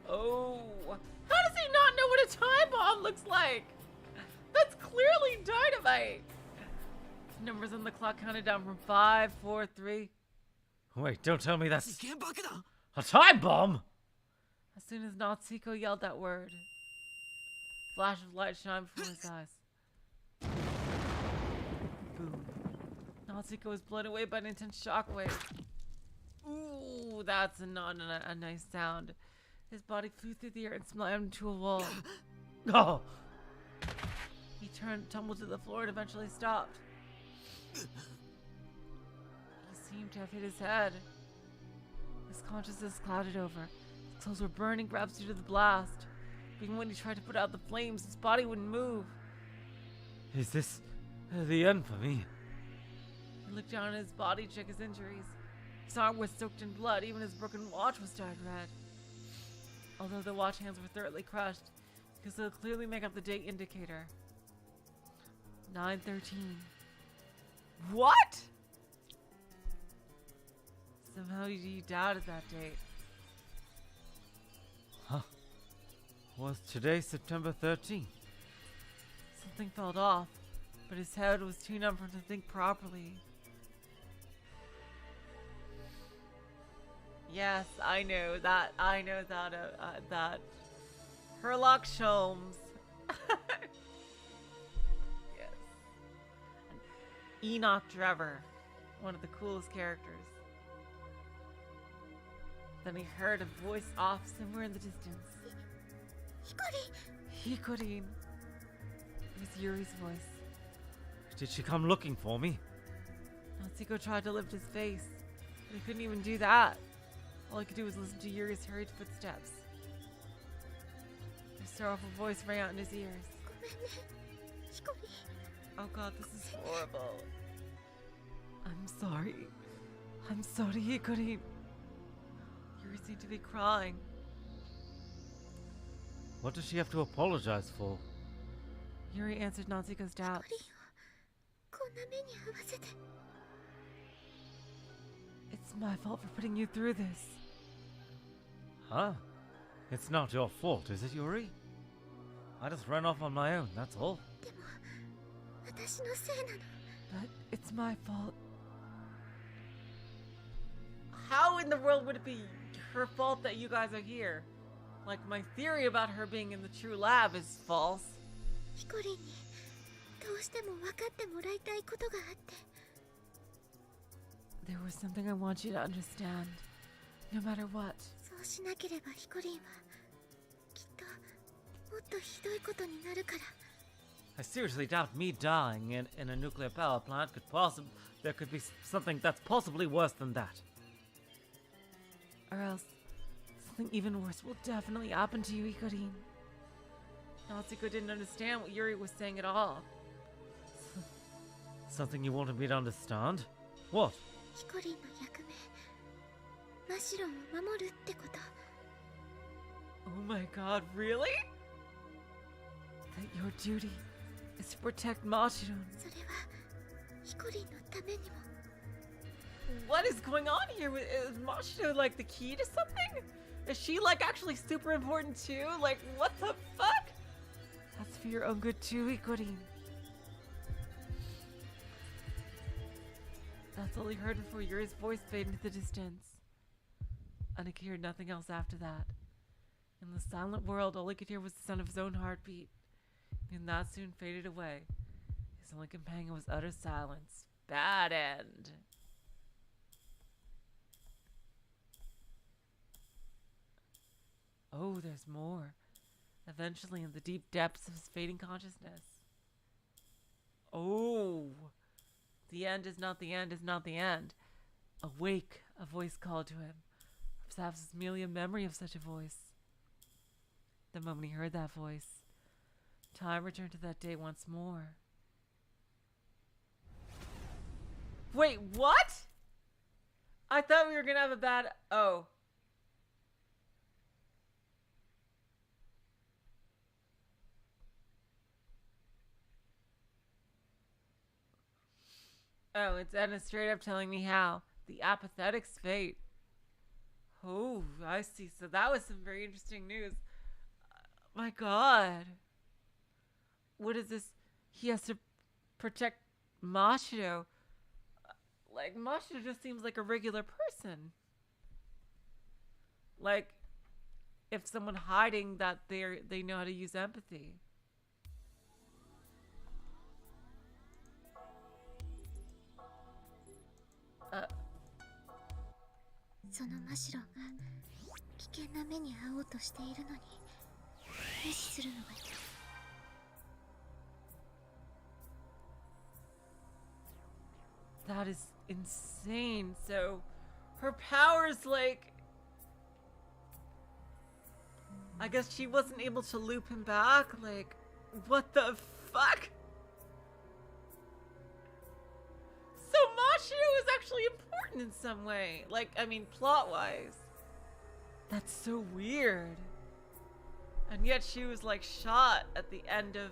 Oh, how does he not know what a time bomb looks like? That's clearly dynamite. The numbers on the clock counted down from 5, 4, 3. Wait, don't tell me that's 時限爆弾。 a time bomb! As soon as Natsuko yelled that word, a flash of light shined before his eyes. Boom. Natsuko was blown away by an intense shockwave. Ooh, that's not a nice sound. His body flew through the air and slammed into a wall. Oh! He turned, tumbled to the floor, and eventually stopped. He seemed to have hit his head. His consciousness clouded over. His clothes were burning, perhaps due to the blast. Even when he tried to put out the flames, his body wouldn't move. Is this the end for me? He looked down at his body, checked his injuries. His arm was soaked in blood, even his broken watch was dyed red. Although the watch hands were thoroughly crushed, he could still clearly make out the date indicator. 9/13. What? Somehow he doubted that date. Was today September 13th? Something felt off, but his head was too numb for him to think properly. Yes, I know that. That. Herlock Sholmes. Yes. And Enoch Trevor, one of the coolest characters. Then he heard a voice off somewhere in the distance. ヒコリン Hikorin. It was Yuri's voice. Did she come looking for me? Natsuko tried to lift his face, but he couldn't even do that. All he could do was listen to Yuri's hurried footsteps. His sorrowful voice rang out in his ears. ごめんねヒコリン Oh god, this is horrible. I'm sorry. I'm sorry, Hikorin. Yuri seemed to be crying. What does she have to apologize for? Yuri answered Natsuko's doubts. こんな目に遭わせて It's my fault for putting you through this. Huh? It's not your fault, is it, Yuri? I just ran off on my own, that's all. でも私のせいなの But it's my fault. How in the world would it be her fault that you guys are here? Like, my theory about her being in the true lab is false. ヒコリンにどうしても分かってもらいたいことがあって There was something I want you to understand. No matter what. そうしなければヒコリンはきっともっとひどいことになるから I seriously doubt me dying in a nuclear power plant there could be something that's possibly worse than that. Or else, something even worse will definitely happen to you, Hikorin. Natsuko didn't understand what Yuri was saying at all. Something you wanted me to understand? What? ヒコリンの役目マシロンを守るってこと Oh my god, really? That your duty is to protect Mashiro. それはヒコリンのためにも What is going on here? Is Mashiro like the key to something? Is she like actually super important too? Like, what the fuck? That's for your own good too, Hikorin. That's all he heard before Yuri's voice faded into the distance. And he heard nothing else after that. In the silent world, all he could hear was the sound of his own heartbeat, and that soon faded away. His only companion was utter silence. Bad end. Oh, there's more. Eventually, in the deep depths of his fading consciousness. Oh, the end is not the end is not the end. Awake, a voice called to him. Perhaps it's merely a memory of such a voice. The moment he heard that voice, time returned to that day once more. Wait, what? I thought we were gonna have a bad... Oh. Oh, it's Edna straight up telling me how. The apathetic's fate. Oh, I see. So that was some very interesting news. My God. What is this? He has to protect Mashiro. Like, Mashiro just seems like a regular person. Like, if someone hiding that they know how to use empathy. そのマシロンが危険な目に遭おうとしているのに無視するのがいい。 That is insane. So, her powers, like... I guess she wasn't able to loop him back? Like, what the fuck? So Mashiro is actually important in some way. Like, I mean, plot-wise. That's so weird. And yet she was, like, shot at the end of...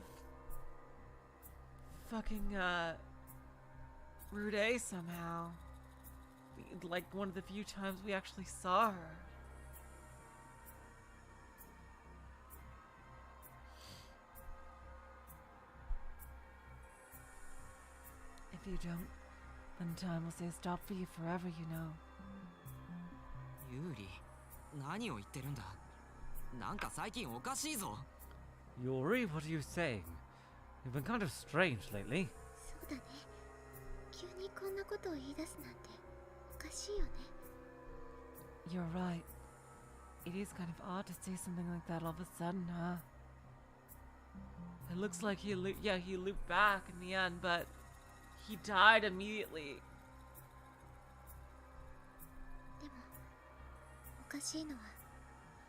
fucking, Rude somehow. Like, one of the few times we actually saw her. If you don't, then time will say stop for you forever, you know. ユーリ、何を言ってるんだ。なんか最近おかしいぞ。 Yuri, what are you saying? You've been kind of strange lately. そうだね。急にこんなことを言い出すなんておかしいよね。 You're right. It is kind of odd to say something like that all of a sudden, huh? It looks like he looped back in the end, but he died immediately. でもおかしいのは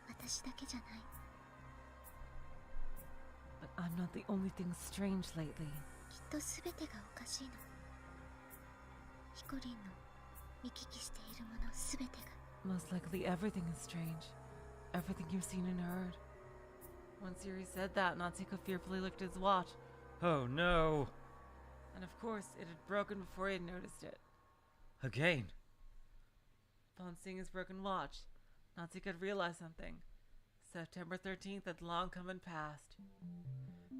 私だけじゃない。 But I'm not the only thing strange lately. きっと全てがおかしいの。ヒコリンの見聞きしているもの全てが。 Most likely everything is strange. Everything you've seen and heard. Once Yuri said that, Natsuko fearfully looked at his watch. Oh no. And of course, it had broken before he had noticed it. Again. Upon seeing his broken watch, Natsuko had realized something. September 13th had long come and passed.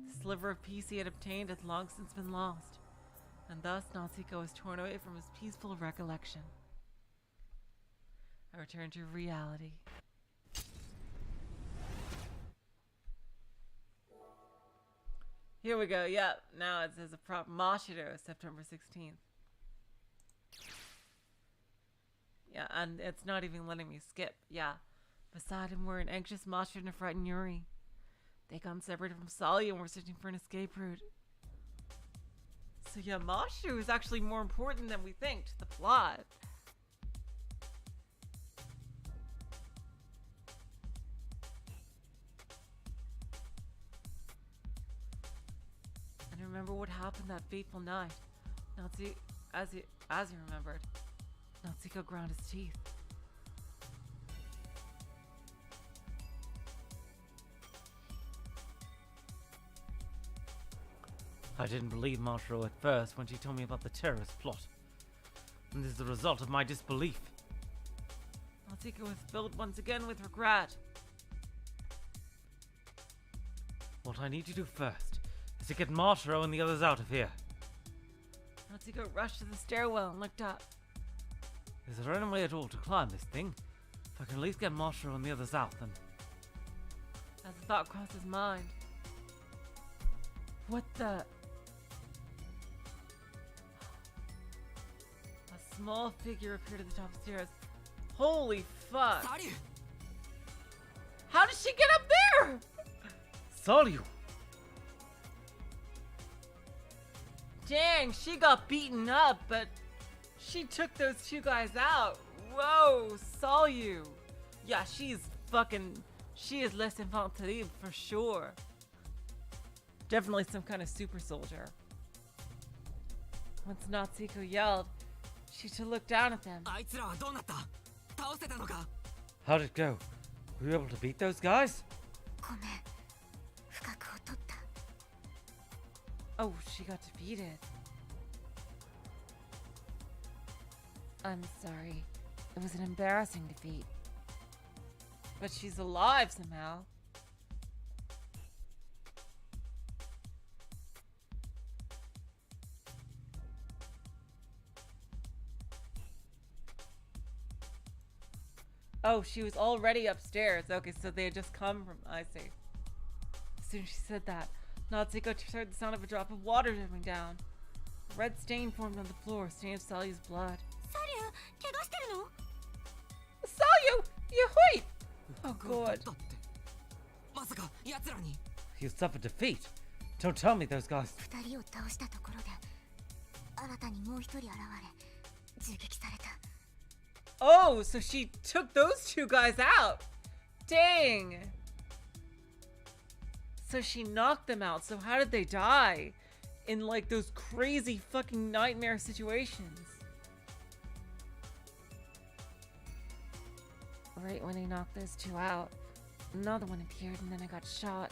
The sliver of peace he had obtained had long since been lost, and thus Natsuko was torn away from his peaceful recollection. I returned to reality. Here we go, yep. Now it says a prop Mashiro, September 16th. Yeah, and it's not even letting me skip. Yeah. Beside him were an anxious Mashiro and a frightened Yuri. They got separated from Sally and were searching for an escape route. So yeah, Mashiro is actually more important than we think to the plot. And remember what happened that fateful night. As he remembered, Natsuko ground his teeth. I didn't believe Mashiro at first when she told me about the terrorist plot. And this is the result of my disbelief. Natsuko was filled once again with regret. What I need to do first is to get Mashiro and the others out of here. Natsuko rushed to the stairwell and looked up. Is there any way at all to climb this thing? If I can at least get Mashiro and the others out, then as the thought crossed his mind. What the? A small figure appeared at the top of the stairs. Holy fuck. サリュー How did she get up there? Salyu! Dang, she got beaten up, but she took those two guys out. Whoa, saw you. Yeah, she is less infanterie for sure. Definitely some kind of super soldier. Once Natsuko yelled, she to look down at them. あいつらはどうなった倒せたのか How'd it go? Were you able to beat those guys? ごめん不覚を取った Oh, she got defeated. I'm sorry. It was an embarrassing defeat. But she's alive somehow. Oh, she was already upstairs. Okay, so they had just come from... I see. As soon as she said that, Natsuko heard the sound of a drop of water dripping down. A red stain formed on the floor, stained Salyu's blood. サリュー怪我してるの Salyu! You hoit! Oh, だ God. ってまさか奴らに You suffered defeat. Don't tell me those guys. 二人を倒したところで新たにもう一人現れ銃撃された Oh, so she took those two guys out. Dang. So she knocked them out. So how did they die? In like those crazy fucking nightmare situations. Right when he knocked those two out, another one appeared and then I got shot.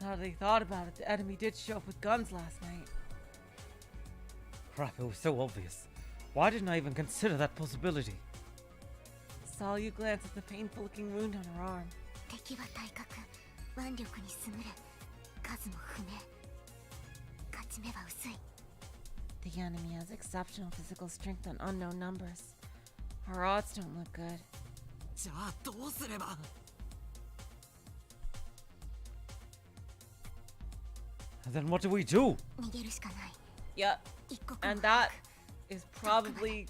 Now that he thought about it, the enemy did show up with guns last night. Crap, it was so obvious. Why didn't I even consider that possibility? Salyu glanced at the painful-looking wound on her arm. 敵は体格腕力に優れ数も不明勝ち目は薄い The enemy has exceptional physical strength and unknown numbers. Our odds don't look good. じゃあどうすれば And then what do we do? 逃げるしかない Yep, 一刻も and 早 that く is probably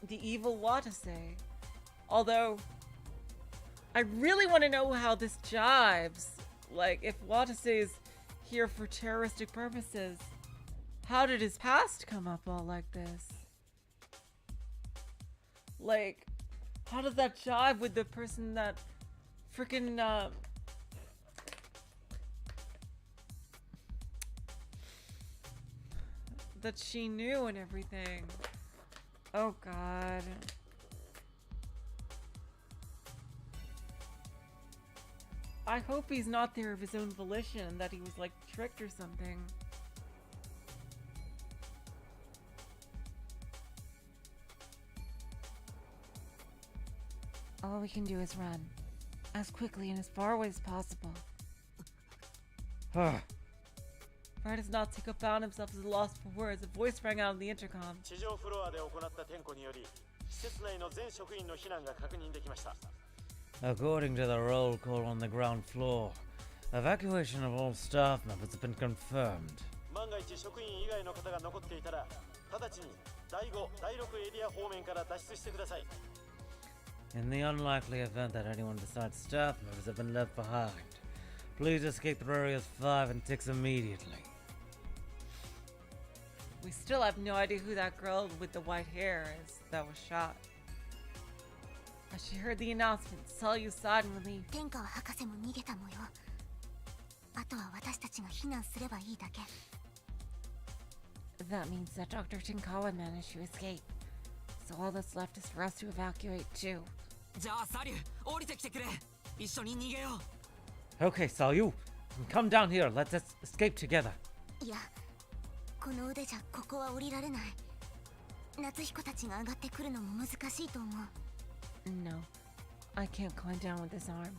the evil Watase. Although, I really want to know how this jives. Like, if Watase is here for terroristic purposes, how did his past come up all like this? Like, how does that jive with the person that freaking that she knew and everything? Oh God. I hope he's not there of his own volition, that he was like tricked or something. All we can do is run. As quickly and as far away as possible. Ah, Right as Natsuko found himself as lost for words, a voice rang out on the intercom. 地上フロアで行った点呼により施設内の全職員の避難が確認できました according to the roll call on the ground floor, evacuation of all staff members has been confirmed. 万が一職員以外の方が残っていたら直ちに第5、第6エリア方面から脱出してください In the unlikely event that anyone besides staff members have been left behind, please escape through areas 5 and 6 immediately. We still have no idea who that girl with the white hair is that was shot. As she heard the announcement, Salyu sighed in relief. 天下は博士も逃げた模様あとは私たちが避難すればいいだけ That means that Dr. Tinkawa managed to escape. So all that's left is for us to evacuate too. じゃあサリュー降りてきてくれ一緒に逃げよう Okay, Salyu, come down here. Let's escape together. いやこの腕じゃここは降りられない夏彦たちが上がってくるのも難しいと思う No, I can't climb down with this arm.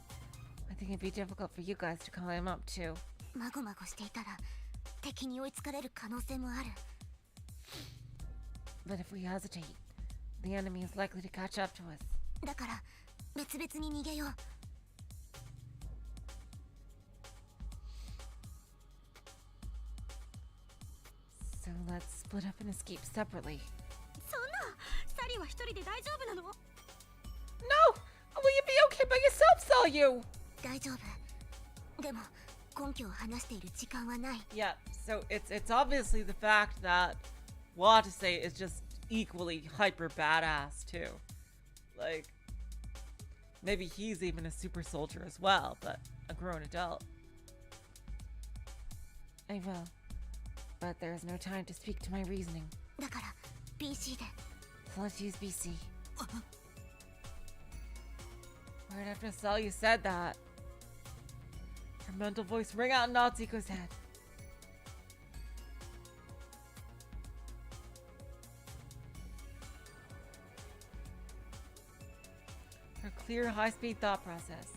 I think it'd be difficult for you guys to climb up too. まごまごしていたら敵に追いつかれる可能性もある But if we hesitate, the enemy is likely to catch up to us. だから別々に逃げよう。 So let's split up and escape separately. そんなサリは一人で大丈夫なの？ No! Will you be okay by yourself, Salyu? 大丈夫。でも根拠を話している時間はない。 Yeah, so it's obviously the fact that Watase is just equally hyper badass too. Like, maybe he's even a super soldier as well, but a grown adult. I will. But there is no time to speak to my reasoning. だから PC で。 So let's use BC. Right after Salyu said that, her mental voice rang out in Natsuko's head. Her clear, high-speed thought process.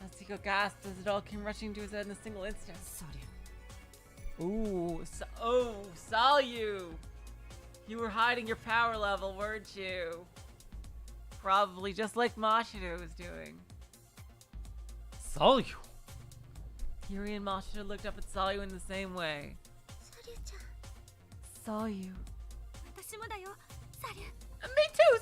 Natsuko gasped as it all came rushing to his head in a single instant. Ooh, Salyu! You were hiding your power level, weren't you? Probably just like Mashiro was doing. Salyu! Yuri and Mashiro looked up at Salyu in the same way. サリュちゃん。 Salyu. 私もだよ、サリュ。 Me too,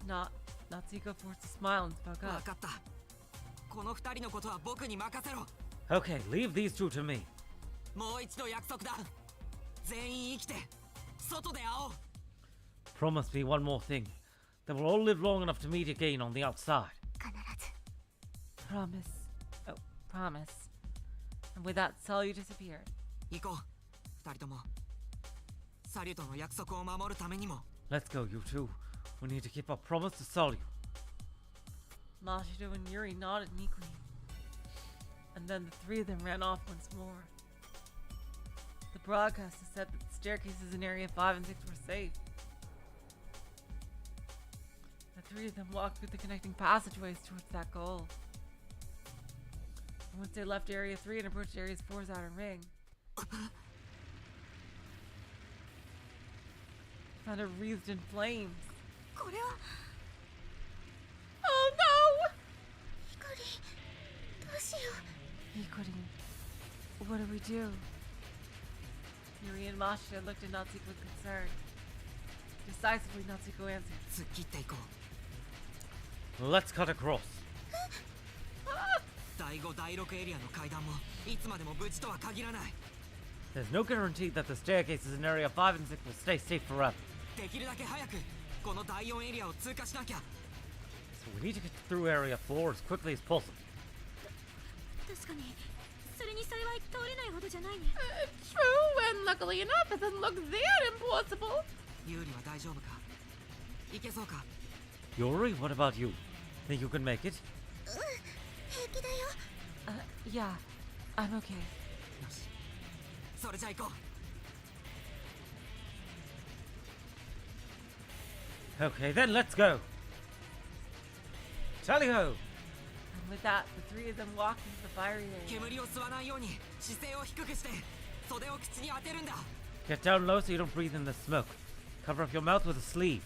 Salyu! Natsuko forced a smile and spoke 分 up. かった。この二人のことは僕に任せろ。 Okay, leave these two to me. もう一度約束だ。全員生きて外で会おう。 Promise me one more thing. That we'll all live long enough to meet again on the outside. 必ず。 Promise. Oh, promise. And with that, Salyu disappeared. 行こう。二人とも。サリュとの約束を守るためにも。 Let's go, you two. We need to keep our promise to Salyu. Mashiro and Yuri nodded meekly. And then the three of them ran off once more. The broadcaster said that the staircases in Area 5 and 6 were safe. The three of them walked through the connecting passageways towards that goal. And once they left Area 3 and approached Area 4's outer ring, found it wreathed in flames. これは Oh no! 光。どうしよう。 Hikori, what do we do? Yuri and Mashiro looked at Natsuko with concern. Decisively, Natsuko answered. 突っ切っていこう。 Let's cut across. 第5第6エリアの階段もいつまでも無事とは限らない。 There's no guarantee that the staircases in Area 5 and 6 will stay safe forever. できるだけ早くこの第4エリアを通過しなきゃ。 So we need to get through Area 4 as quickly as possible. 確かにそれに幸い通れないほどじゃないね。 True, and luckily enough, it doesn't look that impossible. ユーリは大丈夫か。いけそうか。 Yuri, what about you? Think you can make it? 平気だよ。 Yeah, I'm okay. よし。それじゃ行こう。 Okay, then let's go. Tally ho! And with that, the three of them walked into the fiery area. 煙を吸わないように姿勢を低くして袖を口に当てるんだ。 Get down low so you don't breathe in the smoke. Cover up your mouth with a sleeve.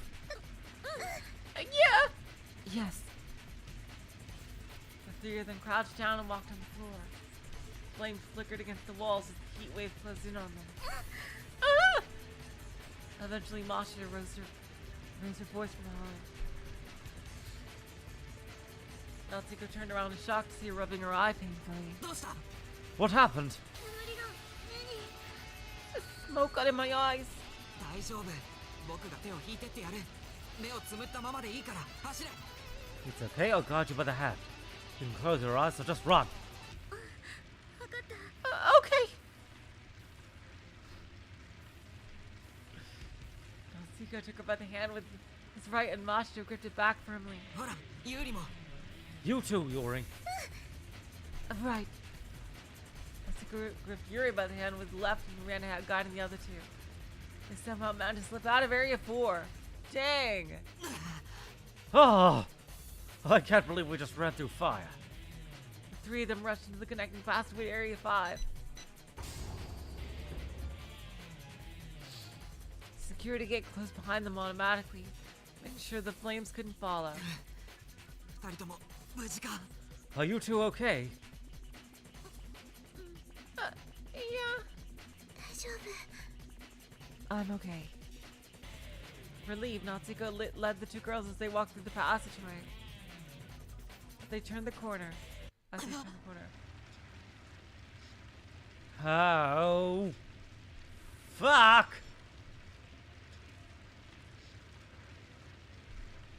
Yeah! Yes. The three of them crouched down and walked on the floor. Flames flickered against the walls as the heat wave closed in on them. Eventually, Mashiro rose her voice from behind. Natsuko turned around in shock to see her rubbing her eye painfully. どうした？ What happened? 煙が目に。 Smoke got in my eyes. 大丈夫。僕が手を引いてってやる。目をつむったままでいいから走れ。 It's okay, I'll guide you by the hand. You can close your eyes, so just run. 分かった。 Okay. Natsuko took her by the hand with his right, and Mashiro gripped it back firmly. ほら、ユーリも。 You too, Yuri. Right. Natsuko gripped Yuri by the hand with the left and ran ahead, guiding the other two. They somehow managed to slip out of Area 4. Dang! Oh, I can't believe we just ran through fire. The three of them rushed into the connecting passageway to Area 5. Security gate closed behind them automatically, Make sure the flames couldn't follow. 二人とも無事か？ Are you two okay? Yeah, 大丈夫。 I'm okay. Relieved, Natsuko led the two girls as they walked through the passageway. They turned the corner. As they turned the corner. Oh. Fuck!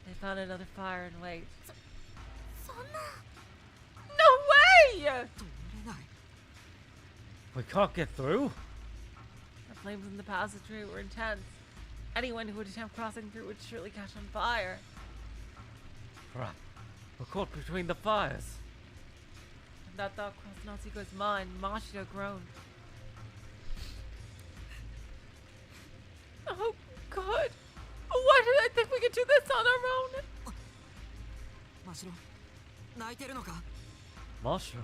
They found another fire and wait. そんな。 No way! 通れない。 We can't get through? The flames in the passageway were intense. Anyone who would attempt crossing through would surely catch on fire. Crap. We're caught between the fires. When that thought crossed Natsuko's mind, Mashiro groaned. Oh, God. Why did I think we could do this on our own? 真白、泣いてるのか？ Mashiro,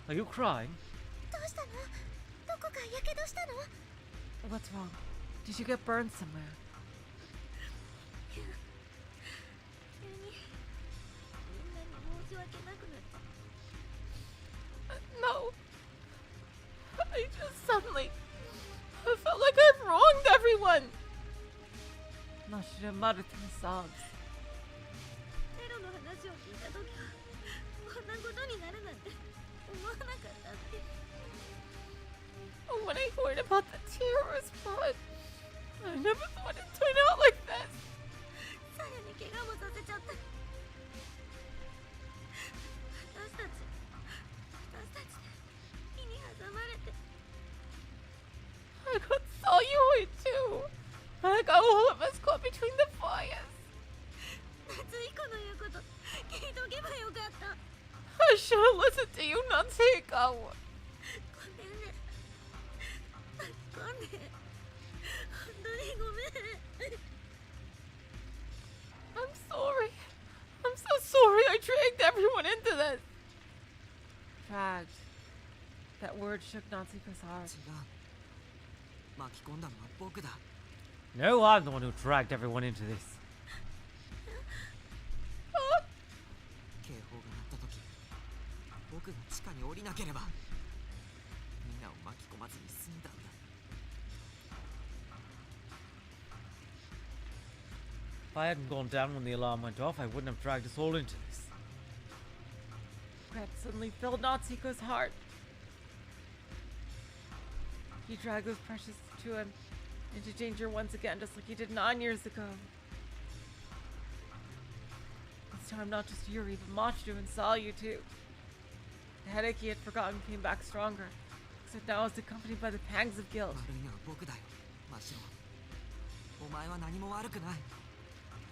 are you crying? どうしたの？どこかやけどしたの？ What's wrong? Did you get burned somewhere? 急にみんなに申し訳なくなった。 No. I just suddenly... I felt like I've wronged everyone. Mashiro muttered through his sobs. テロの話を聞いた時はこんなことになるなんて思わなかったって。 When I heard about the terrorist plot, I never thought it'd turn out like this. さらに怪我もさせちゃった。私たち火に挟まれて。 I got celluloid too. I got all of us caught between the fires. 夏彦の言うこと聞いとけばよかった。 I should have listened to you, Natsuko. ごめんね。ごめん。本当にごめん。 I'm sorry. I'm so sorry I dragged everyone into this. Dragged. That word shook Natsuko's heart. 違う。巻き込んだのは僕だ。 No, I'm the one who dragged everyone into this. 警報が鳴った時、僕が地下に降りなければ、みんなを巻き込まずに済んだんだ。 If I hadn't gone down when the alarm went off, I wouldn't have dragged us all into this. Regret suddenly filled Natsuko's heart. He dragged those precious to him into danger once again, just like he did 9 years ago. This time, not just Yuri, but Mashiro and Salyu too. The headache he had forgotten came back stronger, except now it was accompanied by the pangs of guilt. 悪いのは僕だよ、真白。お前は何も悪くない。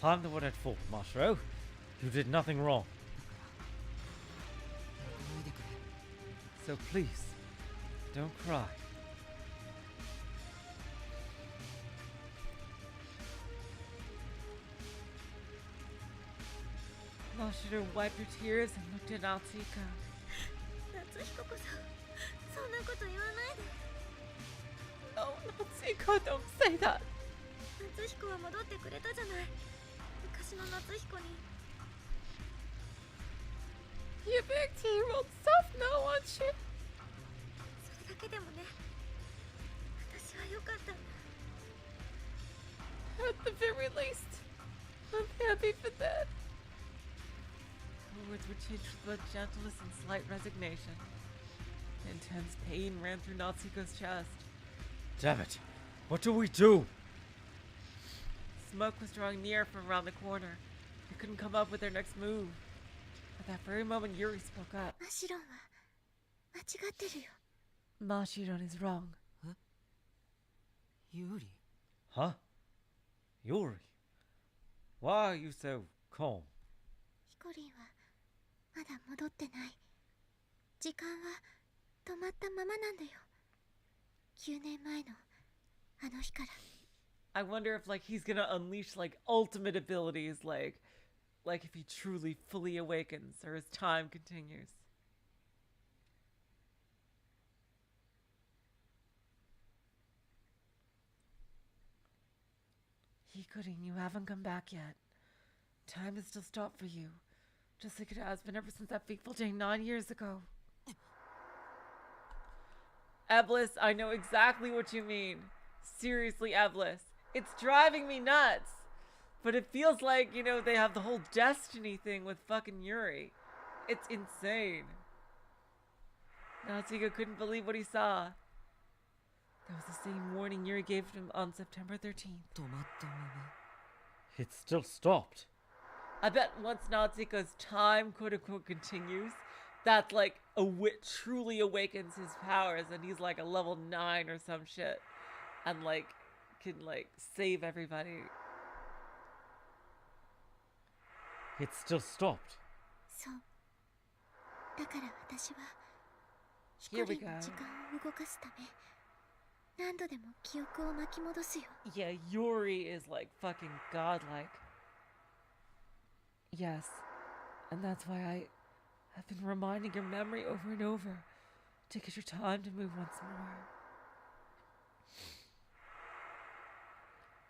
I'm the one at fault, Mashiro. You did nothing wrong. 泣かないでくれ。 So please, don't cry. Mashiro wiped her tears and looked at Natsuko. 夏彦こそそんなこと言わないで。 No, Natsuko, don't say that. 夏彦は戻ってくれたじゃない。昔の夏彦に。 You big T-rolled stuff now, aren't you? それだけでもね。私は良かったんだ。 At the very least, I'm happy for that. Her words were tinged with both gentleness and slight resignation. Intense pain ran through Natsuko's chest. Damn it. What do we do? Smoke was drawing near from around the corner. They couldn't come up with their next move. At that very moment, Yuri spoke up. マシロンは間違ってるよ。 Mashiro is wrong. ユーリ、 Huh? Yuri? Why are you so calm? ヒコリンはまだ戻ってない。時間は止まったままなんだよ。9年前のあの日から。 I wonder if like he's gonna unleash like ultimate abilities, like if he truly fully awakens or as time continues. Hikari, you haven't come back yet. Time has still stopped for you, just like it has been ever since that fateful day 9 years ago. Eblis, I know exactly what you mean. Seriously, Eblis. It's driving me nuts. But it feels like, you know, they have the whole destiny thing with fucking Yuri. It's insane. Natsuko couldn't believe what he saw. That was the same warning Yuri gave him on September 13th. 止まったまま It still stopped. I bet once Natsuko's time, quote unquote, continues, that like truly awakens his powers and he's like a level 9 or some shit. And like can like save everybody. It still stopped. そうだから私は Here 光 we の go. 時間を動かすため何度でも記憶を巻き戻すよ Yeah, Yuri is like fucking godlike. Yes, and that's why I have been reminding your memory over and over to get your time to move once more.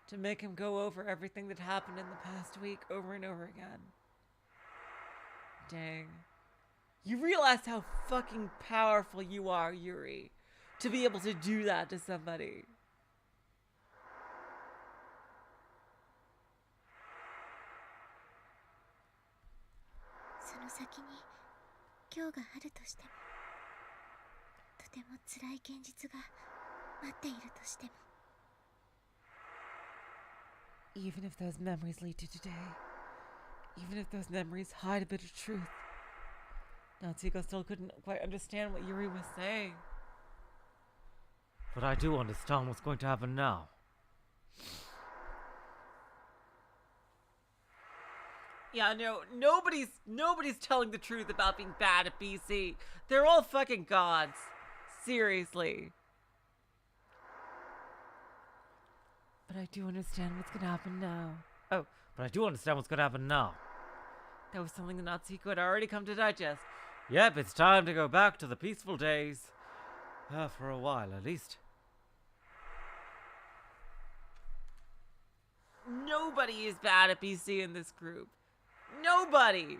To make him go over everything that happened in the past week over and over again. Dang. You realize how fucking powerful you are, Yuri, to be able to do that to somebody.その先に今日があるとしてもとても辛い現実が待っているとしても Even if those memories lead to today, even if those memories hide a bit of truth, Natsuko still couldn't quite understand what Yuri was saying. But I do understand what's going to happen now. Yeah, no, nobody's telling the truth about being bad at BC. They're all fucking gods. Seriously. But I do understand what's gonna happen now. Oh, but I do understand what's going to happen now. That was something that Natsuko had already come to digest. Yep, it's time to go back to the peaceful days. For a while, at least. Nobody is bad at BC in this group. Nobody.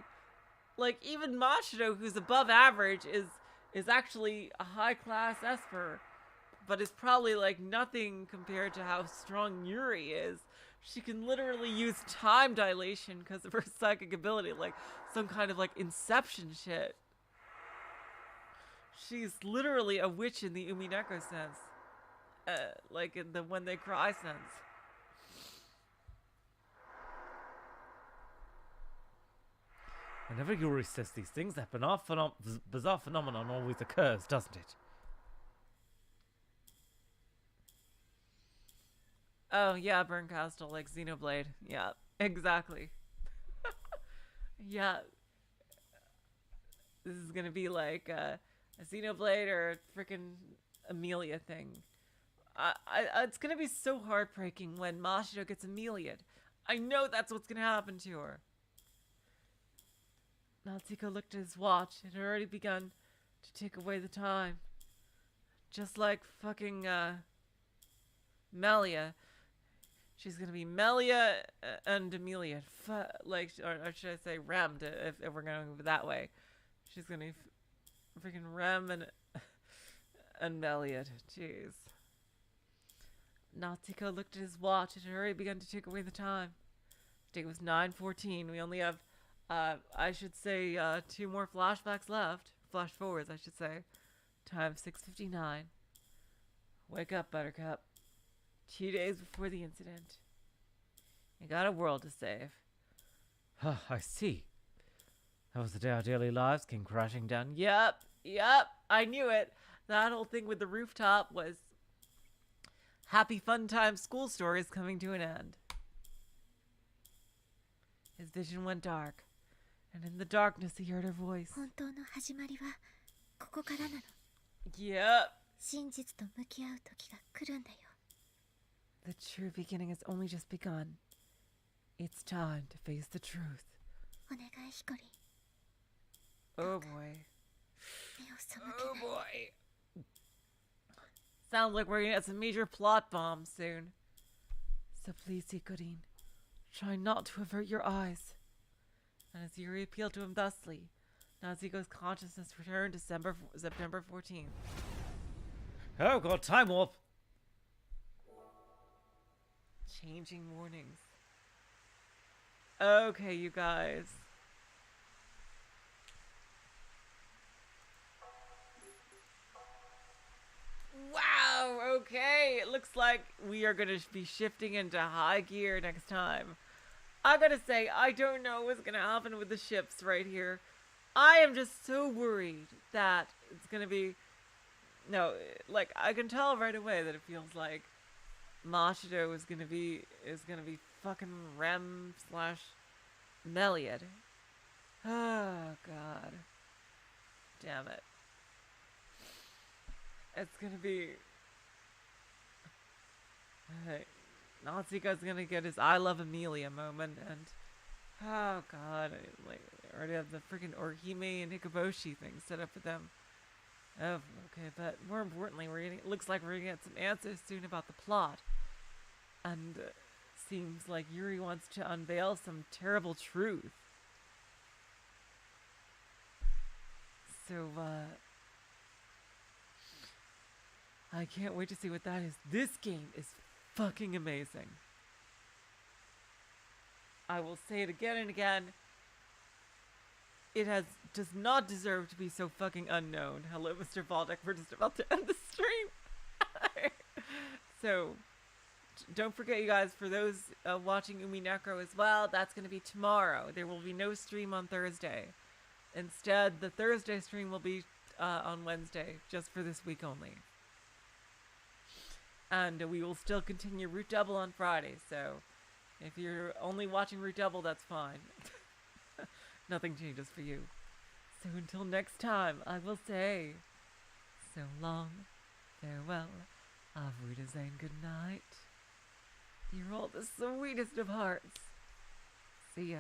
Like, even Mashiro, who's above average, is actually a high-class Esper. But is probably, like, nothing compared to how strong Yuri is. She can literally use time dilation because of her psychic ability. Like, some kind of, like, inception shit. She's literally a witch in the Umineko sense. Like, in the when they cry sense. Whenever Yuri says these things, that bizarre phenomenon always occurs, doesn't it? Oh, yeah, Burn Castle, like Xenoblade. Yeah, exactly. Yeah. This is gonna be like a Xenoblade or a freaking Amelia thing. It's gonna be so heartbreaking when Mashiro gets Amelia'd. I know that's what's gonna happen to her. Natsuko looked at his watch. It had already begun to take away the time. Just like fucking, Melia. She's gonna be Melia and Amelia. Like, or should I say Rem, if we're going that way. She's gonna be freaking Rem and Melia. Jeez. Natsuko looked at his watch. It had already begun to take away the time. I think it was 9:14. We only have, I should say, 2 more flashbacks left. Flash forwards, I should say. Time 6:59. Wake up, Buttercup. 2 days before the incident. You got a world to save. I see. That was the day our daily lives came crashing down. Yep. I knew it. That whole thing with the rooftop was happy fun time school stories coming to an end. His vision went dark, and in the darkness he heard her voice. 本当の始まりはここからなの Yep. 真実と向き合う時が来るんだよ The true beginning has only just begun. It's time to face the truth. お願いひこり Oh boy. 目を背け Oh ない boy. Sounds like we're gonna get some major plot bombs soon. So please, Ikorin, try not to avert your eyes. And as Yuri appealed to him thusly, Natsuko's consciousness returned September 14th. Oh god, time warp! Changing warnings. Okay, you guys. Wow, okay. It looks like we are going to be shifting into high gear next time. I gotta say, I don't know what's going to happen with the ships right here. I am just so worried that it's going to be... No, like, I can tell right away that it feels like Mashiro is gonna be fucking Rem / Meliad. Oh god. Damn it. It's gonna be Natsuko's gonna get his I love Amelia moment, and oh god, I already have the freaking Orihime and Hikoboshi thing set up with them. Oh, okay, but more importantly, it looks like we're gonna get some answers soon about the plot. And seems like Yuri wants to unveil some terrible truth. So, I can't wait to see what that is. This game is fucking amazing. I will say it again and again. It does not deserve to be so fucking unknown. Hello, Mr. Baldock. We're just about to end the stream. So, don't forget, you guys, for those watching Umi Necro as well, that's going to be tomorrow. There will be no stream on Thursday. Instead, the Thursday stream will be on Wednesday, just for this week only. And we will still continue Root Double on Friday, so if you're only watching Root Double, that's fine. Nothing changes for you. So until next time, I will say, so long, farewell, auf Wiedersehen, good night. You're all the sweetest of hearts. See ya.